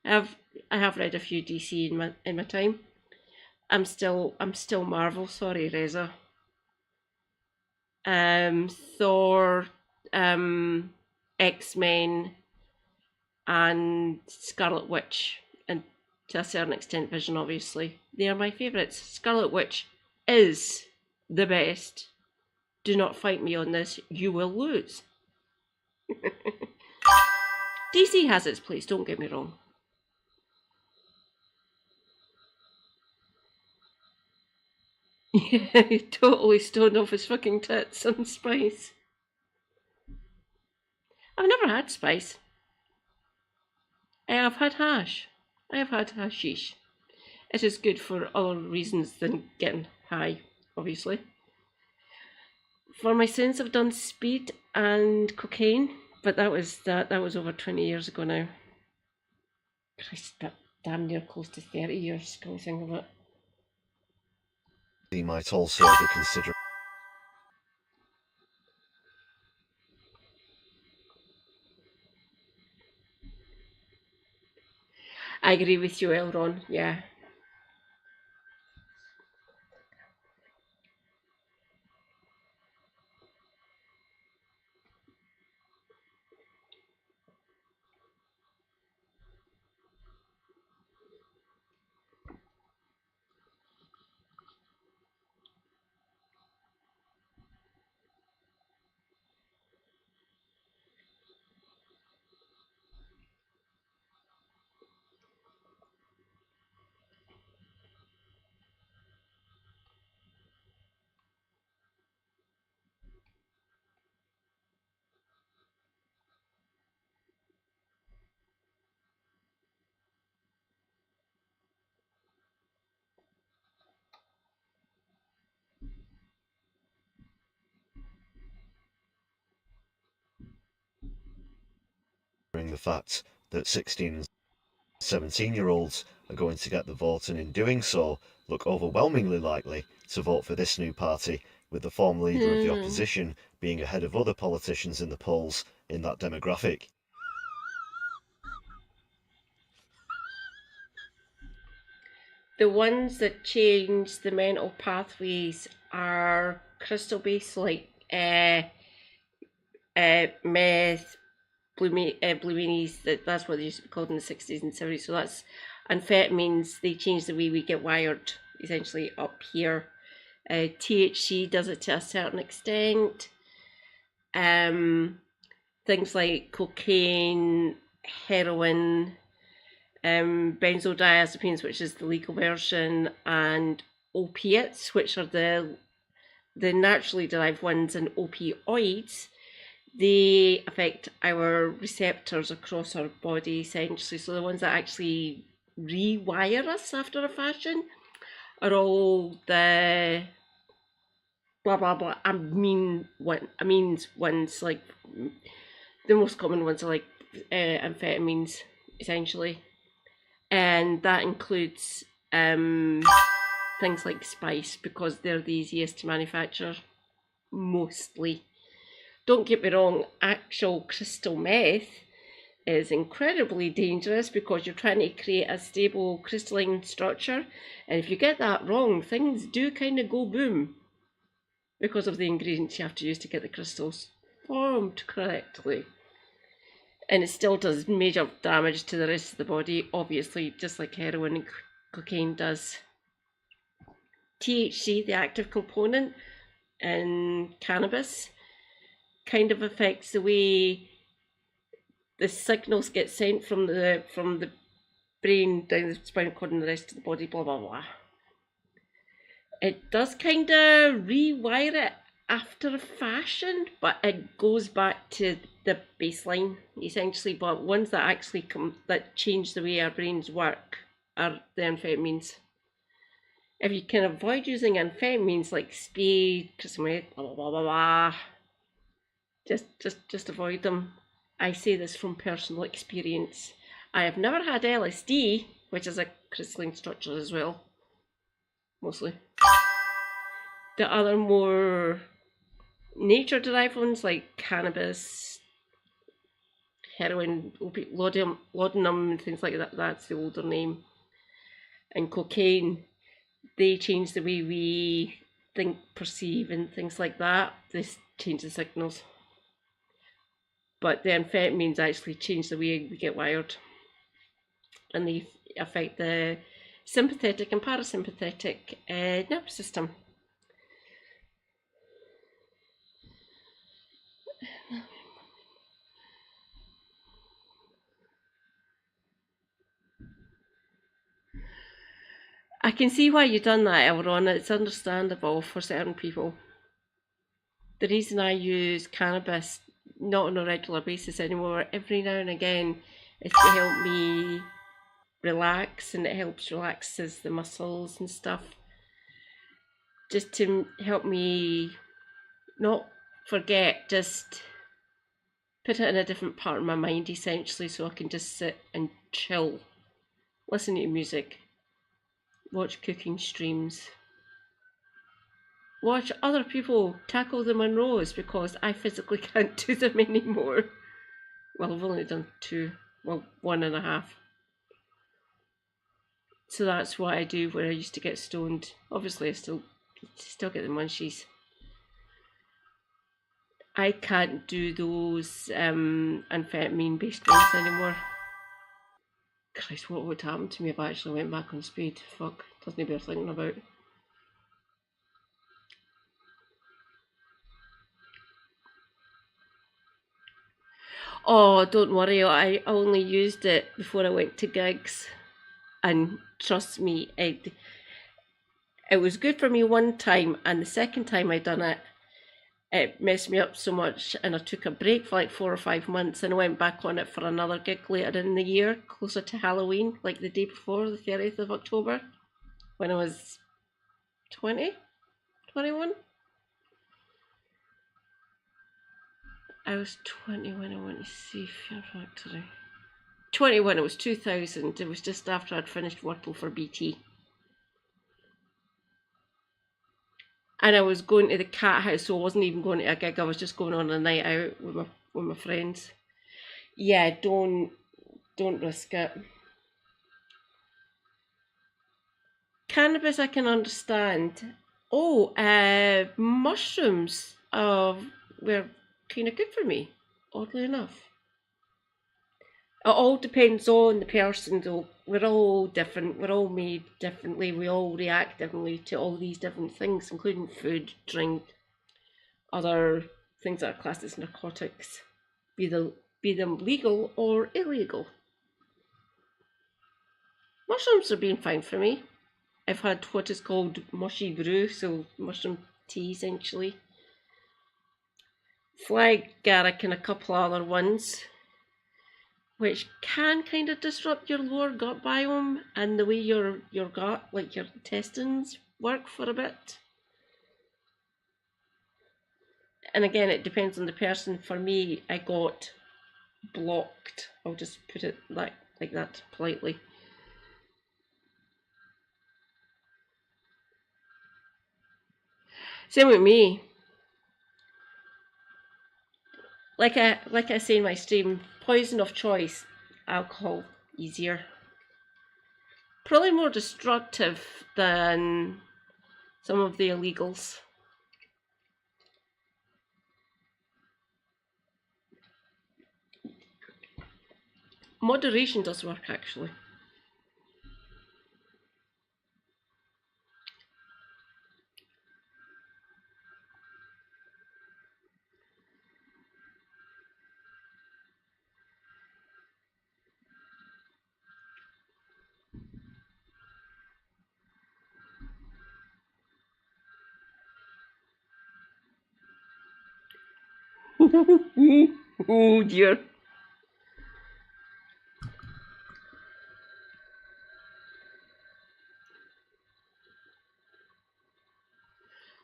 I have read a few DC in my time. I'm still Marvel. Sorry, Reza. Thor, X-Men, and Scarlet Witch, and to a certain extent Vision, obviously. They are my favourites. Scarlet Witch is the best. Do not fight me on this, you will lose. DC has its place, don't get me wrong. Yeah, he totally stoned off his fucking tits on spice. I've never had spice. I have had hash. I have had hashish. It is good for other reasons than getting high, obviously. For my sins, I've done speed and cocaine, but that was over 20 years ago now. Christ, that damn near close to 30 years, can you think of it? He might also be considering. I agree with you, Elron, yeah. fact that 16 and 17-year-olds are going to get the vote, and in doing so look overwhelmingly likely to vote for this new party, with the former leader of the opposition being ahead of other politicians in the polls in that demographic. The ones that change the mental pathways are crystal based, like meth, blue meanies. That's what they used to be called in the 60s and 70s. So that's amphetamines. They change the way we get wired, essentially up here. THC does it to a certain extent. Things like cocaine, heroin, benzodiazepines, which is the legal version, and opiates, which are the naturally derived ones, and opioids. They affect our receptors across our body, essentially. So the ones that actually rewire us after a fashion are all the blah blah blah amines ones. Like the most common ones are like amphetamines, essentially, and that includes things like spice, because they're the easiest to manufacture, mostly. Don't get me wrong, actual crystal meth is incredibly dangerous because you're trying to create a stable crystalline structure, and if you get that wrong, things do kind of go boom because of the ingredients you have to use to get the crystals formed correctly. And it still does major damage to the rest of the body, obviously, just like heroin and cocaine does. THC, the active component in cannabis, kind of affects the way the signals get sent from the brain down the spinal cord and the rest of the body, blah blah blah. It does kind of rewire it after a fashion, but it goes back to the baseline, essentially. But ones that actually that change the way our brains work are the amphetamines. If you can avoid using amphetamines like speed, crystal meth, blah blah blah blah blah, just avoid them. I say this from personal experience. I have never had LSD, which is a crystalline structure as well, mostly. The other more nature-derived ones like cannabis, heroin, laudanum, and things like that, that's the older name, and cocaine, they change the way we think, perceive, and things like that. This change the signals. But the amphetamines actually change the way we get wired, and they affect the sympathetic and parasympathetic nervous system. I can see why you've done that, Elron. It's understandable for certain people. The reason I use cannabis, not on a regular basis anymore, every now and again, is to help me relax, and it helps relaxes the muscles and stuff. Just to help me not forget, just put it in a different part of my mind, essentially, so I can just sit and chill, listen to music, watch cooking streams, watch other people tackle the Monroes, because I physically can't do them anymore. Well, I've only done one and a half. So that's what I do when I used to get stoned. Obviously, I still get the munchies. I can't do those amphetamine-based ones anymore. Christ, what would happen to me if I actually went back on speed? Fuck, doesn't bear thinking about. Oh, don't worry, I only used it before I went to gigs. And trust me, it was good for me one time, and the second time I done it, it messed me up so much, and I took a break for like 4 or 5 months, and I went back on it for another gig later in the year, closer to Halloween, like the day before, the 30th of October, when I was 20, 21. I was 20 when I went to see Fear Factory. 21, it was 2000. It was just after I'd finished working for BT. And I was going to the cat house, so I wasn't even going to a gig, I was just going on a night out with my friends. Yeah, don't risk it. Cannabis I can understand. Oh, mushrooms were kind of good for me, oddly enough. It all depends on the person though. We're all different, we're all made differently, we all react differently to all these different things, including food, drink, other things that are classed as narcotics, be them legal or illegal. Mushrooms have been fine for me. I've had what is called mushy brew, so mushroom tea essentially. Fly garlic and a couple other ones, which can kind of disrupt your lower gut biome and the way your gut, like your intestines, work for a bit. And again, it depends on the person. For me, I got blocked. I'll just put it like that politely. Same with me. Like I say in my stream, poison of choice, alcohol, easier. Probably more destructive than some of the illegals. Moderation does work, actually. Oh dear.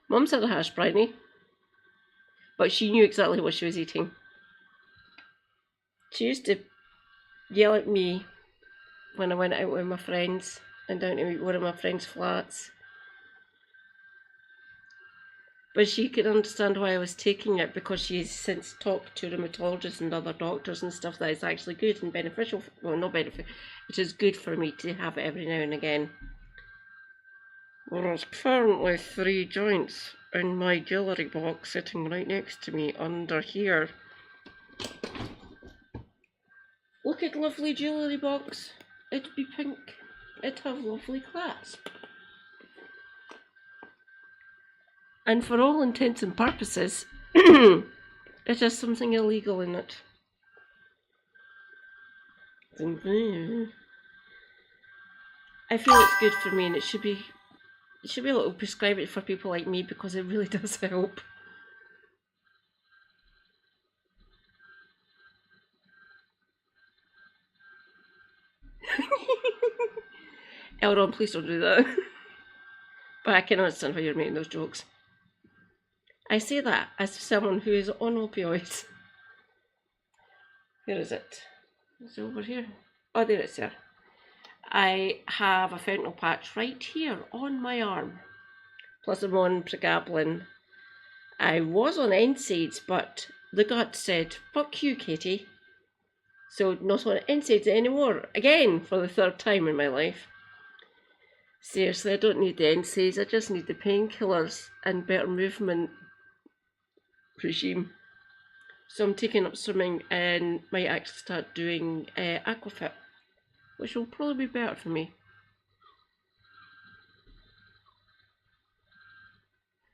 Mum's had a hash brownie, but she knew exactly what she was eating. She used to yell at me when I went out with my friends and down to one of my friends' flats. But she could understand why I was taking it, because she's since talked to rheumatologists and other doctors and stuff that it's actually good and beneficial. Well, not beneficial. It is good for me to have it every now and again. There's currently 3 joints in my jewellery box sitting right next to me under here. Look at lovely jewellery box. It'd be pink. It'd have lovely clasp. And for all intents and purposes, it has something illegal in it. I feel it's good for me, and it should be able to prescribe it for people like me, because it really does help. Elron, please don't do that. But I can understand why you're making those jokes. I say that as someone who is on opioids. Where is it? Is it over here? Oh, there it is, there. I have a fentanyl patch right here on my arm. Plus I'm on pregabalin. I was on NSAIDs, but the gut said, fuck you, Katie. So not on NSAIDs anymore. Again, for the 3rd time in my life. Seriously, I don't need the NSAIDs, I just need the painkillers and better movement regime. So I'm taking up swimming and might actually start doing aquafit, which will probably be better for me.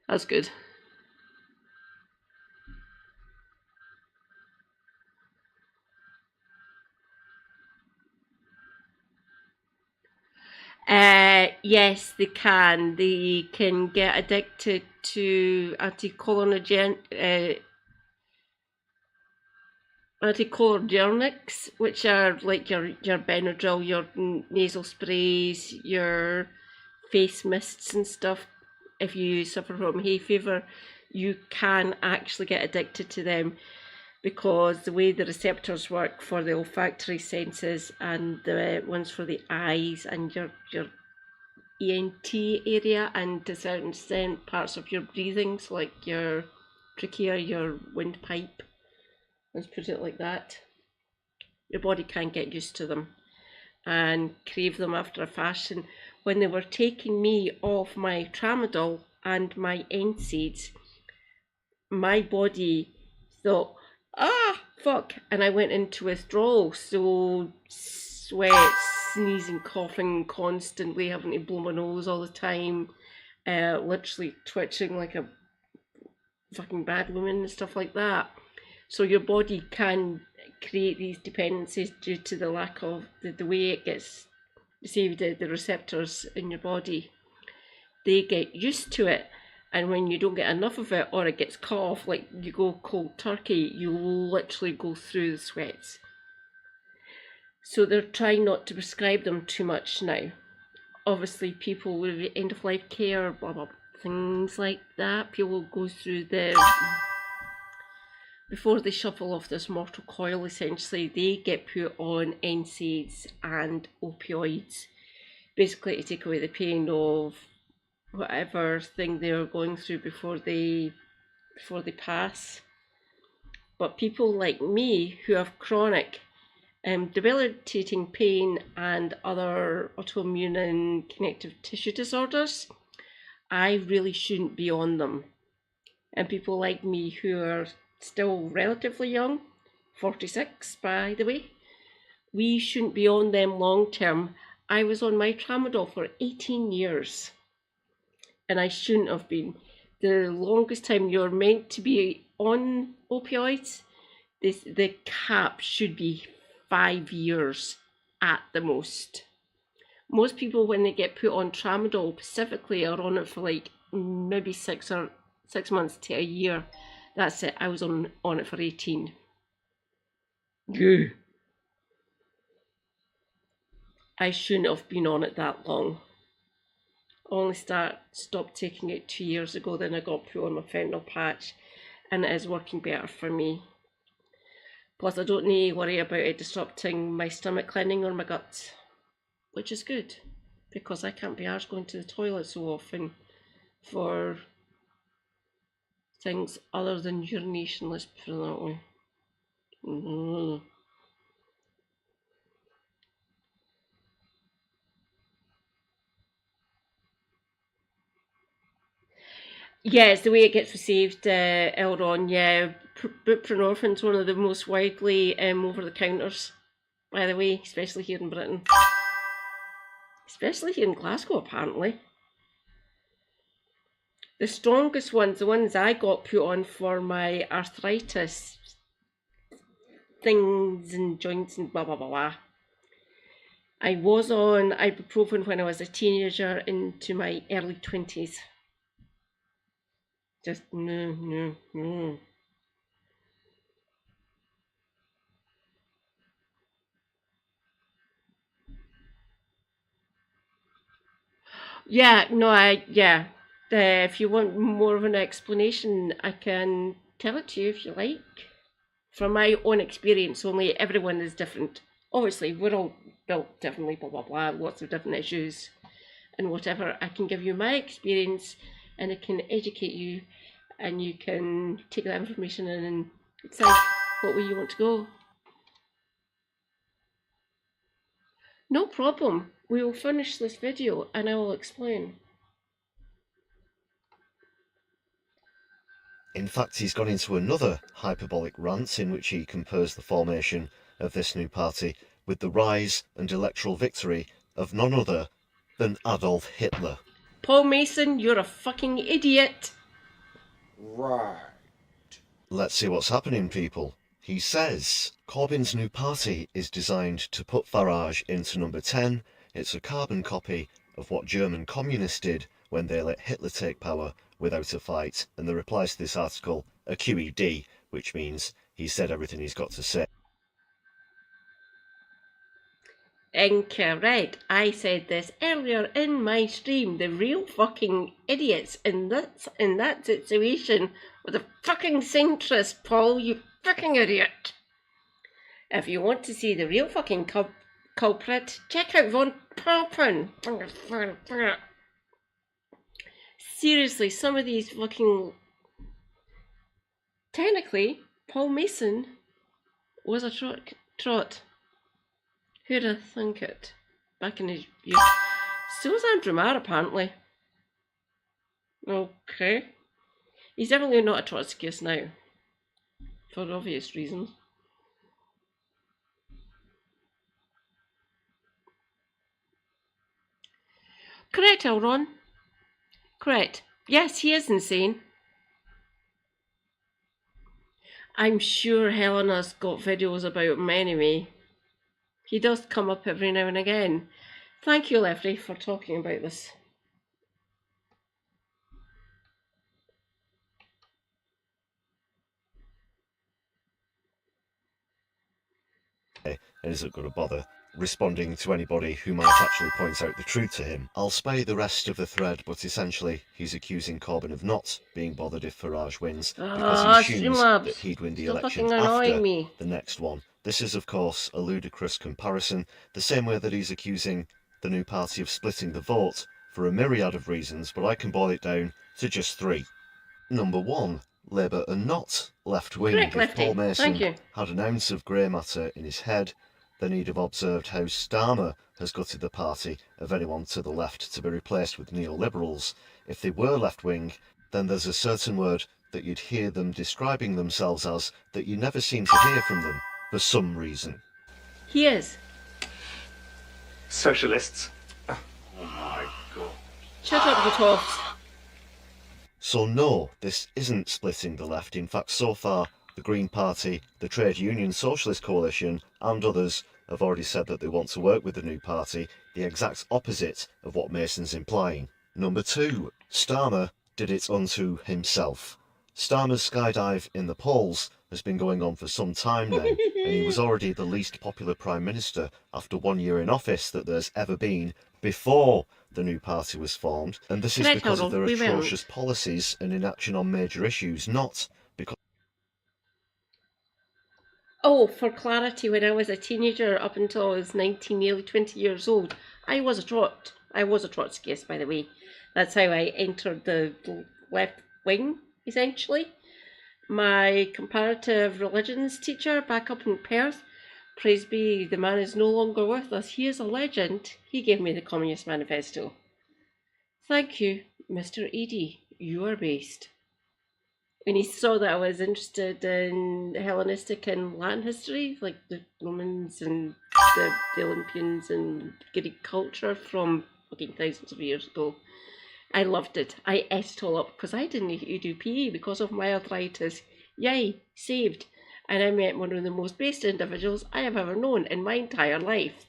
That's good. Yes, they can. They can get addicted to anticholinergics, which are like your Benadryl, your nasal sprays, your face mists and stuff. If you suffer from hay fever, you can actually get addicted to them. because the way the receptors work for the olfactory senses and the ones for the eyes and your ENT area, and to a certain extent parts of your breathing, so like your trachea, your windpipe, let's put it like that. Your body can't get used to them and crave them after a fashion. When they were taking me off my tramadol and my NSAIDs, my body thought, fuck, and I went into withdrawal. So sweat, sneezing, coughing constantly, having to blow my nose all the time, literally twitching like a fucking bad woman and stuff like that. So your body can create these dependencies due to the lack of the way it gets received, the receptors in your body. They get used to it, and when you don't get enough of it or it gets cut off, like you go cold turkey, you literally go through the sweats. So they're trying not to prescribe them too much now. Obviously people with end of life care, blah blah, things like that, people go through the, before they shuffle off this mortal coil, essentially they get put on NSAIDs and opioids, basically to take away the pain of whatever thing they're going through before they pass. But people like me who have chronic debilitating pain and other autoimmune and connective tissue disorders, I really shouldn't be on them. And people like me who are still relatively young, 46 by the way, we shouldn't be on them long term. I was on my tramadol for 18 years. And I shouldn't have been. The longest time you're meant to be on opioids, the cap should be 5 years at the most. Most people, when they get put on tramadol specifically, are on it for like maybe 6 months to a year. That's it. I was on it for 18. Yeah. I shouldn't have been on it that long. Only stopped taking it 2 years ago. Then I got put on my fentanyl patch, and it is working better for me. Plus I don't need to worry about it disrupting my stomach lining or my guts, which is good, because I can't be arsed going to the toilet so often for things other than urination, let's put it that way. Yeah, it's the way it gets received, Elron. Yeah, buprenorphine's one of the most widely over-the-counters, by the way, especially here in Britain. Especially here in Glasgow, apparently. The strongest ones, the ones I got put on for my arthritis things and joints and blah blah blah blah. I was on ibuprofen when I was a teenager into my early 20s. Just no. Yeah, no, if you want more of an explanation, I can tell it to you if you like. From my own experience, only everyone is different. Obviously, we're all built differently, blah blah blah, lots of different issues and whatever. I can give you my experience and it can educate you, and you can take that information in and decide what way you want to go. No problem. We will finish this video and I will explain. In fact, he's gone into another hyperbolic rant in which he compares the formation of this new party with the rise and electoral victory of none other than Adolf Hitler. Paul Mason, you're a fucking idiot. Right. Let's see what's happening, people. He says Corbyn's new party is designed to put Farage into number 10. It's a carbon copy of what German communists did when they let Hitler take power without a fight. And the replies to this article are QED, which means he said everything he's got to say. Incorrect. I said this earlier in my stream. The real fucking idiots in that situation were the fucking centrists, Paul, you fucking idiot. If you want to see the real fucking culprit, check out Von Papen. Seriously, some of these fucking... Technically, Paul Mason was a trot. Who'd have thunk it? Back in his youth. So was Andrew Marr, apparently. Okay. He's definitely not a Trotskyist now. For obvious reasons. Correct, Elron. Correct. Yes, he is insane. I'm sure Helena's got videos about him anyway. He does come up every now and again. Thank you, Lefty, for talking about this. And isn't going to bother responding to anybody who might actually point out the truth to him. I'll spare the rest of the thread, but essentially he's accusing Corbyn of not being bothered if Farage wins because he assumes that he'd win the election after the next one. This is, of course, a ludicrous comparison, the same way that he's accusing the new party of splitting the vote for a myriad of reasons, but I can boil it down to just 3. Number 1. Labour are not left-wing. If Paul Mason had an ounce of grey matter in his head, then he'd have observed how Starmer has gutted the party of anyone to the left to be replaced with neoliberals. If they were left-wing, then there's a certain word that you'd hear them describing themselves as that you never seem to hear from them for some reason. He is. Socialists. Oh my God. Shut up, you toffs. So no, this isn't splitting the left. In fact, so far, the Green Party, the Trade Union Socialist Coalition and others have already said that they want to work with the new party, the exact opposite of what Mason's implying. Number 2, Starmer did it unto himself. Starmer's skydive in the polls has been going on for some time now, and he was already the least popular Prime Minister after 1 year in office that there's ever been before the new party was formed, and this is because of their atrocious policies and inaction on major issues, not because... Oh, for clarity, when I was a teenager up until I was 19, nearly 20 years old, I was a Trotskyist, by the way. That's how I entered the left wing, essentially. My comparative religions teacher back up in Perth, praise be, the man is no longer with us. He is a legend. He gave me the Communist Manifesto. Thank you, Mr. Edie. You are based. When he saw that I was interested in Hellenistic and Latin history, like the Romans and the Olympians and Greek culture from fucking thousands of years ago, I loved it. I ate it all up because I didn't do PE because of my arthritis. Yay, saved. And I met one of the most based individuals I have ever known in my entire life,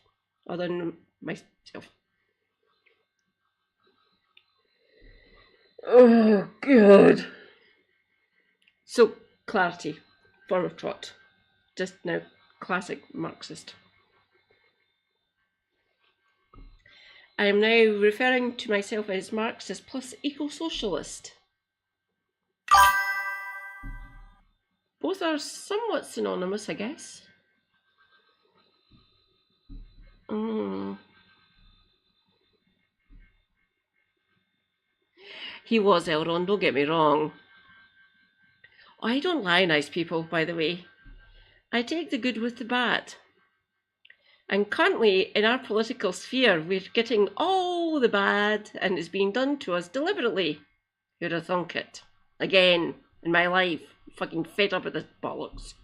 other than myself. Oh, God. So, clarity, form of trot. Just now, classic Marxist. I am now referring to myself as Marxist plus eco-socialist. Both are somewhat synonymous, I guess. He was Elron, don't get me wrong. I don't lionize people, by the way. I take the good with the bad. And currently, in our political sphere, we're getting all the bad, and it's being done to us deliberately. Who'd have thunk it? Again, in my life. I'm fucking fed up with this bollocks.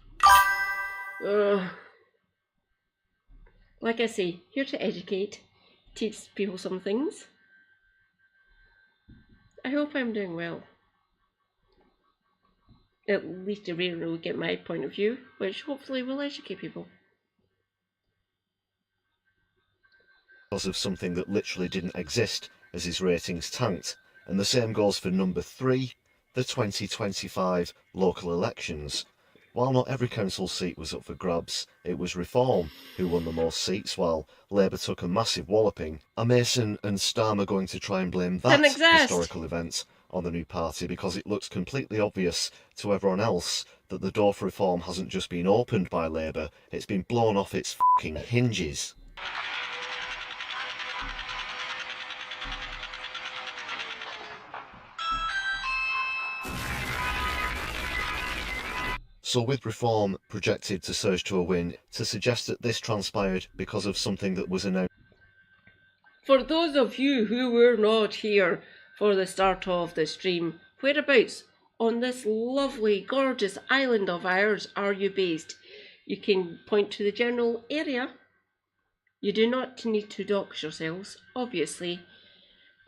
Like I say, here to educate, teach people some things. I hope I'm doing well. At least a rare will get my point of view, which hopefully will educate people. Because of something that literally didn't exist as his ratings tanked. And the same goes for number 3, the 2025 local elections. While not every council seat was up for grabs, it was Reform who won the most seats, while Labour took a massive walloping. Are Mason and Starmer going to try and blame that Didn't exist. historical event on the new party, because it looks completely obvious to everyone else that the door for reform hasn't just been opened by Labour, it's been blown off its fucking hinges? So with Reform projected to surge to a win, to suggest that this transpired because of something that was announced. For those of you who were not here for the start of the stream, whereabouts on this lovely, gorgeous island of ours are you based? You can point to the general area. You do not need to dox yourselves, obviously.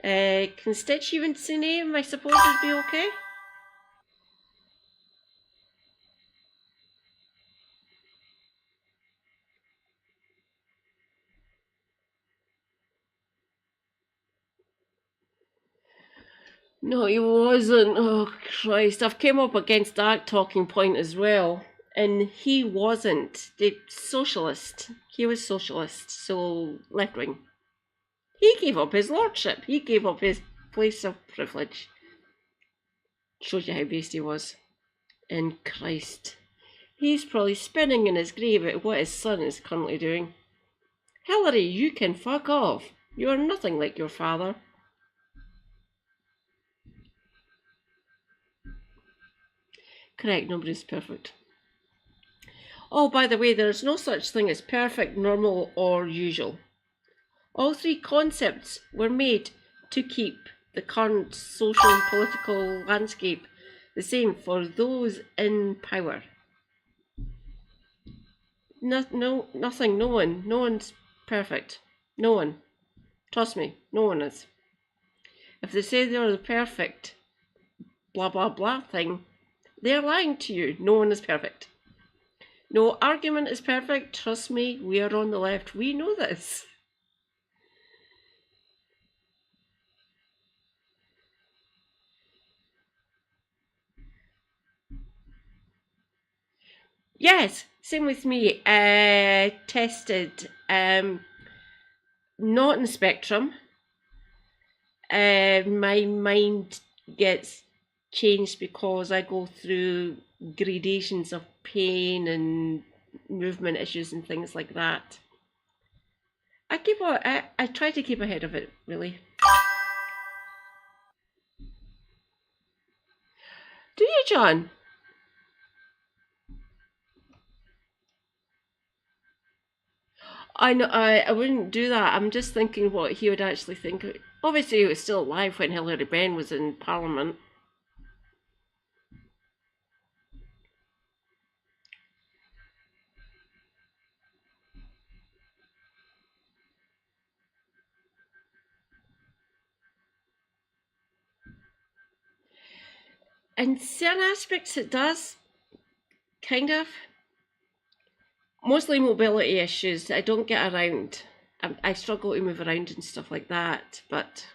Constituency name, I suppose, would be okay. No, he wasn't. Oh, Christ. I've came up against that talking point as well. And he wasn't. The socialist. He was socialist, so left-wing. He gave up his lordship. He gave up his place of privilege. Shows you how based he was. And Christ. He's probably spinning in his grave at what his son is currently doing. Hillary, you can fuck off. You are nothing like your father. Correct, nobody's perfect. Oh, by the way, there is no such thing as perfect, normal, or usual. All three concepts were made to keep the current social and political landscape the same for those in power. Nothing, no one's perfect. No one. Trust me, no one is. If they say they're the perfect blah blah blah thing, they're lying to you. No one is perfect. No argument is perfect. Trust me, we are on the left. We know this. Yes, same with me. Tested, not in the spectrum. My mind gets changed because I go through gradations of pain and movement issues and things like that. I try to keep ahead of it, really. Do you, John? I know I wouldn't do that. I'm just thinking what he would actually think. Obviously, he was still alive when Hilary Benn was in Parliament. In certain aspects, it does. Kind of. Mostly mobility issues. I don't get around. I struggle to move around and stuff like that, but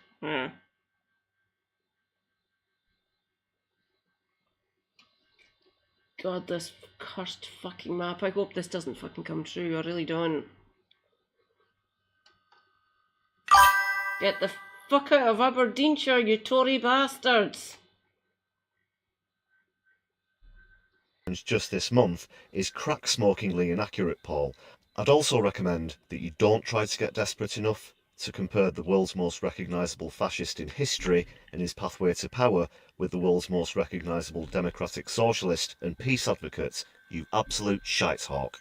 God, this cursed fucking map. I hope this doesn't fucking come true. I really don't. Get the fuck out of Aberdeenshire, you Tory bastards! Just this month is crack-smokingly inaccurate, Paul. I'd also recommend that you don't try to get desperate enough to compare the world's most recognisable fascist in history and his pathway to power with the world's most recognisable democratic socialist and peace advocate, you absolute shitehawk.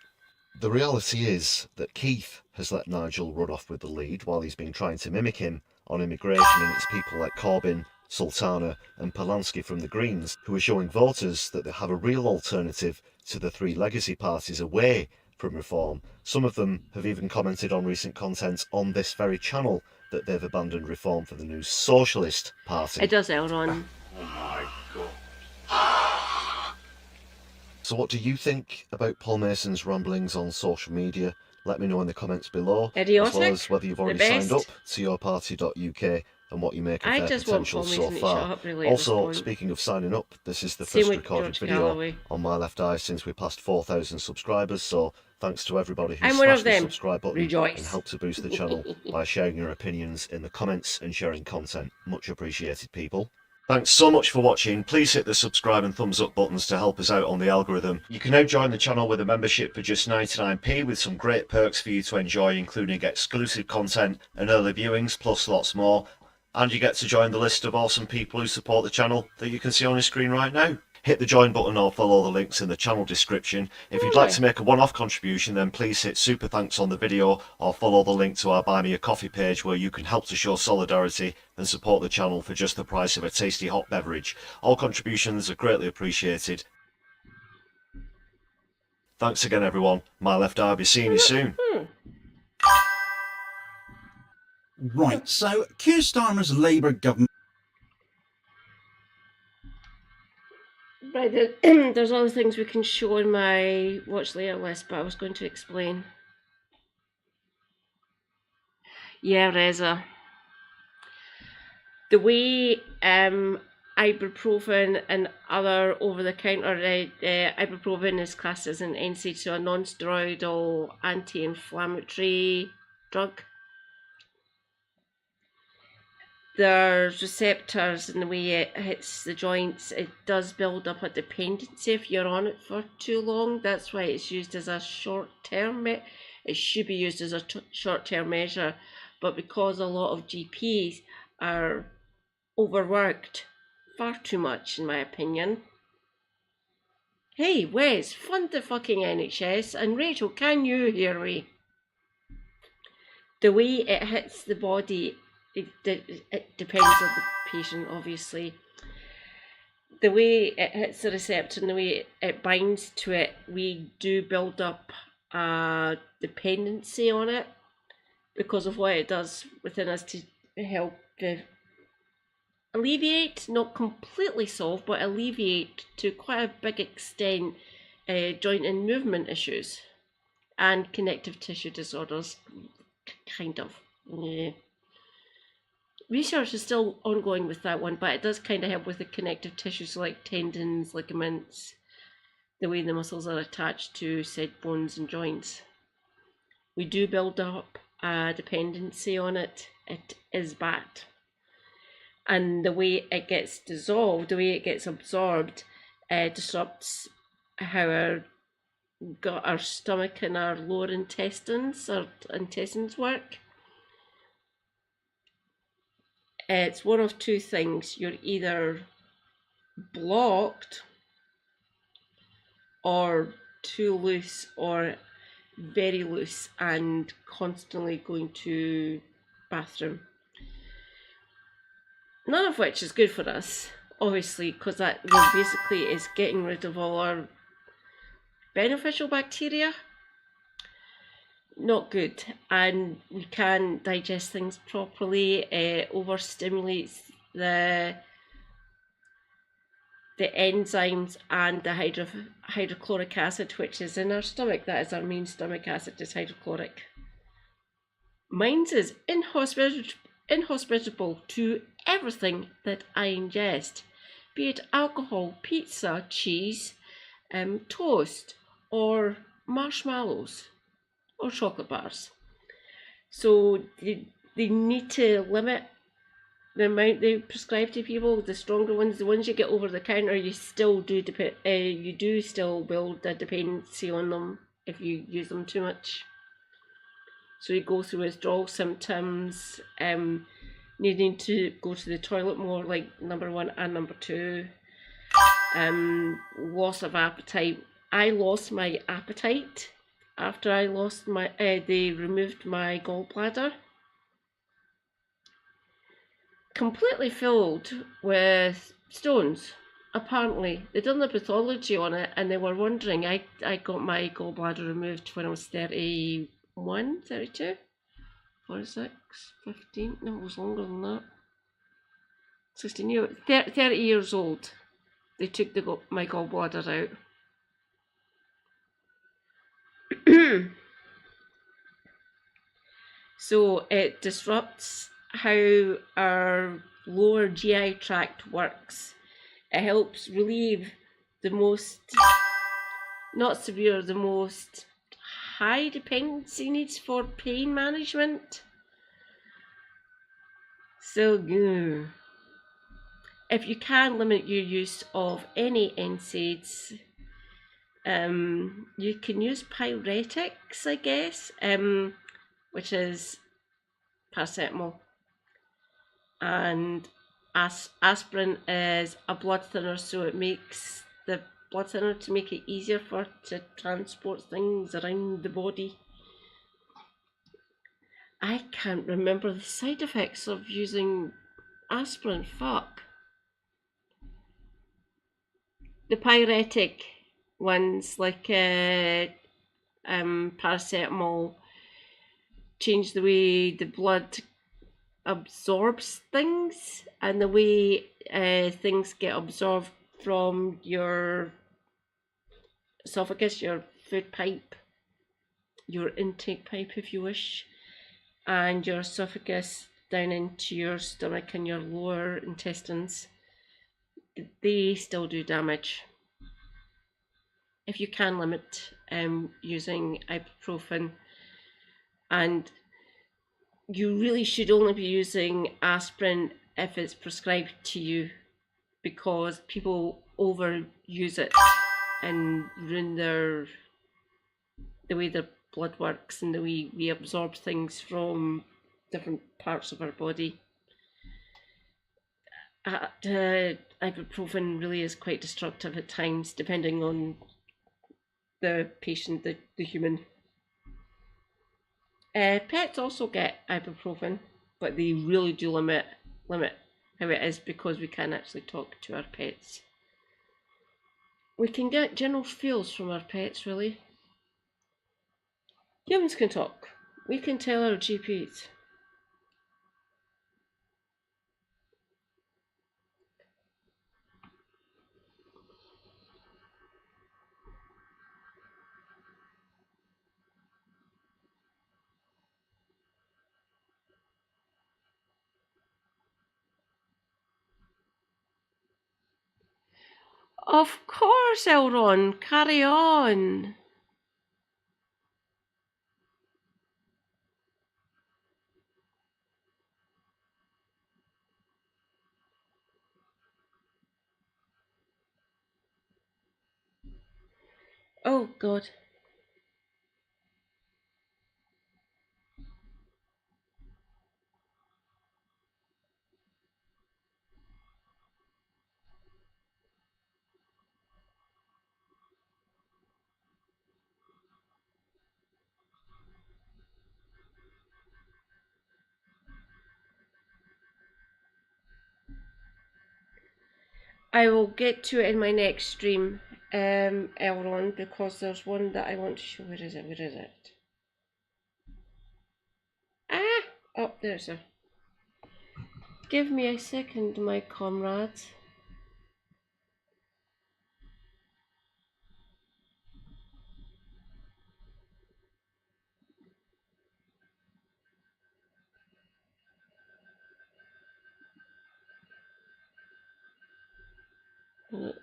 The reality is that Keith has let Nigel run off with the lead while he's been trying to mimic him on immigration, and it's people like Corbyn, Sultana and Polanski from the Greens who are showing voters that they have a real alternative to the three legacy parties away from reform. Some of them have even commented on recent content on this very channel that they've abandoned reform for the new socialist party. It does, Elron. Oh my God. So what do you think about Paul Mason's ramblings on social media? Let me know in the comments below, Idiotic, as well as whether you've already the best. signed up to yourparty.uk and what you make of I their just want potential Paul so Mason to far. shut up really at this Also, point. speaking of signing up, this is the Same first with recorded George video Galloway. on My Left Eye since we passed 4,000 subscribers, so thanks to everybody who I'm one of smashed the them. subscribe button Rejoice. and helped to boost the channel by sharing your opinions in the comments and sharing content. Much appreciated, people. Thanks so much for watching. Please hit the subscribe and thumbs up buttons to help us out on the algorithm. You can now join the channel with a membership for just 99p with some great perks for you to enjoy, including exclusive content and early viewings, plus lots more. And you get to join the list of awesome people who support the channel that you can see on your screen right now. Hit the join button or follow the links in the channel description. If you'd like to make a one-off contribution, then please hit super thanks on the video or follow the link to our Buy Me a Coffee page where you can help to show solidarity and support the channel for just the price of a tasty hot beverage. All contributions are greatly appreciated. Thanks again, everyone. My Left Eye, be seeing you soon. Right, so Keir Starmer's Labour government. Right, there's other things we can show in my watch later list, but I was going to explain. Yeah, Reza. The way ibuprofen and other over-the-counter ibuprofen is classed as an NSAID, so a non-steroidal anti-inflammatory drug. There's receptors in the way it hits the joints. It does build up a dependency if you're on it for too long. That's why it's used as a short-term. It should be used as a short-term measure, but because a lot of GPs are overworked, far too much in my opinion. Hey Wes, fund the fucking NHS, and Rachel, can you hear me? The way it hits the body, it depends on the patient, obviously. The way it hits the receptor and the way it binds to it, we do build up a dependency on it because of what it does within us to help alleviate, not completely solve, but alleviate to quite a big extent joint and movement issues and connective tissue disorders, kind of. Yeah. Research is still ongoing with that one, but it does kind of help with the connective tissues like tendons, ligaments, the way the muscles are attached to said bones and joints. We do build up a dependency on it. It is bad. And the way it gets dissolved, the way it gets absorbed, disrupts how our stomach and our lower intestines work. It's one of two things. You're either blocked or too loose or very loose and constantly going to bathroom. None of which is good for us, obviously, because that basically is getting rid of all our beneficial bacteria. Not good, and we can't digest things properly. Overstimulates the enzymes and the hydrochloric acid, which is in our stomach. That is our main stomach acid, is hydrochloric. Mine's is inhospitable to everything that I ingest, be it alcohol, pizza, cheese, toast, or marshmallows, or chocolate bars. So they need to limit the amount they prescribe to people. The stronger ones, the ones you get over the counter, you still do build a dependency on them if you use them too much. So you go through withdrawal symptoms, needing to go to the toilet more, like number 1 and number 2. Loss of appetite. I lost my appetite after I lost my. They removed my gallbladder, completely filled with stones. Apparently, they done the pathology on it, and they were wondering. I got my gallbladder removed when I was 31, 32, 46, 15. No, it was longer than that. 16 years, 30 years old. They took my gallbladder out. So it disrupts how our lower GI tract works. It helps relieve the most, not severe, the most high dependency needs for pain management. So, if you can limit your use of any NSAIDs, you can use pyretics, I guess, which is paracetamol. And aspirin is a blood thinner, so it makes the blood thinner to make it easier to transport things around the body. I can't remember the side effects of using aspirin. Fuck. The pyretic ones, like paracetamol, change the way the blood absorbs things and the way things get absorbed from your esophagus, your food pipe, your intake pipe, if you wish, and your esophagus down into your stomach and your lower intestines. They still do damage. If you can limit using ibuprofen, and you really should only be using aspirin if it's prescribed to you, because people overuse it and ruin the way their blood works and the way we absorb things from different parts of our body. Ibuprofen really is quite destructive at times, depending on the patient, the human. Pets also get ibuprofen, but they really do limit how it is, because we can actually talk to our pets. We can get general feels from our pets, really. Humans can talk. We can tell our GPs. Of course, Elron, carry on. Oh, God. I will get to it in my next stream, Elron, because there's one that I want to show. Where is it? Where is it? Ah! Oh, there's a. Give me a second, my comrades.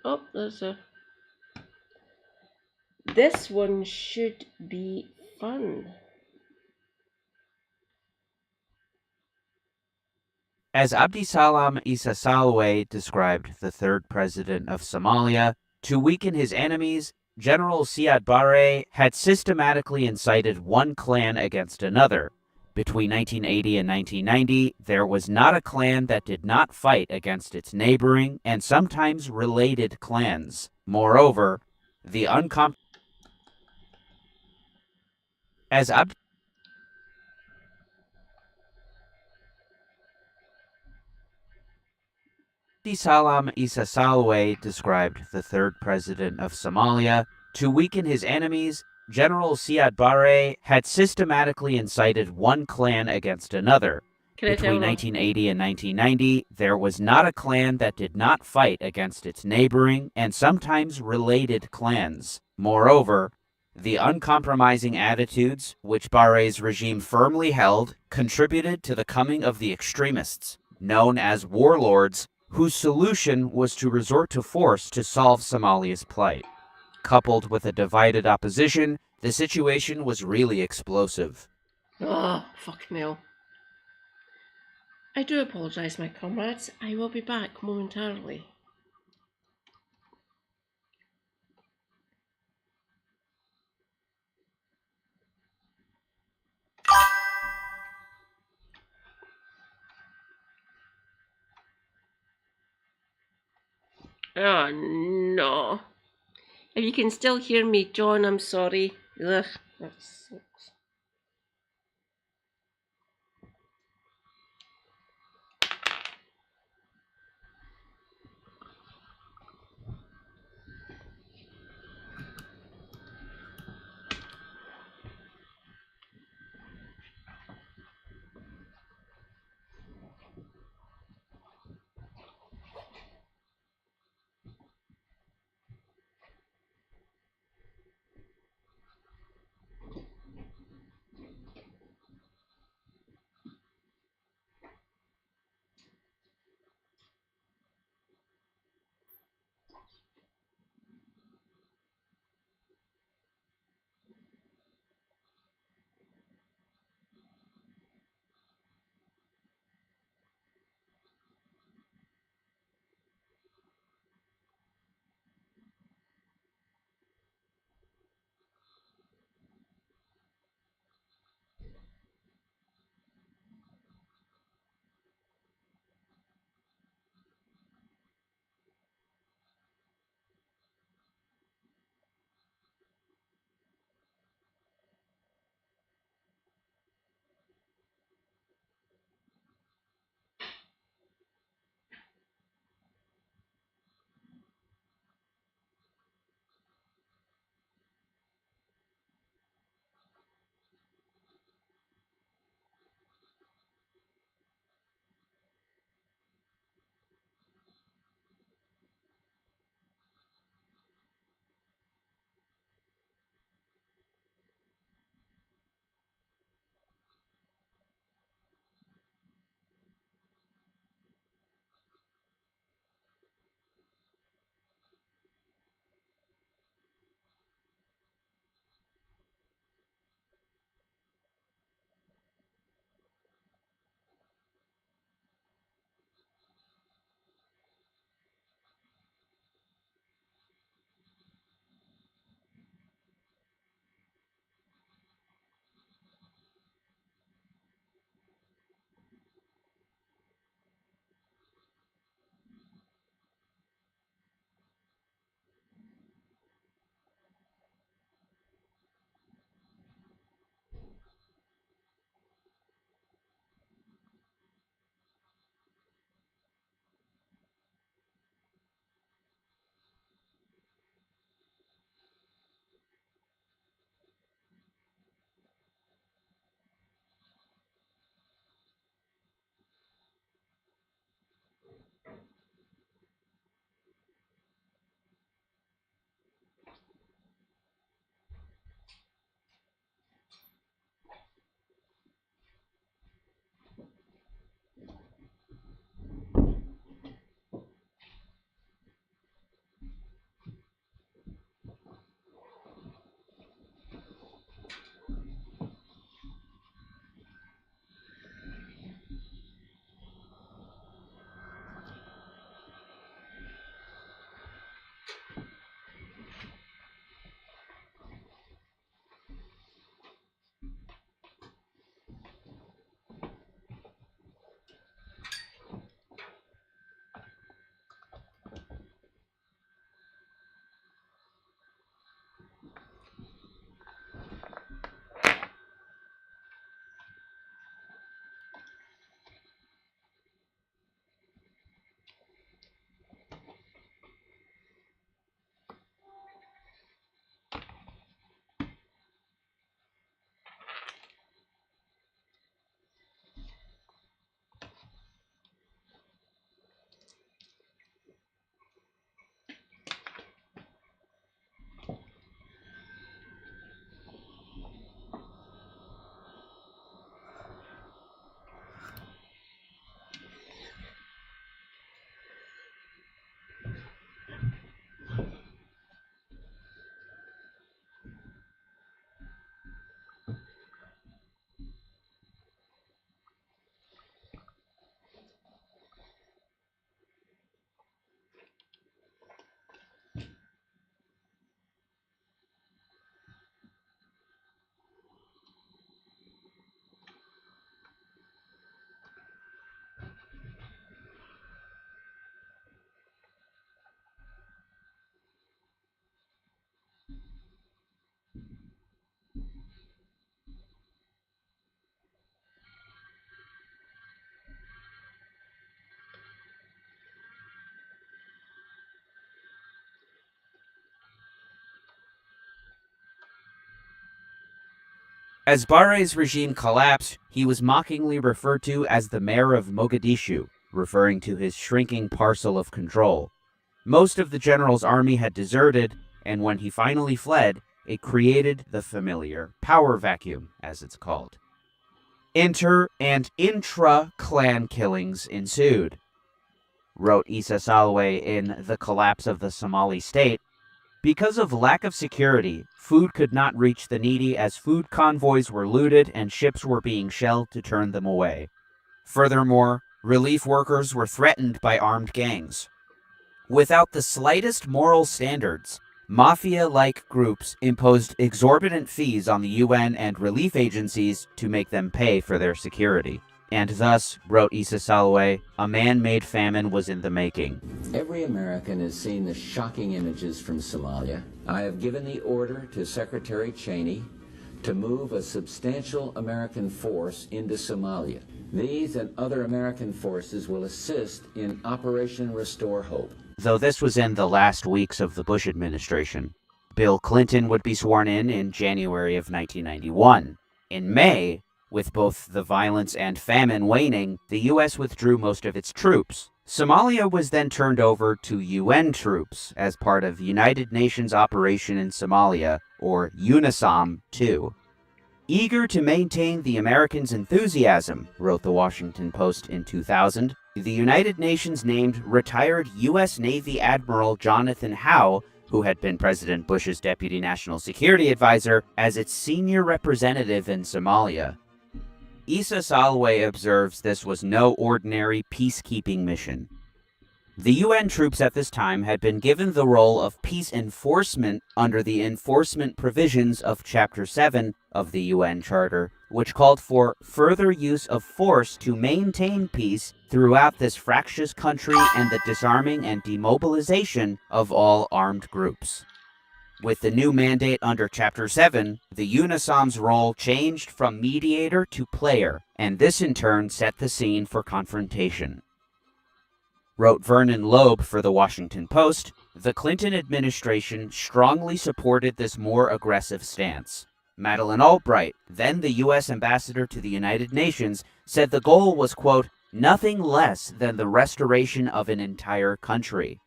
Oh, there's a. This one should be fun. As Abdisalam Isa Salwe described the third president of Somalia, to weaken his enemies, General Siad Barre had systematically incited one clan against another. Between 1980 and 1990, there was not a clan that did not fight against its neighboring and sometimes related clans. Moreover, the as Abdisalam Isa Salwe described the third president of Somalia, to weaken his enemies, General Siad Barre had systematically incited one clan against another. Between 1980 and 1990, there was not a clan that did not fight against its neighboring and sometimes related clans. Moreover, The uncompromising attitudes which Barre's regime firmly held contributed to the coming of the extremists, known as warlords, whose solution was to resort to force to solve Somalia's plight. Coupled with a divided opposition, the situation was really explosive. Oh, fucking hell. I do apologise, my comrades. I will be back momentarily. Oh no. If you can still hear me, John, I'm sorry. Ugh, that sucks. As Barre's regime collapsed, he was mockingly referred to as the mayor of Mogadishu, referring to his shrinking parcel of control. Most of the general's army had deserted, and when he finally fled, it created the familiar power vacuum, as it's called. Inter- and intra-clan killings ensued. Wrote Issa Salwe in The Collapse of the Somali State, because of lack of security, food could not reach the needy as food convoys were looted and ships were being shelled to turn them away. Furthermore, relief workers were threatened by armed gangs. Without the slightest moral standards, mafia-like groups imposed exorbitant fees on the UN and relief agencies to make them pay for their security. And thus, wrote Issa Salwe, a man-made famine was in the making. Every American has seen the shocking images from Somalia. I have given the order to Secretary Cheney to move a substantial American force into Somalia. These and other American forces will assist in Operation Restore Hope. Though this was in the last weeks of the Bush administration, Bill Clinton would be sworn in January of 1991. In May, with both the violence and famine waning, the U.S. withdrew most of its troops. Somalia was then turned over to UN troops as part of United Nations Operation in Somalia, or UNISOM II. Eager to maintain the Americans' enthusiasm, wrote the Washington Post in 2000, the United Nations named retired U.S. Navy Admiral Jonathan Howe, who had been President Bush's Deputy National Security Advisor, as its senior representative in Somalia. Issa Salwe observes this was no ordinary peacekeeping mission. The UN troops at this time had been given the role of peace enforcement under the enforcement provisions of Chapter 7 of the UN Charter, which called for further use of force to maintain peace throughout this fractious country and the disarming and demobilization of all armed groups. With the new mandate under Chapter 7, the UNISOM's role changed from mediator to player, and this in turn set the scene for confrontation. Wrote Vernon Loeb for the Washington Post, the Clinton administration strongly supported this more aggressive stance. Madeleine Albright, then the U.S. ambassador to the United Nations, said the goal was, quote, nothing less than the restoration of an entire country.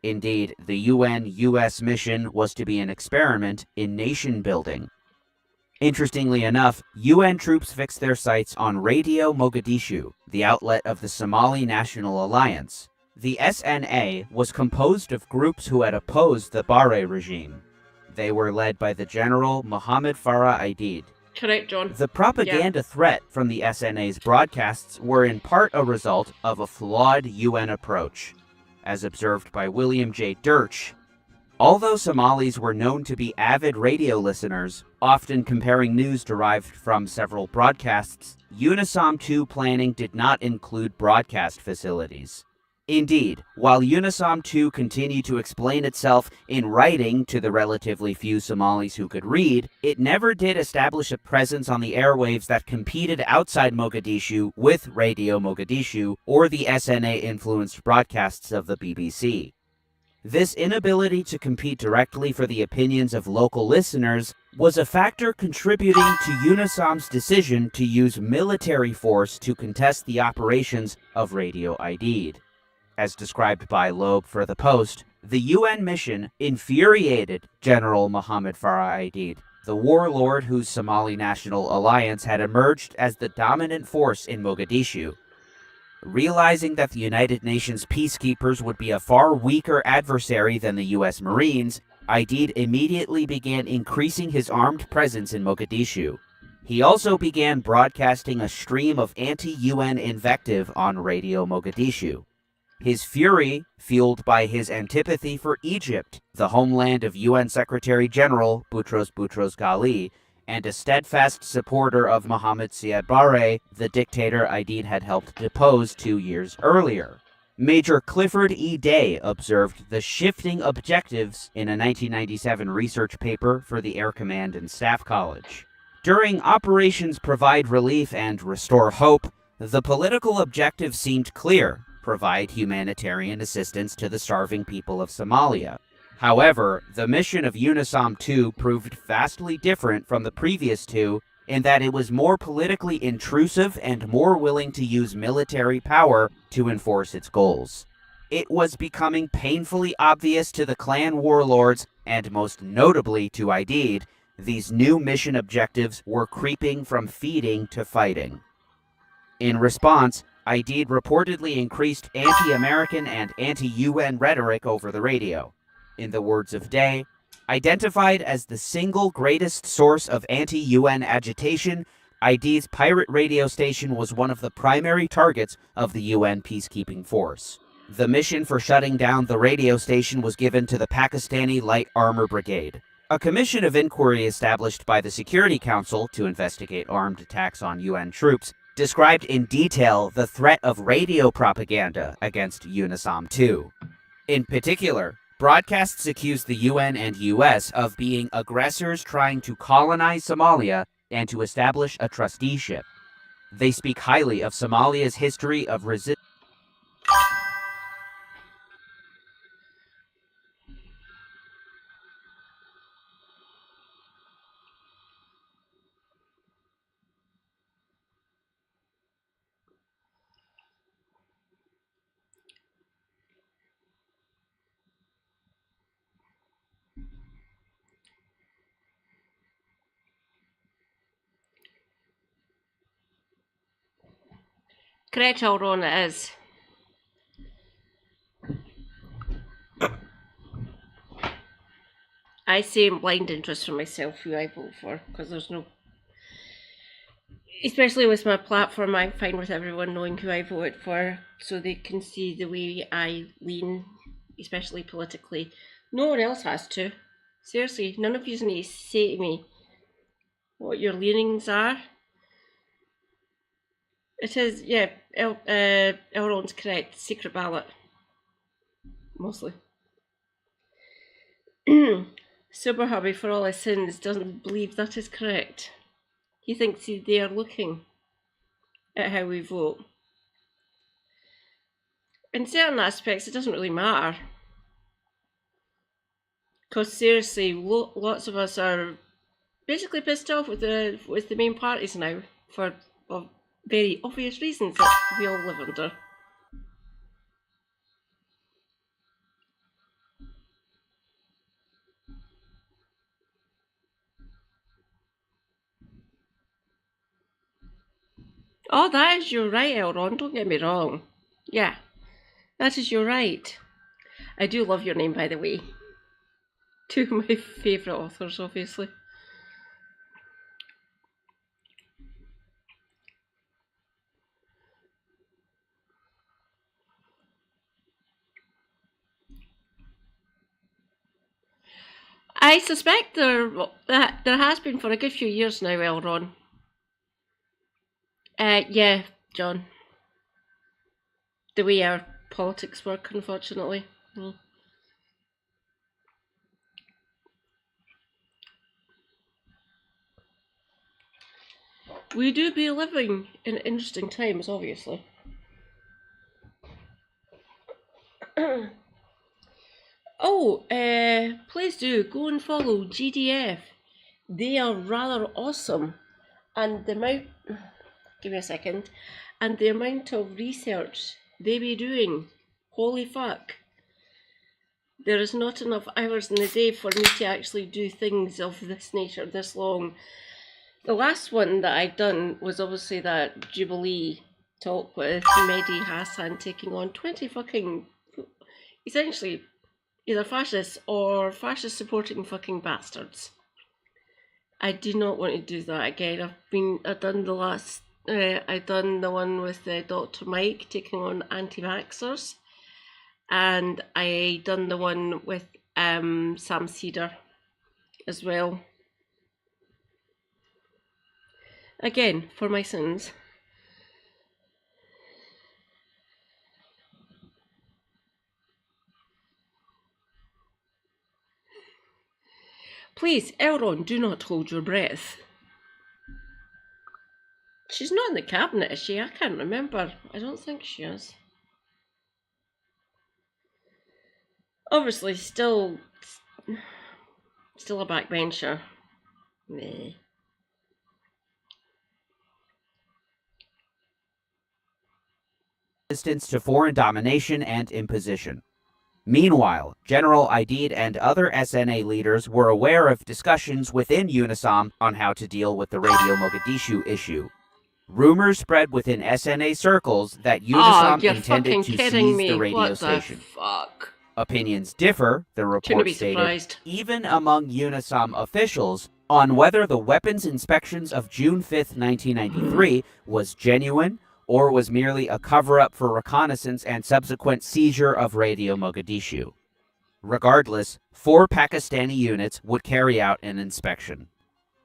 Indeed, the UN-US mission was to be an experiment in nation building. Interestingly enough, UN troops fixed their sights on Radio Mogadishu, the outlet of the Somali National Alliance. The SNA was composed of groups who had opposed the Barre regime. They were led by the general Mohammed Farah Aidid. Correct, John. The propaganda threat from the SNA's broadcasts were in part a result of a flawed UN approach. As observed by William J. Dirch, although Somalis were known to be avid radio listeners, often comparing news derived from several broadcasts, UNISOM II planning did not include broadcast facilities. Indeed, while UNISOM II continued to explain itself in writing to the relatively few Somalis who could read, it never did establish a presence on the airwaves that competed outside Mogadishu with Radio Mogadishu or the SNA-influenced broadcasts of the BBC. This inability to compete directly for the opinions of local listeners was a factor contributing to UNISOM's decision to use military force to contest the operations of Radio Aidid. As described by Loeb for the Post, the UN mission infuriated General Mohammed Farah Aidid, the warlord whose Somali National Alliance had emerged as the dominant force in Mogadishu. Realizing that the United Nations peacekeepers would be a far weaker adversary than the U.S. Marines, Aidid immediately began increasing his armed presence in Mogadishu. He also began broadcasting a stream of anti-UN invective on Radio Mogadishu. His fury, fueled by his antipathy for Egypt, the homeland of UN Secretary-General Boutros Boutros-Ghali, and a steadfast supporter of Mohammed Siad Barre, the dictator Aidid had helped depose 2 years earlier. Major Clifford E. Day observed the shifting objectives in a 1997 research paper for the Air Command and Staff College. During Operations Provide Relief and Restore Hope, the political objective seemed clear: provide humanitarian assistance to the starving people of Somalia. However, the mission of UNISOM 2 proved vastly different from the previous two in that it was more politically intrusive and more willing to use military power to enforce its goals. It was becoming painfully obvious to the clan warlords, and most notably to Aidid, these new mission objectives were creeping from feeding to fighting. In response, Aidid reportedly increased anti-American and anti-UN rhetoric over the radio. In the words of Day, identified as the single greatest source of anti-UN agitation, Aidid's pirate radio station was one of the primary targets of the UN peacekeeping force. The mission for shutting down the radio station was given to the Pakistani Light Armor Brigade. A commission of inquiry established by the Security Council to investigate armed attacks on UN troops described in detail the threat of radio propaganda against UNISOM 2. In particular, broadcasts accused the UN and US of being aggressors trying to colonize Somalia and to establish a trusteeship. They speak highly of Somalia's history of resistance. Correct, Elron, it is. I say in blind interest for myself who I vote for, because there's no... Especially with my platform, I'm fine with everyone knowing who I voted for, so they can see the way I lean, especially politically. No one else has to. Seriously, none of you need to say to me what your leanings are. It is, yeah, Elron's correct. Secret ballot. Mostly. Super Hubby, for all his sins, doesn't believe that is correct. He thinks they are looking at how we vote. In certain aspects, it doesn't really matter. Because seriously, lots of us are basically pissed off with the main parties now for very obvious reasons that we all live under. Oh, that is your right, Elron, don't get me wrong. Yeah, that is your right. I do love your name, by the way. Two of my favourite authors, obviously. I suspect there has been for a good few years now, Elron. Yeah, John. The way our politics work, unfortunately. We do be living in interesting times, obviously. Oh, please do go and follow GDF. They are rather awesome, and the amount, give me a second, and the amount of research they be doing, holy fuck. There is not enough hours in the day for me to actually do things of this nature this long. The last one that I'd done was obviously that Jubilee talk with Mehdi Hassan taking on 20 fucking, essentially, either fascists or fascist supporting fucking bastards. I do not want to do that again. I've done the last, I've done the one with Dr. Mike taking on anti-vaxxers, and I done the one with Sam Cedar as well. Again, for my sins. Please, Elron, do not hold your breath. She's not in the cabinet, is she? I can't remember. I don't think she is. Obviously, still Still a backbencher. Meh. Resistance to foreign domination and imposition. Meanwhile, General Aidid and other SNA leaders were aware of discussions within UNISOM on how to deal with the Radio Mogadishu issue. Rumors spread within SNA circles that UNISOM you're intended fucking to kidding seize me. the radio What station. the fuck? Opinions differ, the Shouldn't report be stated, surprised. even among UNISOM officials, on whether the weapons inspections of June 5, 1993 was genuine or was merely a cover-up for reconnaissance and subsequent seizure of Radio Mogadishu. Regardless, 4 Pakistani units would carry out an inspection.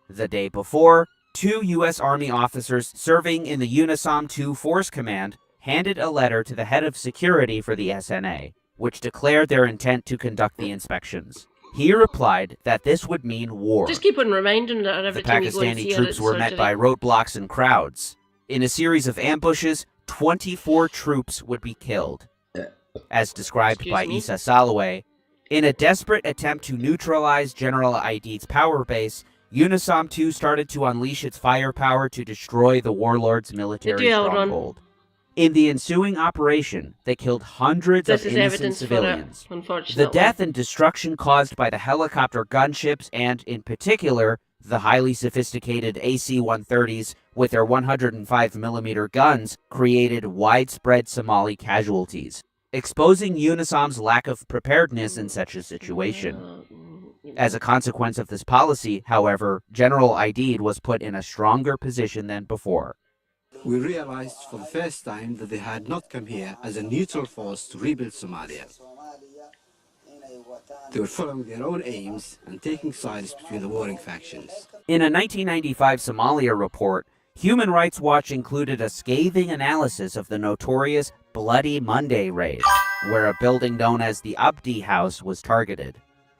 The day before, 2 U.S. Army officers serving in the UNISOM II Force Command handed a letter to the head of security for the SNA, which declared their intent to conduct the inspections. He replied that this would mean war. Just keep on reminding her every The time you go and Pakistani see her troops at were met surgery. by roadblocks and crowds. In a series of ambushes, 24 troops would be killed. As described by Issa Salaway, in a desperate attempt to neutralize General Aidid's power base, UNISOM II started to unleash its firepower to destroy the warlord's military stronghold. In the ensuing operation, they killed hundreds of innocent civilians. For it, unfortunately. The death and destruction caused by the helicopter gunships and, in particular, the highly sophisticated AC-130s with their 105mm guns created widespread Somali casualties, exposing UNISOM's lack of preparedness in such a situation. As a consequence of this policy, however, General Aidid was put in a stronger position than before. We realized for the first time that they had not come here as a neutral force to rebuild Somalia. They were following their own aims and taking sides between the warring factions. In a 1995 Somalia report, Human Rights Watch included a scathing analysis of the notorious Bloody Monday raid, where a building known as the Abdi House was targeted.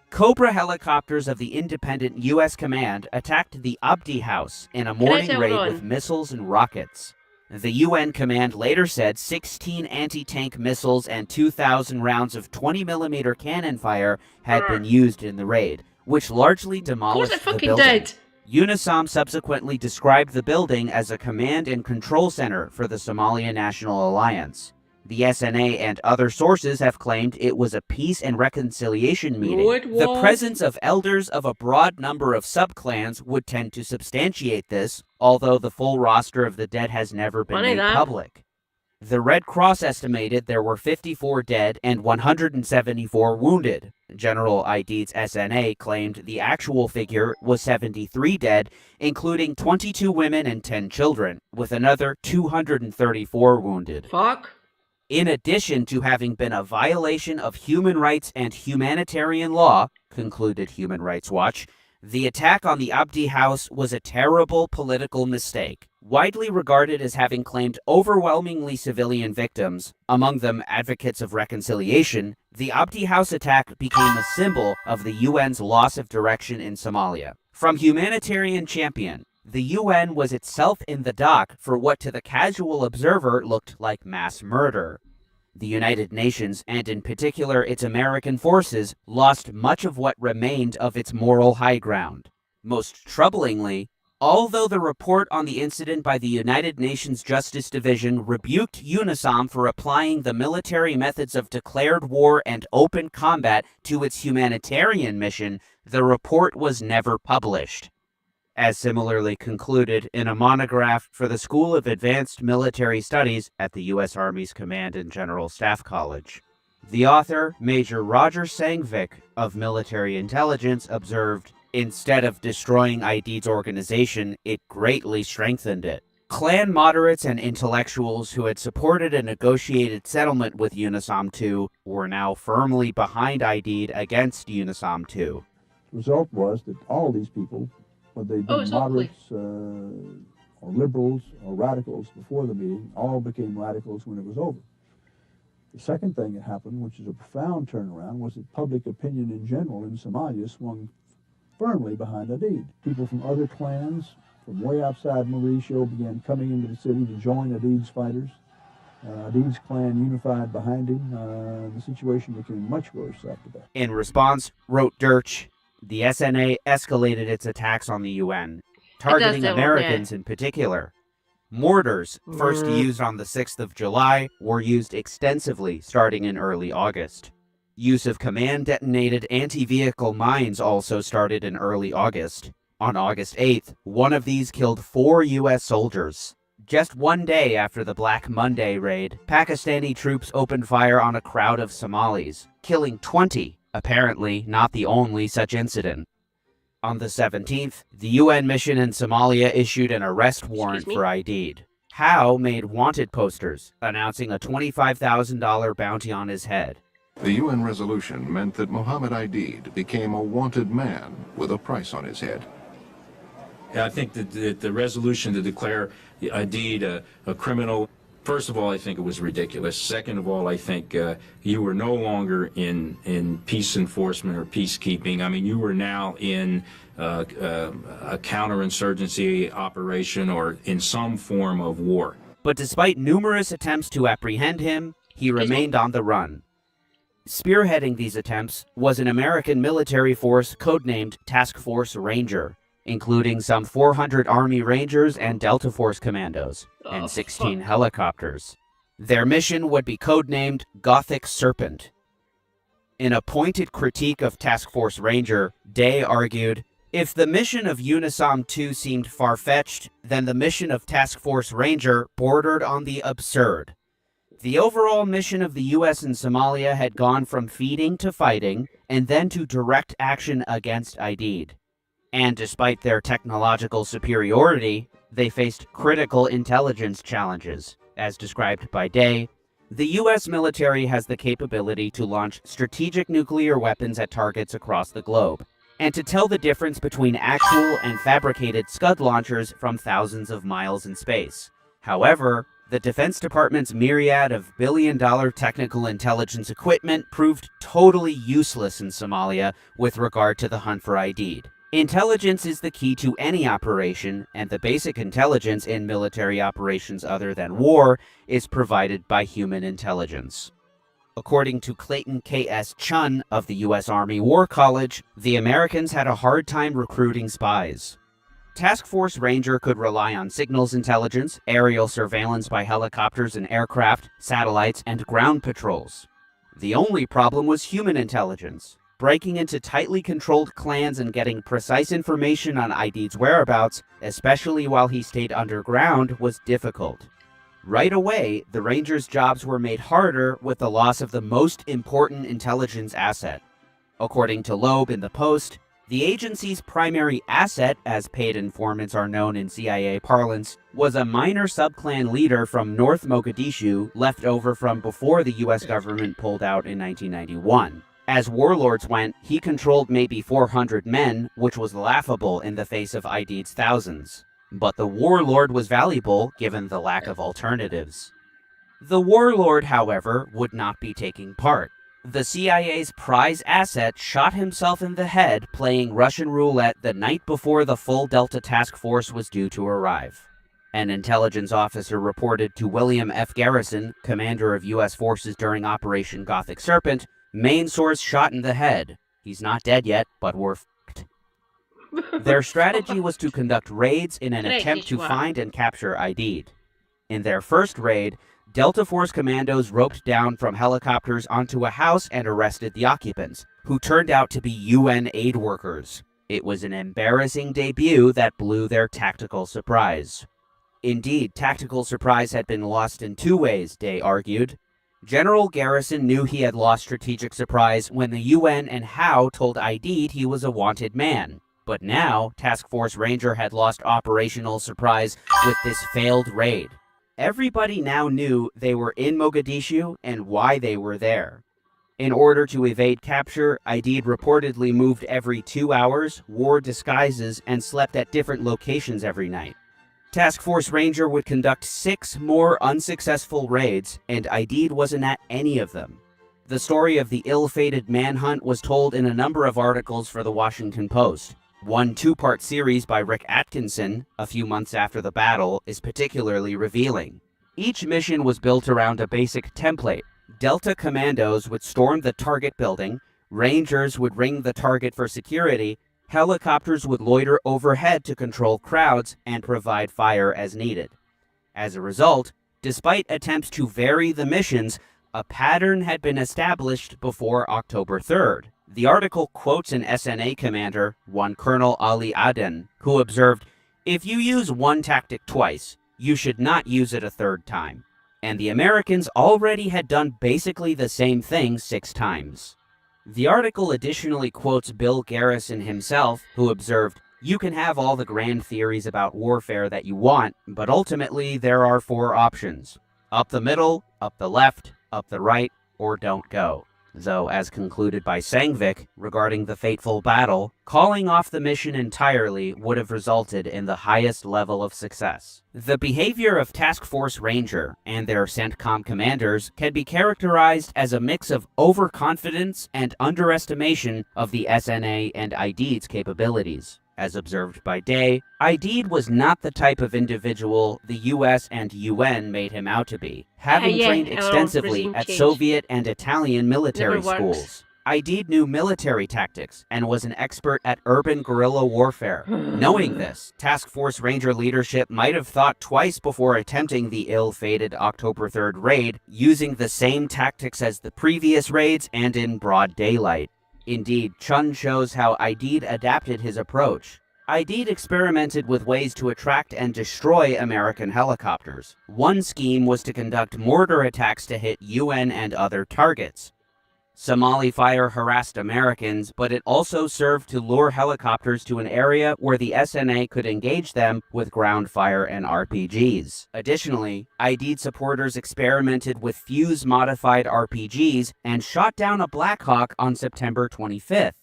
Cobra helicopters of the independent U.S. command attacked the Abdi House in a morning raid with missiles and rockets. The UN command later said 16 anti-tank missiles and 2,000 rounds of 20mm cannon fire had been used in the raid, which largely demolished the building. Dead. UNISOM subsequently described the building as a command and control center for the Somalia National Alliance. The SNA and other sources have claimed it was a peace and reconciliation meeting. The presence of elders of a broad number of subclans would tend to substantiate this, although the full roster of the dead has never been made public. The Red Cross estimated there were 54 dead and 174 wounded. General Aidid's SNA claimed the actual figure was 73 dead, including 22 women and 10 children, with another 234 wounded. Fuck. In addition to having been a violation of human rights and humanitarian law, concluded Human Rights Watch, the attack on the Abdi House was a terrible political mistake, widely regarded as having claimed overwhelmingly civilian victims, among them advocates of reconciliation. The Abdi House attack became a symbol of the UN's loss of direction in Somalia. From humanitarian champion, the UN was itself in the dock for what to the casual observer looked like mass murder. The United Nations, and in particular its American forces, lost much of what remained of its moral high ground. Most troublingly, although the report on the incident by the United Nations Justice Division rebuked UNISOM for applying the military methods of declared war and open combat to its humanitarian mission, the report was never published. As similarly concluded in a monograph for the School of Advanced Military Studies at the U.S. Army's Command and General Staff College. The author, Major Roger Sangvik of Military Intelligence, observed, "Instead of destroying Aidid's organization, it greatly strengthened it." Klan moderates and intellectuals who had supported a negotiated settlement with UNISOM II were now firmly behind Aidid against UNISOM II. The result was that all these people, whether they'd been moderates or liberals or radicals before the meeting, all became radicals when it was over. The second thing that happened, which is a profound turnaround, was that public opinion in general in Somalia swung firmly behind Aidid. People from other clans, from way outside Mogadishu, began coming into the city to join Aidid's fighters. Deed's clan unified behind him. The situation became much worse after that. In response, wrote Dirch, the SNA escalated its attacks on the UN, targeting Americans in particular. Mortars, first used on the 6th of July, were used extensively starting in early August. Use of command-detonated anti-vehicle mines also started in early August. On August 8th, one of these killed 4 U.S. soldiers. Just one day after the Black Monday raid, Pakistani troops opened fire on a crowd of Somalis, killing 20, apparently not the only such incident. On the 17th, the UN mission in Somalia issued an arrest warrant for Aidid. Howe made wanted posters, announcing a $25,000 bounty on his head. The UN resolution meant that Mohammed Aidid became a wanted man with a price on his head. I think that the resolution to declare Aidid a criminal, first of all, I think it was ridiculous. Second of all, I think you were no longer in peace enforcement or peacekeeping. I mean, you were now in a counterinsurgency operation or in some form of war. But despite numerous attempts to apprehend him, he remained on the run. Spearheading these attempts was an American military force codenamed Task Force Ranger, including some 400 Army Rangers and Delta Force commandos, and 16 helicopters. Their mission would be codenamed Gothic Serpent. In a pointed critique of Task Force Ranger, Day argued, if the mission of UNISOM 2 seemed far-fetched, then the mission of Task Force Ranger bordered on the absurd. The overall mission of the U.S. in Somalia had gone from feeding to fighting, and then to direct action against Aidid. And despite their technological superiority, they faced critical intelligence challenges. As described by Day, the U.S. military has the capability to launch strategic nuclear weapons at targets across the globe, and to tell the difference between actual and fabricated Scud launchers from thousands of miles in space. However, the Defense Department's myriad of billion-dollar technical intelligence equipment proved totally useless in Somalia with regard to the hunt for Aidid. Intelligence is the key to any operation, and the basic intelligence in military operations other than war is provided by human intelligence. According to Clayton K.S. Chun of the U.S. Army War College, the Americans had a hard time recruiting spies. Task Force Ranger could rely on signals intelligence, aerial surveillance by helicopters and aircraft, satellites, and ground patrols. The only problem was human intelligence. Breaking into tightly controlled clans and getting precise information on Aidid's whereabouts, especially while he stayed underground, was difficult. Right away, the Rangers' jobs were made harder with the loss of the most important intelligence asset. According to Loeb in the Post, the agency's primary asset, as paid informants are known in CIA parlance, was a minor subclan leader from North Mogadishu left over from before the U.S. government pulled out in 1991. As warlords went, he controlled maybe 400 men, which was laughable in the face of Aidid's thousands. But the warlord was valuable given the lack of alternatives. The warlord, however, would not be taking part. The CIA's prize asset shot himself in the head playing Russian roulette the night before the full Delta Task Force was due to arrive. An intelligence officer reported to William F. Garrison, commander of U.S. forces during Operation Gothic Serpent, main source shot in the head. He's not dead yet, but we're f***ed. Their strategy was to conduct raids in an attempt to find and capture Aidid. In their first raid, Delta Force commandos roped down from helicopters onto a house and arrested the occupants, who turned out to be UN aid workers. It was an embarrassing debut that blew their tactical surprise. Indeed, tactical surprise had been lost in two ways, Day argued. General Garrison knew he had lost strategic surprise when the UN and Howe told Aidid he was a wanted man. But now, Task Force Ranger had lost operational surprise with this failed raid. Everybody now knew they were in Mogadishu and why they were there. In order to evade capture, Aidid reportedly moved every 2 hours, wore disguises, and slept at different locations every night. Task Force Ranger would conduct 6 more unsuccessful raids, and Aidid wasn't at any of them. The story of the ill-fated manhunt was told in a number of articles for the Washington Post. One 2-part series by Rick Atkinson, a few months after the battle, is particularly revealing. Each mission was built around a basic template. Delta commandos would storm the target building, Rangers would ring the target for security, helicopters would loiter overhead to control crowds and provide fire as needed. As a result, despite attempts to vary the missions, a pattern had been established before October 3rd. The article quotes an SNA commander, one Colonel Ali Aden, who observed, "If you use one tactic twice, you should not use it a third time." And the Americans already had done basically the same thing 6 times. The article additionally quotes Bill Garrison himself, who observed, "You can have all the grand theories about warfare that you want, but ultimately there are 4 options. Up the middle, up the left, up the right, or don't go." Though, as concluded by Sangvik regarding the fateful battle, calling off the mission entirely would have resulted in the highest level of success. The behavior of Task Force Ranger and their CENTCOM commanders can be characterized as a mix of overconfidence and underestimation of the SNA and ID's capabilities. As observed by Day, Aidid was not the type of individual the US and UN made him out to be, having trained extensively at Soviet and Italian military schools. Aidid knew military tactics and was an expert at urban guerrilla warfare. Knowing this, Task Force Ranger leadership might have thought twice before attempting the ill-fated October 3rd raid, using the same tactics as the previous raids and in broad daylight. Indeed, Chun shows how Aidid adapted his approach. Aidid experimented with ways to attract and destroy American helicopters. One scheme was to conduct mortar attacks to hit UN and other targets. Somali fire harassed Americans, but it also served to lure helicopters to an area where the SNA could engage them with ground fire and RPGs. Additionally, Aidid supporters experimented with fuse-modified RPGs and shot down a Black Hawk on September 25th.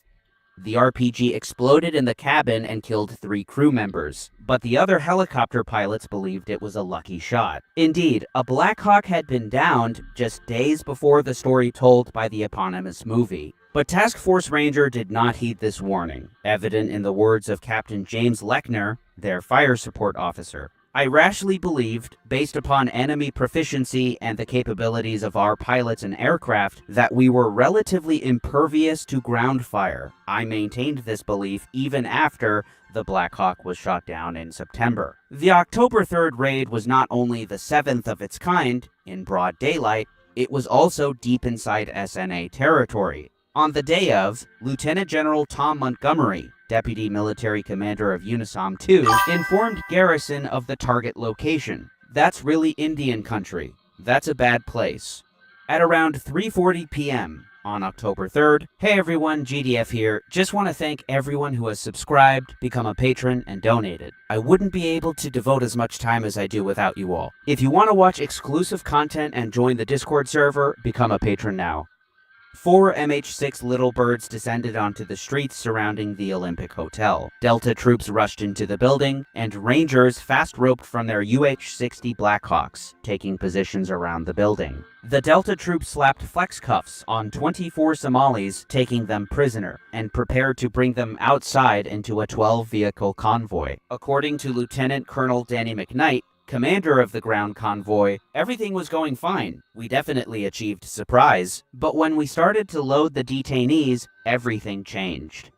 The RPG exploded in the cabin and killed 3 crew members, but the other helicopter pilots believed it was a lucky shot. Indeed, a Black Hawk had been downed just days before the story told by the eponymous movie. But Task Force Ranger did not heed this warning, evident in the words of Captain James Lechner, their fire support officer. "I rashly believed, based upon enemy proficiency and the capabilities of our pilots and aircraft, that we were relatively impervious to ground fire. I maintained this belief even after the Black Hawk was shot down in September." The October 3rd raid was not only the 7th of its kind, in broad daylight, it was also deep inside SNA territory. On the day of, Lieutenant General Tom Montgomery, Deputy Military Commander of UNISOM II, informed Garrison of the target location. "That's really Indian country. That's a bad place." At around 3:40 p.m. on October 3rd, "Hey everyone, GDF here. Just want to thank everyone who has subscribed, become a patron, and donated. I wouldn't be able to devote as much time as I do without you all. If you want to watch exclusive content and join the Discord server, become a patron now." 4 MH-6 Little Birds descended onto the streets surrounding the Olympic Hotel. Delta troops rushed into the building, and Rangers fast-roped from their UH-60 Blackhawks, taking positions around the building. The Delta troops slapped flex cuffs on 24 Somalis, taking them prisoner, and prepared to bring them outside into a 12-vehicle convoy. According to Lieutenant Colonel Danny McKnight, commander of the ground convoy, "Everything was going fine. We definitely achieved surprise. But when we started to load the detainees, everything changed."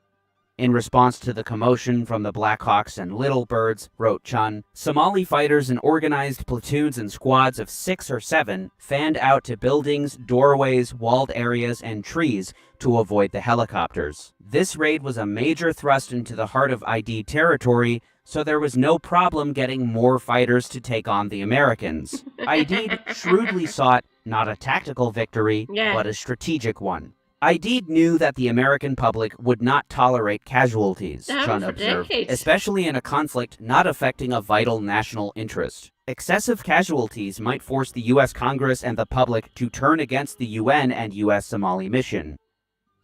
In response to the commotion from the Blackhawks and Little Birds, wrote Chun, Somali fighters in organized platoons and squads of 6 or 7 fanned out to buildings, doorways, walled areas, and trees to avoid the helicopters. This raid was a major thrust into the heart of ID territory, so there was no problem getting more fighters to take on the Americans. Aidid shrewdly sought not a tactical victory, but a strategic one. Aidid knew that the American public would not tolerate casualties, Chun observed, especially in a conflict not affecting a vital national interest. Excessive casualties might force the U.S. Congress and the public to turn against the UN and U.S. Somali mission.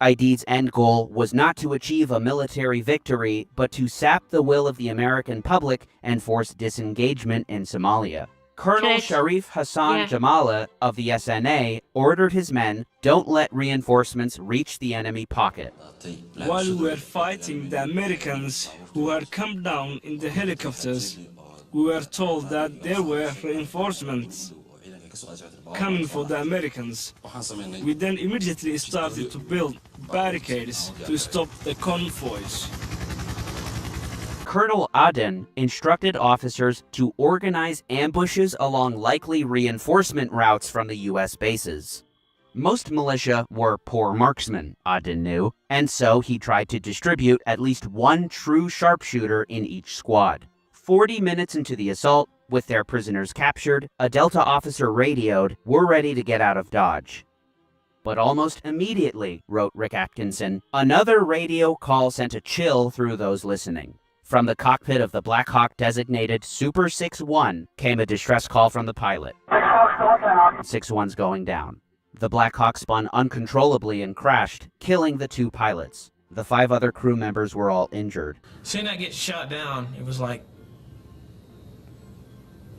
Aidid's end goal was not to achieve a military victory, but to sap the will of the American public and force disengagement in Somalia. Colonel Sharif Hassan Jamala of the SNA ordered his men, "Don't let reinforcements reach the enemy pocket." While we were fighting the Americans who had come down in the helicopters, we were told that there were reinforcements. coming for the Americans. We then immediately started to build barricades to stop the convoys. Colonel Aden instructed officers to organize ambushes along likely reinforcement routes from the U.S. bases. Most militia were poor marksmen, Aden knew, and so he tried to distribute at least one true sharpshooter in each squad. 40 minutes into the assault, with their prisoners captured, a Delta officer radioed, "We're ready to get out of Dodge." But almost immediately, wrote Rick Atkinson, another radio call sent a chill through those listening. From the cockpit of the Black Hawk designated Super 6-1 came a distress call from the pilot. 6-1's going down. The Black Hawk spun uncontrollably and crashed, killing the 2 pilots. The 5 other crew members were all injured. Seeing that get shot down, it was like,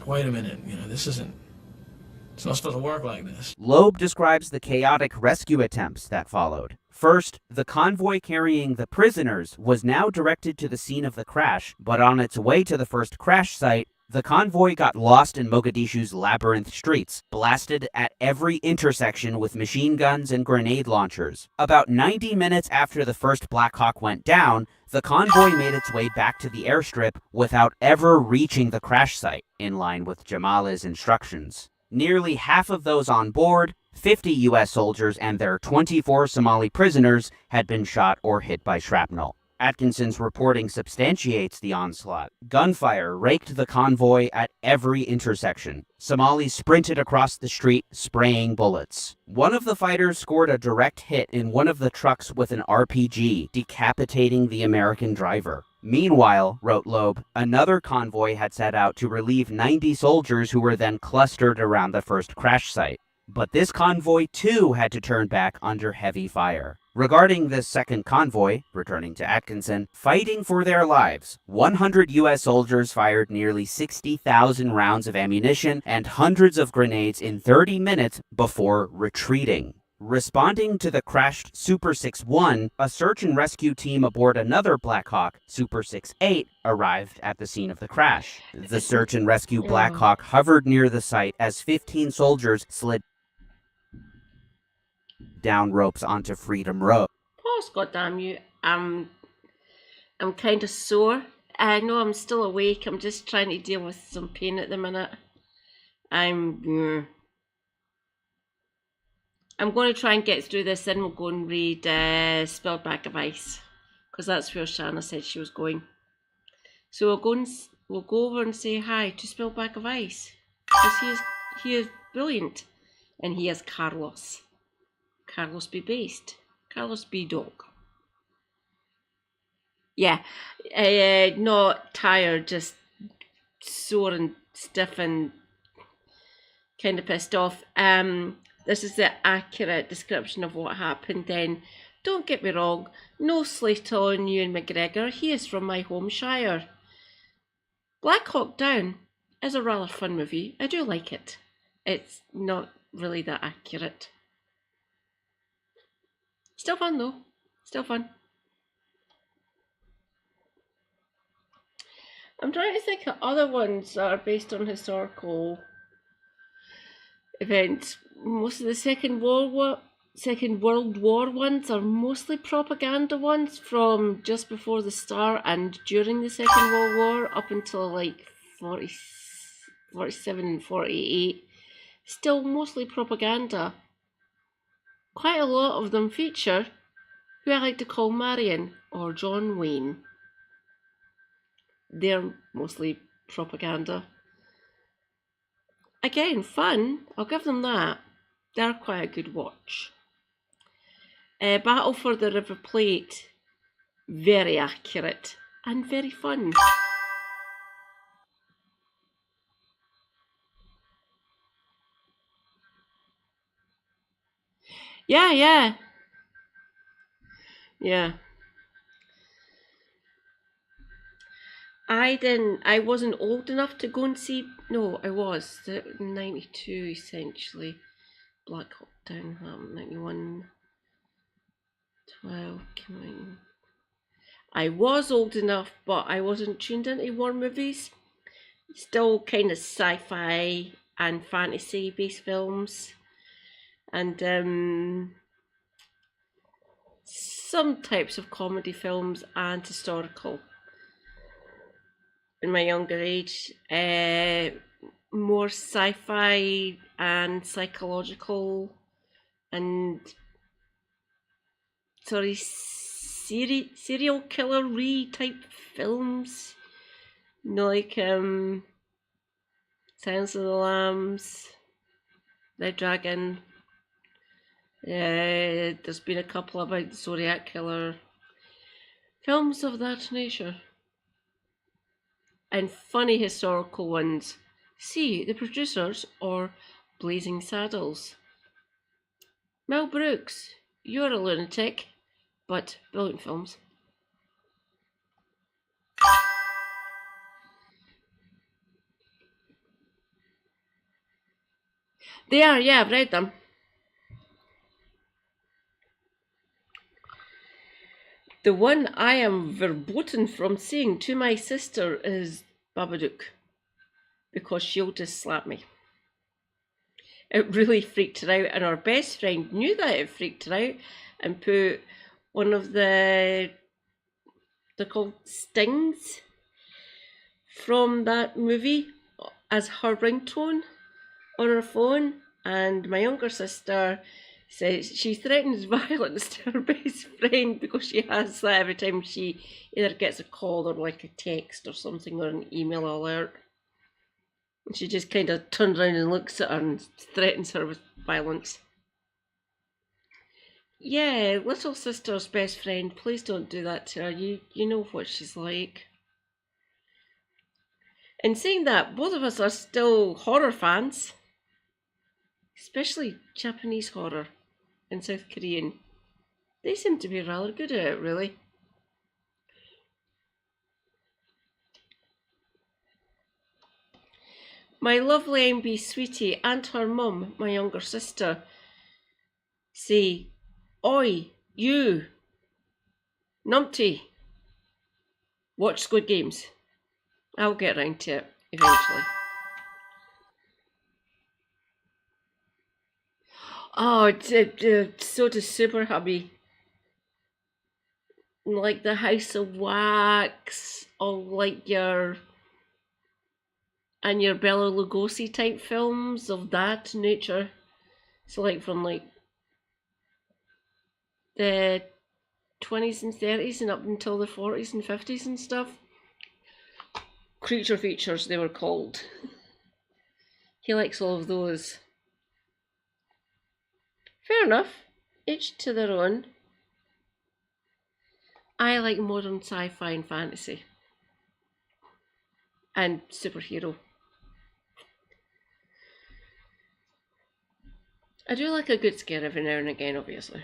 wait a minute, it's not supposed to work like this. Loeb describes the chaotic rescue attempts that followed. First, the convoy carrying the prisoners was now directed to the scene of the crash, but on its way to the first crash site, the convoy got lost in Mogadishu's labyrinth streets, blasted at every intersection with machine guns and grenade launchers. About 90 minutes after the first Black Hawk went down, the convoy made its way back to the airstrip without ever reaching the crash site, in line with Jamala's instructions. Nearly half of those on board, 50 U.S. soldiers and their 24 Somali prisoners, had been shot or hit by shrapnel. Atkinson's reporting substantiates the onslaught. Gunfire raked the convoy at every intersection. Somalis sprinted across the street, spraying bullets. One of the fighters scored a direct hit in one of the trucks with an RPG, decapitating the American driver. Meanwhile, wrote Loeb, another convoy had set out to relieve 90 soldiers who were then clustered around the first crash site. But this convoy too had to turn back under heavy fire. Regarding this second convoy, returning to Atkinson, fighting for their lives, 100 U.S. soldiers fired nearly 60,000 rounds of ammunition and hundreds of grenades in 30 minutes before retreating. Responding to the crashed Super 6-1, a search and rescue team aboard another Black Hawk, Super 6-8, arrived at the scene of the crash. The search and rescue Black Hawk hovered near the site as 15 soldiers slid down ropes onto Freedom Road. Pause, goddamn you. I'm kind of sore. I know I'm still awake. I'm just trying to deal with some pain at the minute. I'm going to try and get through this, then we'll go and read Spilled Bag of Ice, because that's where Shanna said she was going. So we'll go over and say hi to Spilled Bag of Ice, because he is brilliant, and he is Carlos. Carlos be based. Carlos be dog. Yeah, not tired, just sore and stiff and kind of pissed off. This is the accurate description of what happened then. Don't get me wrong, no slate on Ewan McGregor, he is from my home shire. Black Hawk Down is a rather fun movie. I do like it. It's not really that accurate. Still fun though. Still fun. I'm trying to think of other ones that are based on historical events. Most of the Second World War ones are mostly propaganda ones from just before the start and during the Second World War up until like 47 and 48. Still mostly propaganda. Quite a lot of them feature who I like to call Marion or John Wayne. They're mostly propaganda. Again, fun, I'll give them that. They're quite a good watch. Battle for the River Plate, very accurate and very fun. Yeah. I wasn't old enough to go and see, no, I was, 92 essentially. Black Hawk Down, 91, 12, come on. I was old enough, but I wasn't tuned into war movies. Still kind of sci-fi and fantasy-based films, and some types of comedy films and historical. In my younger age, more sci-fi and psychological and serial killer-y type films. You know, like Silence of the Lambs, Red Dragon. There's been a couple about the Zodiac Killer. Films of that nature. And funny historical ones. See The Producers or Blazing Saddles. Mel Brooks, you're a lunatic, but brilliant films. They are, yeah, I've read them. The one I am verboten from saying to my sister is Babadook, because she'll just slap me. It really freaked her out, and our best friend knew that it freaked her out and put one of they're called stings from that movie as her ringtone on her phone. And my younger sister says she threatens violence to her best friend because she has that every time she either gets a call or like a text or something or an email alert. And she just kind of turns around and looks at her and threatens her with violence. Yeah, little sister's best friend, please don't do that to her. You know what she's like. And saying that, both of us are still horror fans, especially Japanese horror and South Korean. They seem to be rather good at it, really. My lovely MB sweetie and her mum, my younger sister, say, "Oi, you, numpty, watch Squid Games." I'll get round to it eventually. Oh, so does Super Hubby. Like the House of Wax, or like your Bela Lugosi type films of that nature. So like from like the 20s and 30s and up until the 40s and 50s and stuff. Creature features, they were called. He likes all of those. Fair enough. Each to their own. I like modern sci-fi and fantasy. And superhero. I do like a good scare every now and again, obviously.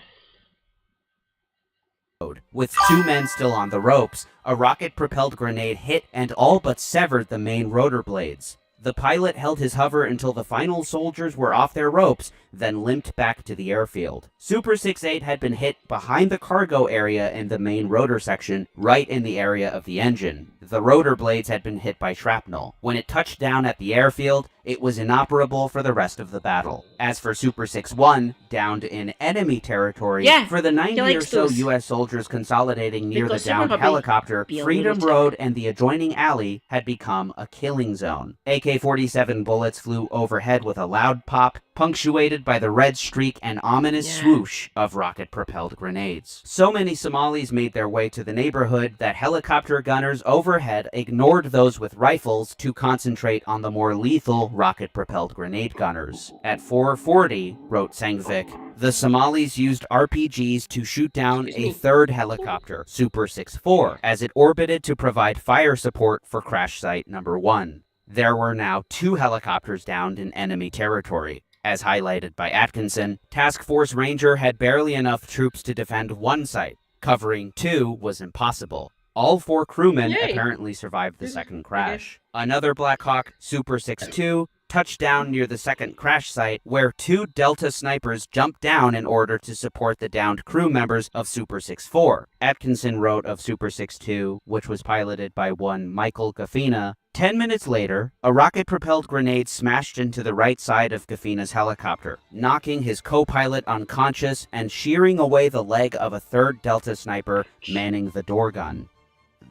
With 2 men still on the ropes, a rocket-propelled grenade hit and all but severed the main rotor blades. The pilot held his hover until the final soldiers were off their ropes, then limped back to the airfield. Super 6-8 had been hit behind the cargo area in the main rotor section, right in the area of the engine. The rotor blades had been hit by shrapnel. When it touched down at the airfield, it was inoperable for the rest of the battle. As for Super 6-1, downed in enemy territory, for the 90 or so U.S. soldiers consolidating near the downed helicopter, Freedom Road and the adjoining alley had become a killing zone. AK-47 bullets flew overhead with a loud pop, punctuated by the red streak and ominous swoosh of rocket-propelled grenades. So many Somalis made their way to the neighborhood that helicopter gunners overhead ignored those with rifles to concentrate on the more lethal rocket-propelled grenade gunners. At 4:40, wrote Sangvik, the Somalis used RPGs to shoot down a third helicopter, Super 6-4, as it orbited to provide fire support for crash site number 1. There were now 2 helicopters downed in enemy territory. As highlighted by Atkinson, Task Force Ranger had barely enough troops to defend 1 site. Covering 2 was impossible. All 4 crewmen apparently survived the second crash. Another Black Hawk, Super 6-2, touched down near the second crash site, where 2 Delta snipers jumped down in order to support the downed crew members of Super 6-4. Atkinson wrote of Super 6-2, which was piloted by one Michael Gaffina, 10 minutes later, a rocket-propelled grenade smashed into the right side of Gafina's helicopter, knocking his co-pilot unconscious and shearing away the leg of a third Delta sniper manning the door gun.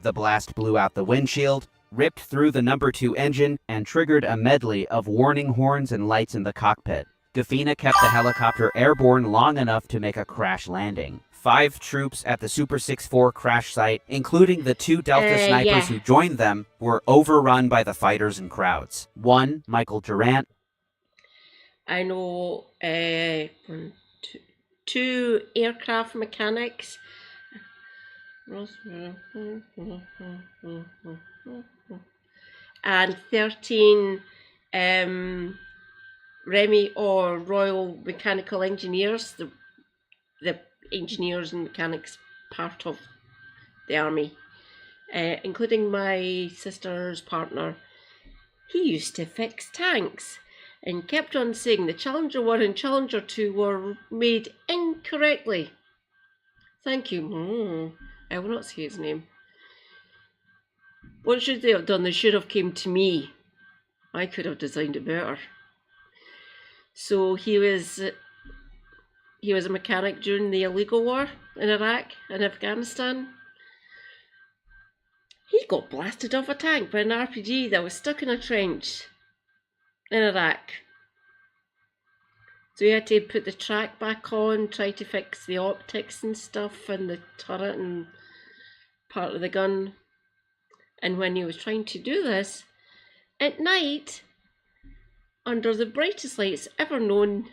The blast blew out the windshield, ripped through the number 2 engine, and triggered a medley of warning horns and lights in the cockpit. Gafina kept the helicopter airborne long enough to make a crash landing. 5 troops at the Super 6-4 crash site, including the 2 Delta snipers who joined them, were overrun by the fighters and crowds. One, Michael Durant. I know 2 aircraft mechanics. And 13 Remy or Royal Mechanical Engineers, the engineers and mechanics part of the army, including my sister's partner. He used to fix tanks and kept on saying the Challenger 1 and Challenger 2 were made incorrectly. Thank you. I will not say his name. What should they have done? They should have came to me. I could have designed it better. So he was a mechanic during the illegal war in Iraq and Afghanistan. He got blasted off a tank by an RPG that was stuck in a trench in Iraq. So he had to put the track back on, try to fix the optics and stuff and the turret and part of the gun. And when he was trying to do this, at night, under the brightest lights ever known,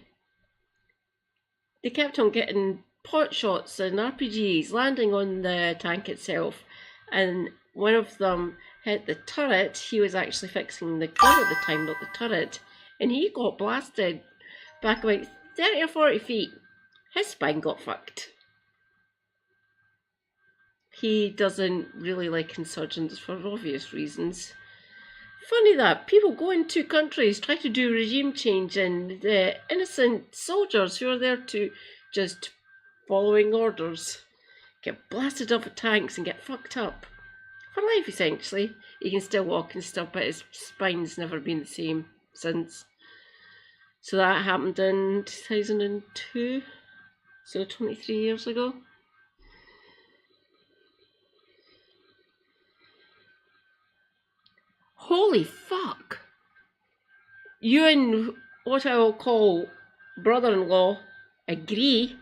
they kept on getting pot shots and RPGs landing on the tank itself, and one of them hit the turret. He was actually fixing the gun at the time, not the turret, and he got blasted back about 30 or 40 feet. His spine got fucked. He doesn't really like insurgents for obvious reasons. Funny that people go into countries, try to do regime change, and the innocent soldiers who are there to just following orders get blasted off of tanks and get fucked up for life, essentially. He can still walk and stuff, but his spine's never been the same since. So that happened in 2002, so 23 years ago. Holy fuck! You and what I will call brother-in-law agree.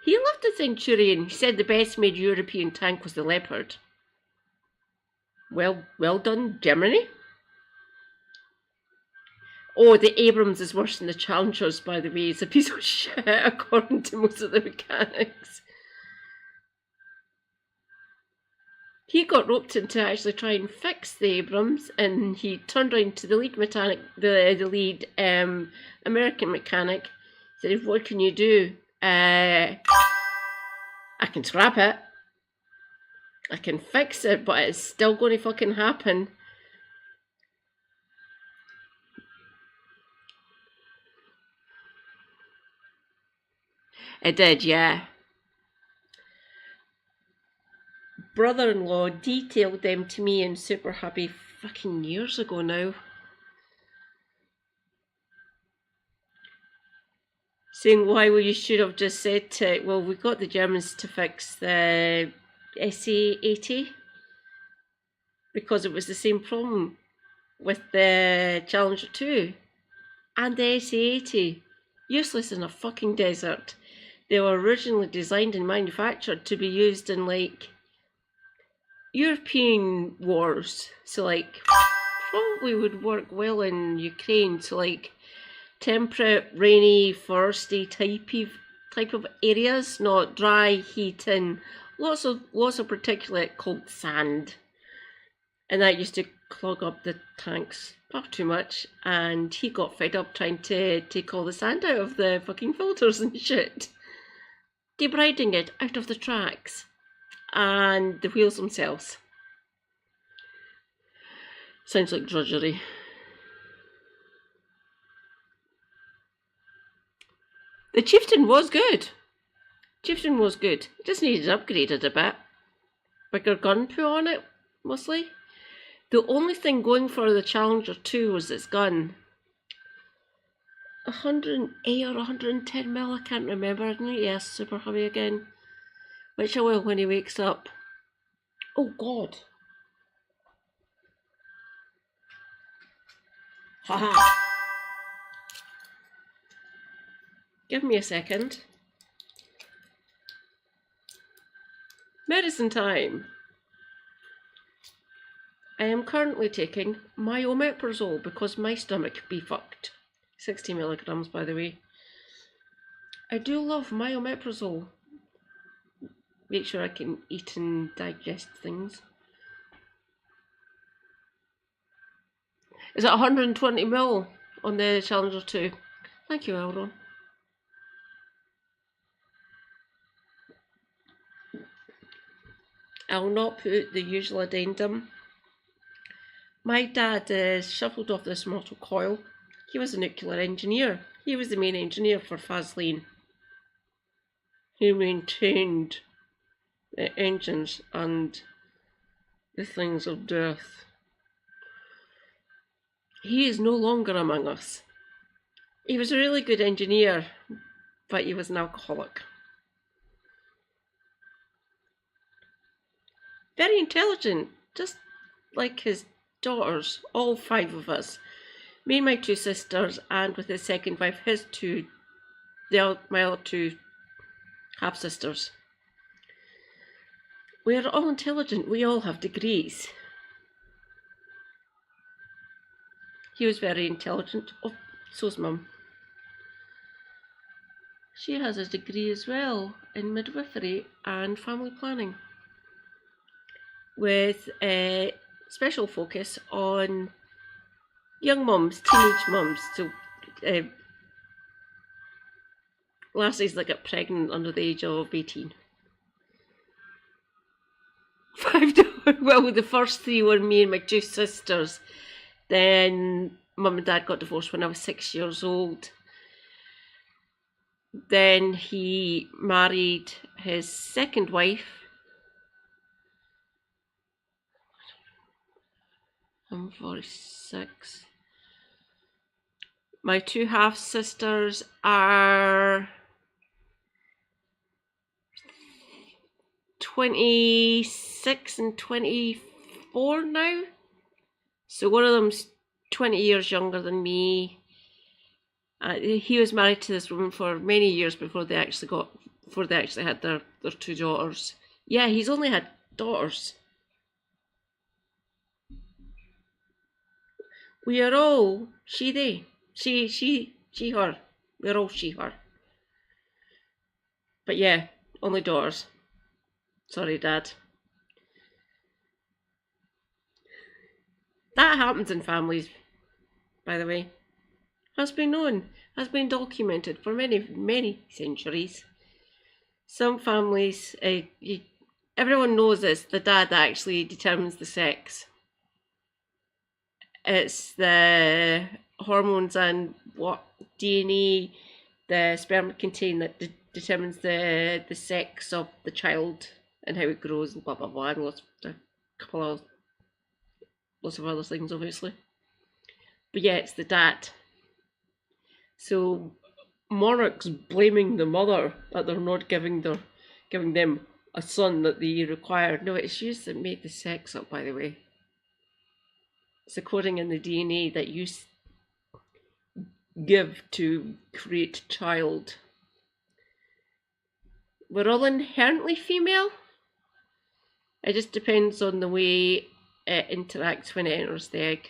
He loved the Centurion. He said the best made European tank was the Leopard. Well done, Germany. Oh, the Abrams is worse than the Challengers, by the way. It's a piece of shit, according to most of the mechanics. He got roped in to actually try and fix the Abrams, and he turned around to the lead mechanic, the lead American mechanic, said, "What can you do? I can scrap it. I can fix it, but it's still going to fucking happen." It did, yeah. Brother-in-law detailed them to me in Super Happy fucking years ago now. Saying why you should have just said to, well, we got the Germans to fix the SA-80 because it was the same problem with the Challenger 2 and the SA-80. Useless in a fucking desert. They were originally designed and manufactured to be used in like European wars, so like probably would work well in Ukraine, so like temperate, rainy, foresty type of areas, not dry, heat, and lots of particulate called sand, and that used to clog up the tanks far too much. And he got fed up trying to take all the sand out of the fucking filters and shit, debriding it out of the tracks and the wheels themselves. Sounds like drudgery. The Chieftain was good. It just needed upgraded a bit. Bigger gun put on it, mostly. The only thing going for the Challenger 2 was its gun. 108 or 110 mil, I can't remember. Yes, super heavy again. Which I will when he wakes up. Oh God. Haha. Give me a second. Medicine time. I am currently taking myomeprazole because my stomach be fucked. 60 milligrams, by the way. I do love myomeprazole. Make sure I can eat and digest things. Is it 120 mil on the Challenger 2? Thank you, Elron. I'll not put the usual addendum. My dad shuffled off this mortal coil. He was a nuclear engineer. He was the main engineer for Vaseline. He maintained the engines and the things of death. He is no longer among us. He was a really good engineer, but he was an alcoholic. Very intelligent, just like his daughters, all 5 of us. Me and my 2 sisters, and with his second wife, my other 2 half-sisters. We are all intelligent, we all have degrees. He was very intelligent. Oh, so's Mum. She has a degree as well in midwifery and family planning, with a special focus on young mums, teenage mums, so lassies that get pregnant under the age of 18. Well, the first 3 were me and my 2 sisters. Then Mum and Dad got divorced when I was 6 years old. Then he married his second wife. I'm 46. My 2 half-sisters are 26 and 24 now. So one of them's 20 years younger than me. He was married to this woman for many years before they actually had their 2 daughters. Yeah, he's only had daughters. We are all she, they. She, her. We're all she, her. But yeah, only daughters. Sorry, Dad. That happens in families, by the way. Has been known, has been documented for many, many centuries. Some families, everyone knows this, the dad actually determines the sex. It's the hormones and what DNA the sperm contain that determines the sex of the child and how it grows and blah blah blah, and lots of other things, obviously. But yeah, it's the dad. So monarchs blaming the mother that they're not giving them a son that they require. No, it's used to make the sex up, by the way. It's a coding in the DNA that you give to create a child. We're all inherently female. It just depends on the way it interacts when it enters the egg,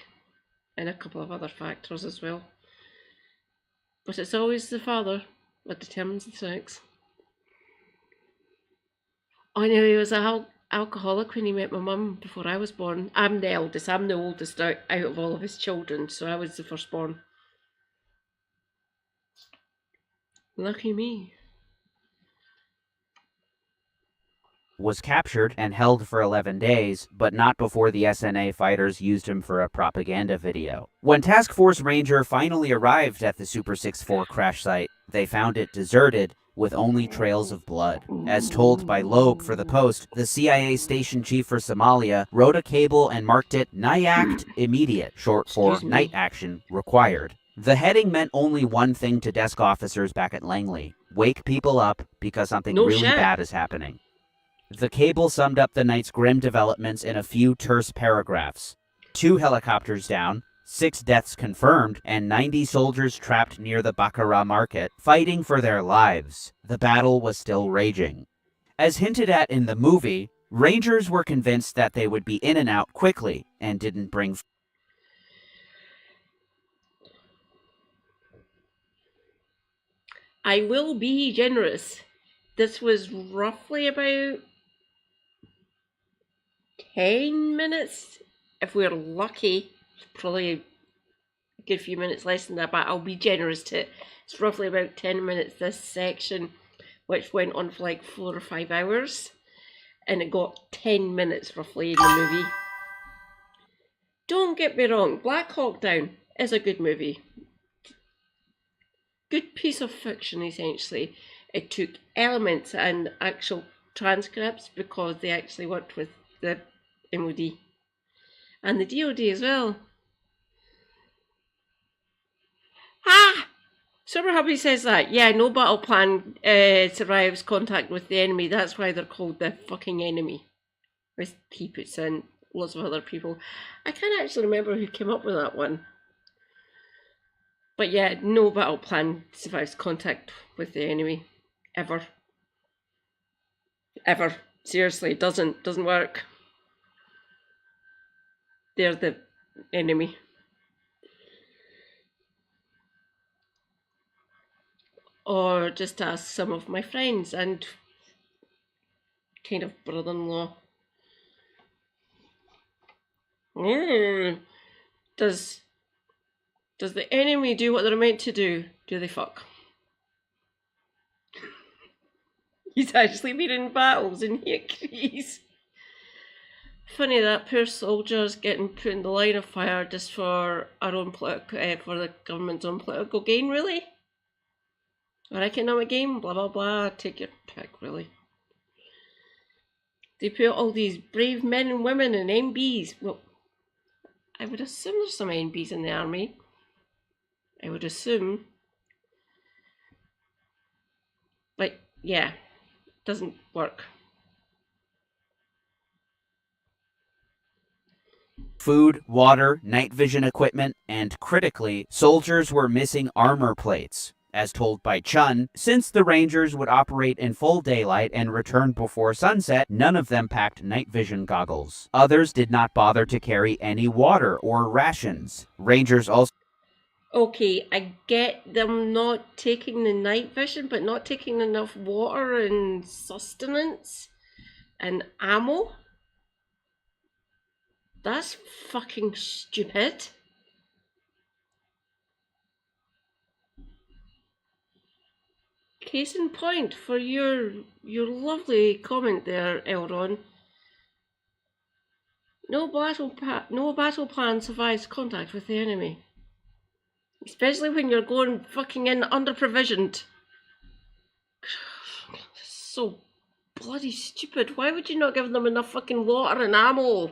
and a couple of other factors as well. But it's always the father that determines the sex. I know he was an alcoholic when he met my mum before I was born. I'm the eldest. I'm the oldest out of all of his children, so I was the firstborn. Lucky me. Was captured and held for 11 days, but not before the SNA fighters used him for a propaganda video. When Task Force Ranger finally arrived at the Super 6-4 crash site, they found it deserted, with only trails of blood. As told by Loeb for the Post, the CIA station chief for Somalia wrote a cable and marked it NIACT Immediate, short for Night Action Required. The heading meant only one thing to desk officers back at Langley: wake people up because something really bad is happening. The cable summed up the night's grim developments in a few terse paragraphs. 2 helicopters down, 6 deaths confirmed, and 90 soldiers trapped near the Baccarat market, fighting for their lives. The battle was still raging. As hinted at in the movie, Rangers were convinced that they would be in and out quickly, and didn't bring I will be generous. This was roughly about 10 minutes. If we're lucky, probably a good few minutes less than that, but I'll be generous to it. It's roughly about 10 minutes, this section, which went on for like 4 or 5 hours. And it got 10 minutes roughly in the movie. Don't get me wrong, Black Hawk Down is a good movie. Good piece of fiction, essentially. It took elements and actual transcripts because they actually worked with the MOD and the DOD as well. Super Hubby says that. Yeah, no battle plan survives contact with the enemy. That's why they're called the fucking enemy. As he puts in, lots of other people. I can't actually remember who came up with that one. But yeah, no battle plan survives contact with the enemy. Ever. Ever. Seriously, it doesn't work. They're the enemy. Or just ask some of my friends and kind of brother-in-law. Does the enemy do what they're meant to do? Do they fuck? He's actually been in battles and he agrees. Funny that poor soldiers getting put in the line of fire just for our own for the government's own political gain, really? Or economic gain, blah blah blah, take your pick, really. They put all these brave men and women and MBs. Well, I would assume there's some NBs in the army. I would assume. But yeah, doesn't work. food, water, night vision equipment, and critically, soldiers were missing armor plates. As told by Chun, since the Rangers would operate in full daylight and return before sunset, none of them packed night vision goggles. Others did not bother to carry any water or rations. Rangers also... Okay, I get them not taking the night vision, but not taking enough water and sustenance and ammo? That's fucking stupid. Case in point for your lovely comment there, Elron. No battle plan survives contact with the enemy. Especially when you're going fucking in under-provisioned. So bloody stupid. Why would you not give them enough fucking water and ammo?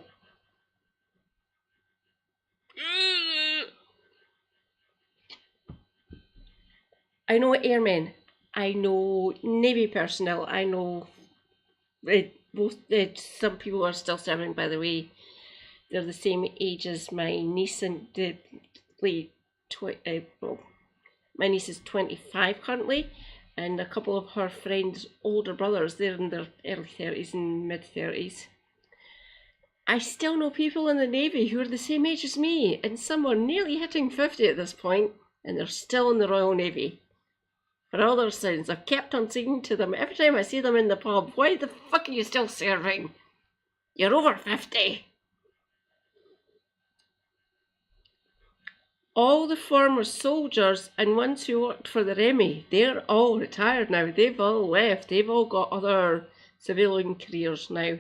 I know airmen. I know Navy personnel. I know some people are still serving, by the way. They're the same age as my niece, and my niece is 25 currently, and a couple of her friends' older brothers, they're in their early 30s and mid 30s. I still know people in the Navy who are the same age as me, and some are nearly hitting 50 at this point, and they're still in the Royal Navy. For all their sins, I've kept on saying to them every time I see them in the pub, why the fuck are you still serving? You're over 50. All the former soldiers and ones who worked for the Remy, they're all retired now. They've all left. They've all got other civilian careers now.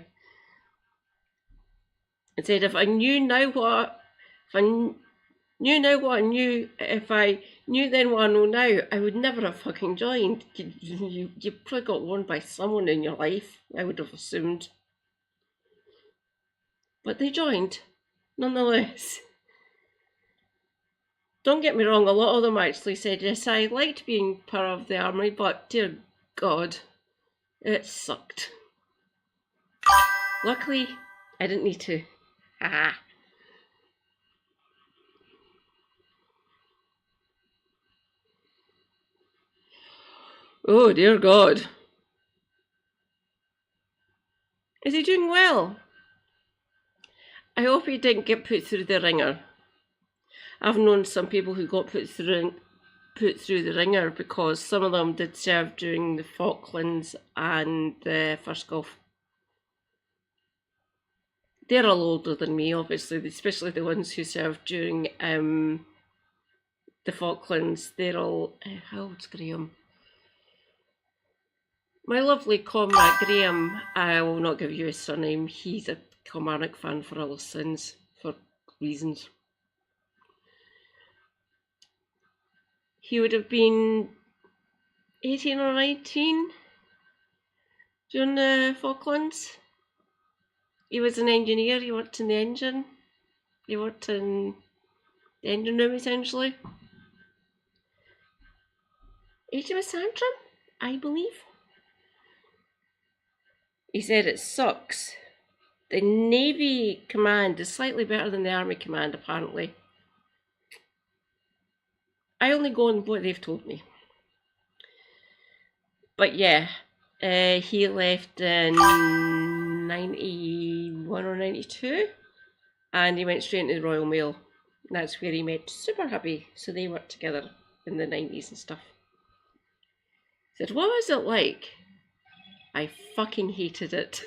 It said if I knew now what I knew if I Knew then what I know now, I would never have fucking joined. You probably got warned by someone in your life, I would have assumed. But they joined, nonetheless. Don't get me wrong, a lot of them actually said, yes, I liked being part of the army, but dear God, it sucked. Luckily, I didn't need to. Haha. Oh dear God. Is he doing well? I hope he didn't get put through the ringer. I've known some people who got put through the ringer because some of them did serve during the Falklands and the First Gulf. They're all older than me, obviously, especially the ones who served during the Falklands. They're all... how old's Graham? My lovely comrade Graham, I will not give you his surname, he's a Kilmarnock fan for all his sins, for reasons. He would have been 18 or 19 during the Falklands. He was an engineer, he worked in the engine. He worked in the engine room, essentially. HMS Antrim, I believe. He said it sucks. The Navy command is slightly better than the Army command, apparently. I only go on what they've told me. But yeah, he left in 91 or 92, and he went straight into the Royal Mail. And that's where he met Super Hubby, so they worked together in the 90s and stuff. He said, what was it like? I fucking hated it.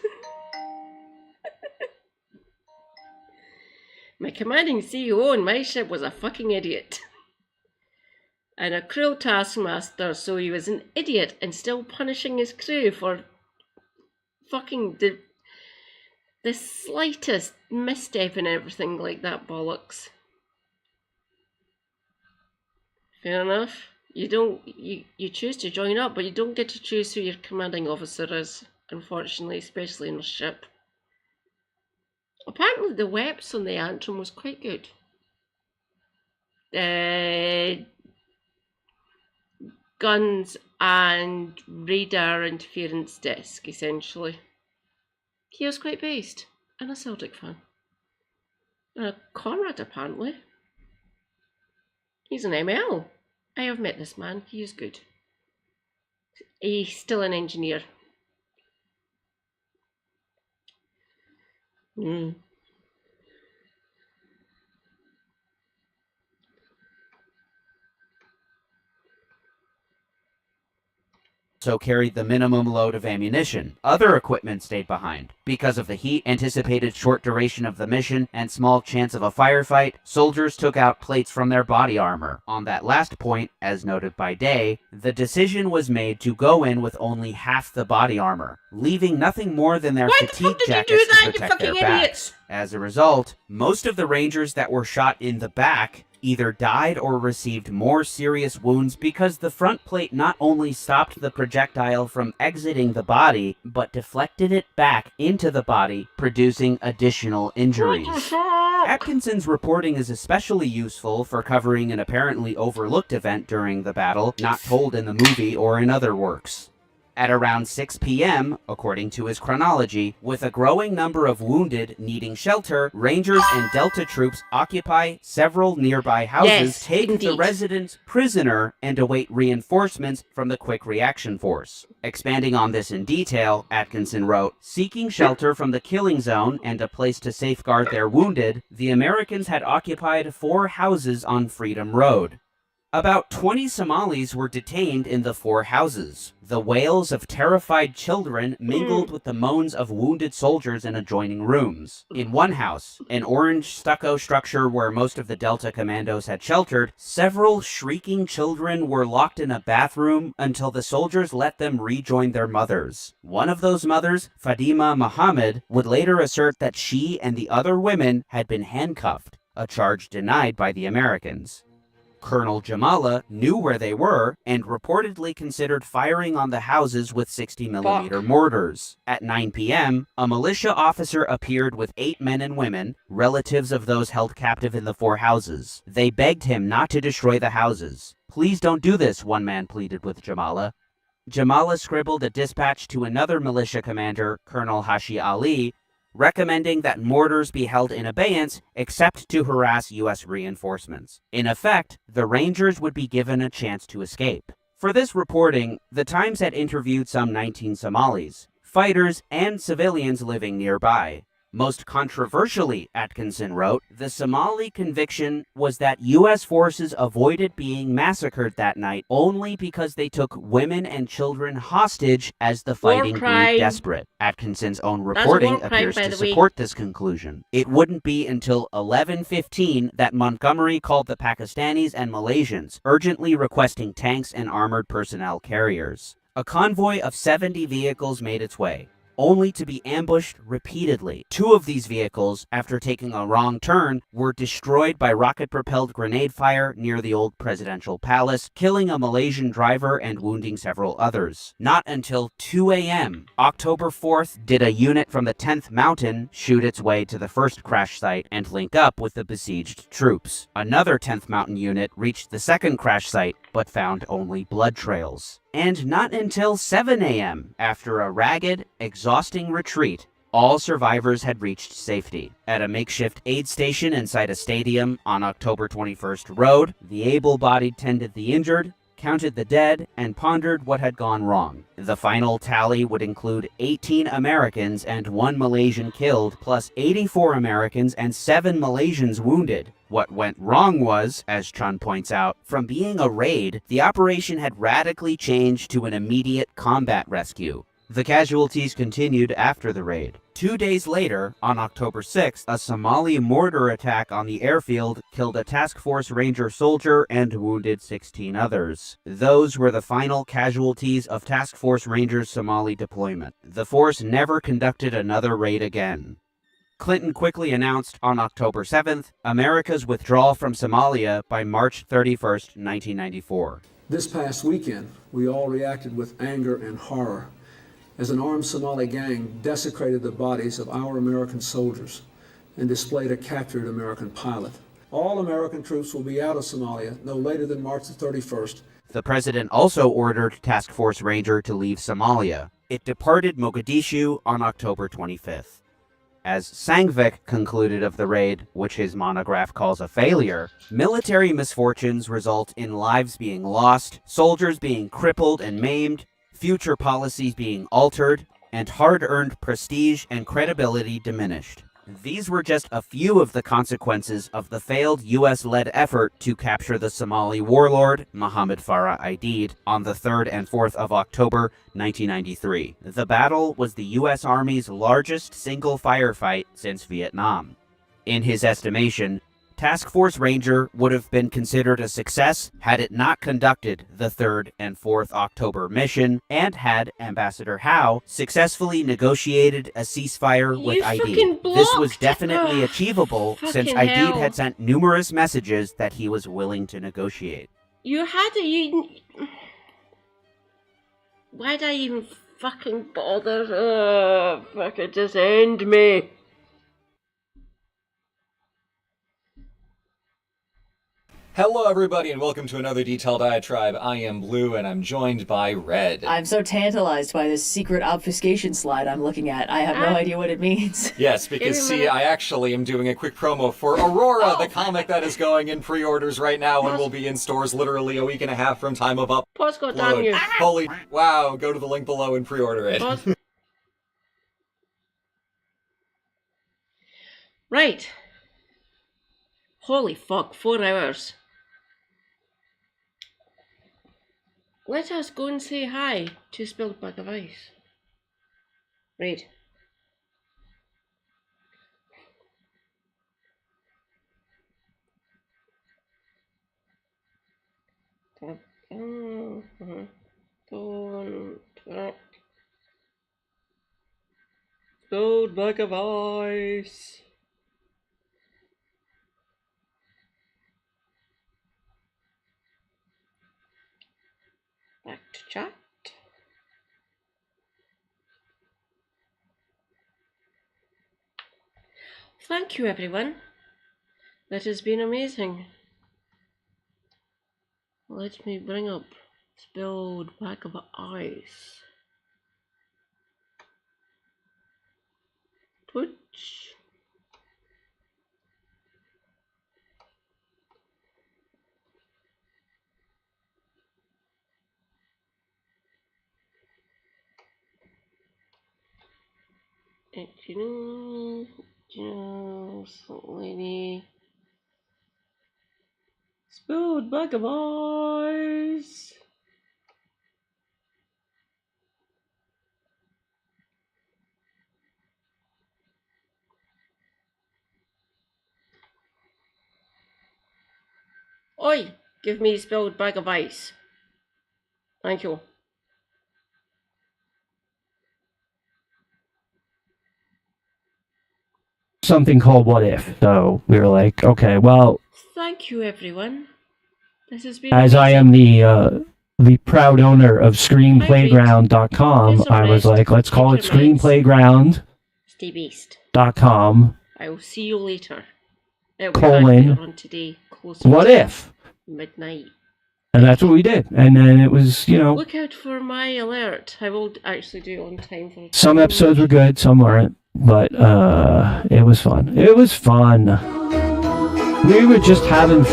My commanding CEO on my ship was a fucking idiot. And a cruel taskmaster, so he was an idiot and still punishing his crew for fucking the slightest misstep and everything like that bollocks. Fair enough. You choose to join up, but you don't get to choose who your commanding officer is, unfortunately, especially in a ship. Apparently the weapons on the Antrim was quite good. Guns and radar interference disc, essentially. He was quite based, and a Celtic fan. And a Conrad, apparently. He's an ML. I have met this man, he is good. He's still an engineer. So carried the minimum load of ammunition. Other equipment stayed behind. Because of the heat, anticipated short duration of the mission, and small chance of a firefight, soldiers took out plates from their body armor. On that last point, as noted by Day, the decision was made to go in with only half the body armor, leaving nothing more than their fatigue jackets to protect their backs. As a result, most of the Rangers that were shot in the back either died or received more serious wounds because the front plate not only stopped the projectile from exiting the body, but deflected it back into the body, producing additional injuries. Atkinson's reporting is especially useful for covering an apparently overlooked event during the battle, not told in the movie or in other works. At around 6 p.m., according to his chronology, with a growing number of wounded needing shelter, Rangers and Delta troops occupy several nearby houses, take the residents prisoner, and await reinforcements from the Quick Reaction Force. Expanding on this in detail, Atkinson wrote, seeking shelter from the killing zone and a place to safeguard their wounded, the Americans had occupied 4 houses on Freedom Road. About 20 Somalis were detained in the 4 houses. The wails of terrified children mingled with the moans of wounded soldiers in adjoining rooms. In one house, an orange stucco structure where most of the Delta commandos had sheltered, several shrieking children were locked in a bathroom until the soldiers let them rejoin their mothers. One of those mothers, Fadima Muhammad, would later assert that she and the other women had been handcuffed, a charge denied by the Americans. Colonel Jamala knew where they were and reportedly considered firing on the houses with 60mm mortars. At 9 p.m., a militia officer appeared with 8 men and women, relatives of those held captive in the 4 houses. They begged him not to destroy the houses. "Please don't do this," one man pleaded with Jamala. Jamala scribbled a dispatch to another militia commander, Colonel Hashi Ali, recommending that mortars be held in abeyance except to harass U.S. reinforcements. In effect, the Rangers would be given a chance to escape. For this reporting, the Times had interviewed some 19 Somalis, fighters and civilians living nearby. Most controversially, Atkinson wrote, the Somali conviction was that U.S. forces avoided being massacred that night only because they took women and children hostage as the fighting grew desperate. Atkinson's own reporting appears to support this conclusion. It wouldn't be until 11:15 that Montgomery called the Pakistanis and Malaysians, urgently requesting tanks and armored personnel carriers. A convoy of 70 vehicles made its way, only to be ambushed repeatedly. 2 of these vehicles, after taking a wrong turn, were destroyed by rocket-propelled grenade fire near the old presidential palace, killing a Malaysian driver and wounding several others. Not until 2 a.m., October 4th, did a unit from the 10th Mountain shoot its way to the first crash site and link up with the besieged troops. Another 10th Mountain unit reached the second crash site, but found only blood trails. And not until 7 a.m., after a ragged, exhausting retreat, all survivors had reached safety. At a makeshift aid station inside a stadium on October 21st Road, the able-bodied tended the injured, counted the dead, and pondered what had gone wrong. The final tally would include 18 Americans and 1 Malaysian killed, plus 84 Americans and 7 Malaysians wounded. What went wrong was, as Chun points out, from being a raid, the operation had radically changed to an immediate combat rescue. The casualties continued after the raid. 2 days later, on October 6th, a Somali mortar attack on the airfield killed a task force ranger soldier and wounded 16 others. Those were the final casualties of Task Force Rangers' Somali deployment. The force never conducted another raid again. Clinton quickly announced on October 7th America's withdrawal from Somalia by March 31st, 1994. This past weekend, we all reacted with anger and horror as an armed Somali gang desecrated the bodies of our American soldiers and displayed a captured American pilot. All American troops will be out of Somalia no later than March the 31st. The president also ordered Task Force Ranger to leave Somalia. It departed Mogadishu on October 25th. As Sangvik concluded of the raid, which his monograph calls a failure, military misfortunes result in lives being lost, soldiers being crippled and maimed, future policies being altered, and hard-earned prestige and credibility diminished. These were just a few of the consequences of the failed U.S.-led effort to capture the Somali warlord, Mohammed Farah Aidid, on the 3rd and 4th of October, 1993. The battle was the U.S. Army's largest single firefight since Vietnam. In his estimation, Task Force Ranger would have been considered a success had it not conducted the 3rd and 4th October mission and had Ambassador Howe successfully negotiated a ceasefire with Aidid. This was definitely achievable since Aidid had sent numerous messages that he was willing to negotiate. You had to... Why'd I even fucking bother? Oh, fuck it, just end me. Hello everybody and welcome to another Detailed Diatribe. I am Blue and I'm joined by Red. I'm so tantalized by this secret obfuscation slide I'm looking at. I have no idea what it means. Yes, because see, I actually am doing a quick promo for Aurora, the comic that is going in pre-orders right now and will be in stores literally a week and a half from time of upload. Pause, God damn you. Holy wow, go to the link below and pre-order it. Right. Holy fuck, 4 hours. Let us go and say hi to Spilled Bag of Ice. Right. Spilled Bag of Ice. chat. Thank you, everyone. That has been amazing. Let me bring up Spilled Bag of Ice. Twitch. Lady. Spilled Bag of Ice. Oi! Give me Spilled Bag of Ice. Thank you. Something called What If. So we were like, okay, well, Thank you, everyone. This has been as amazing. I am the proud owner of ScreenPlayground.com, I was like, let's call it ScreenPlayground.com. Stay based. I will see you later. It'll be back later on today, closer What to if? midnight. And that's what we did. And then it was, Look out for my alert. I will actually do it on time for some episodes were good, some weren't. But it was fun. It was fun. We were just having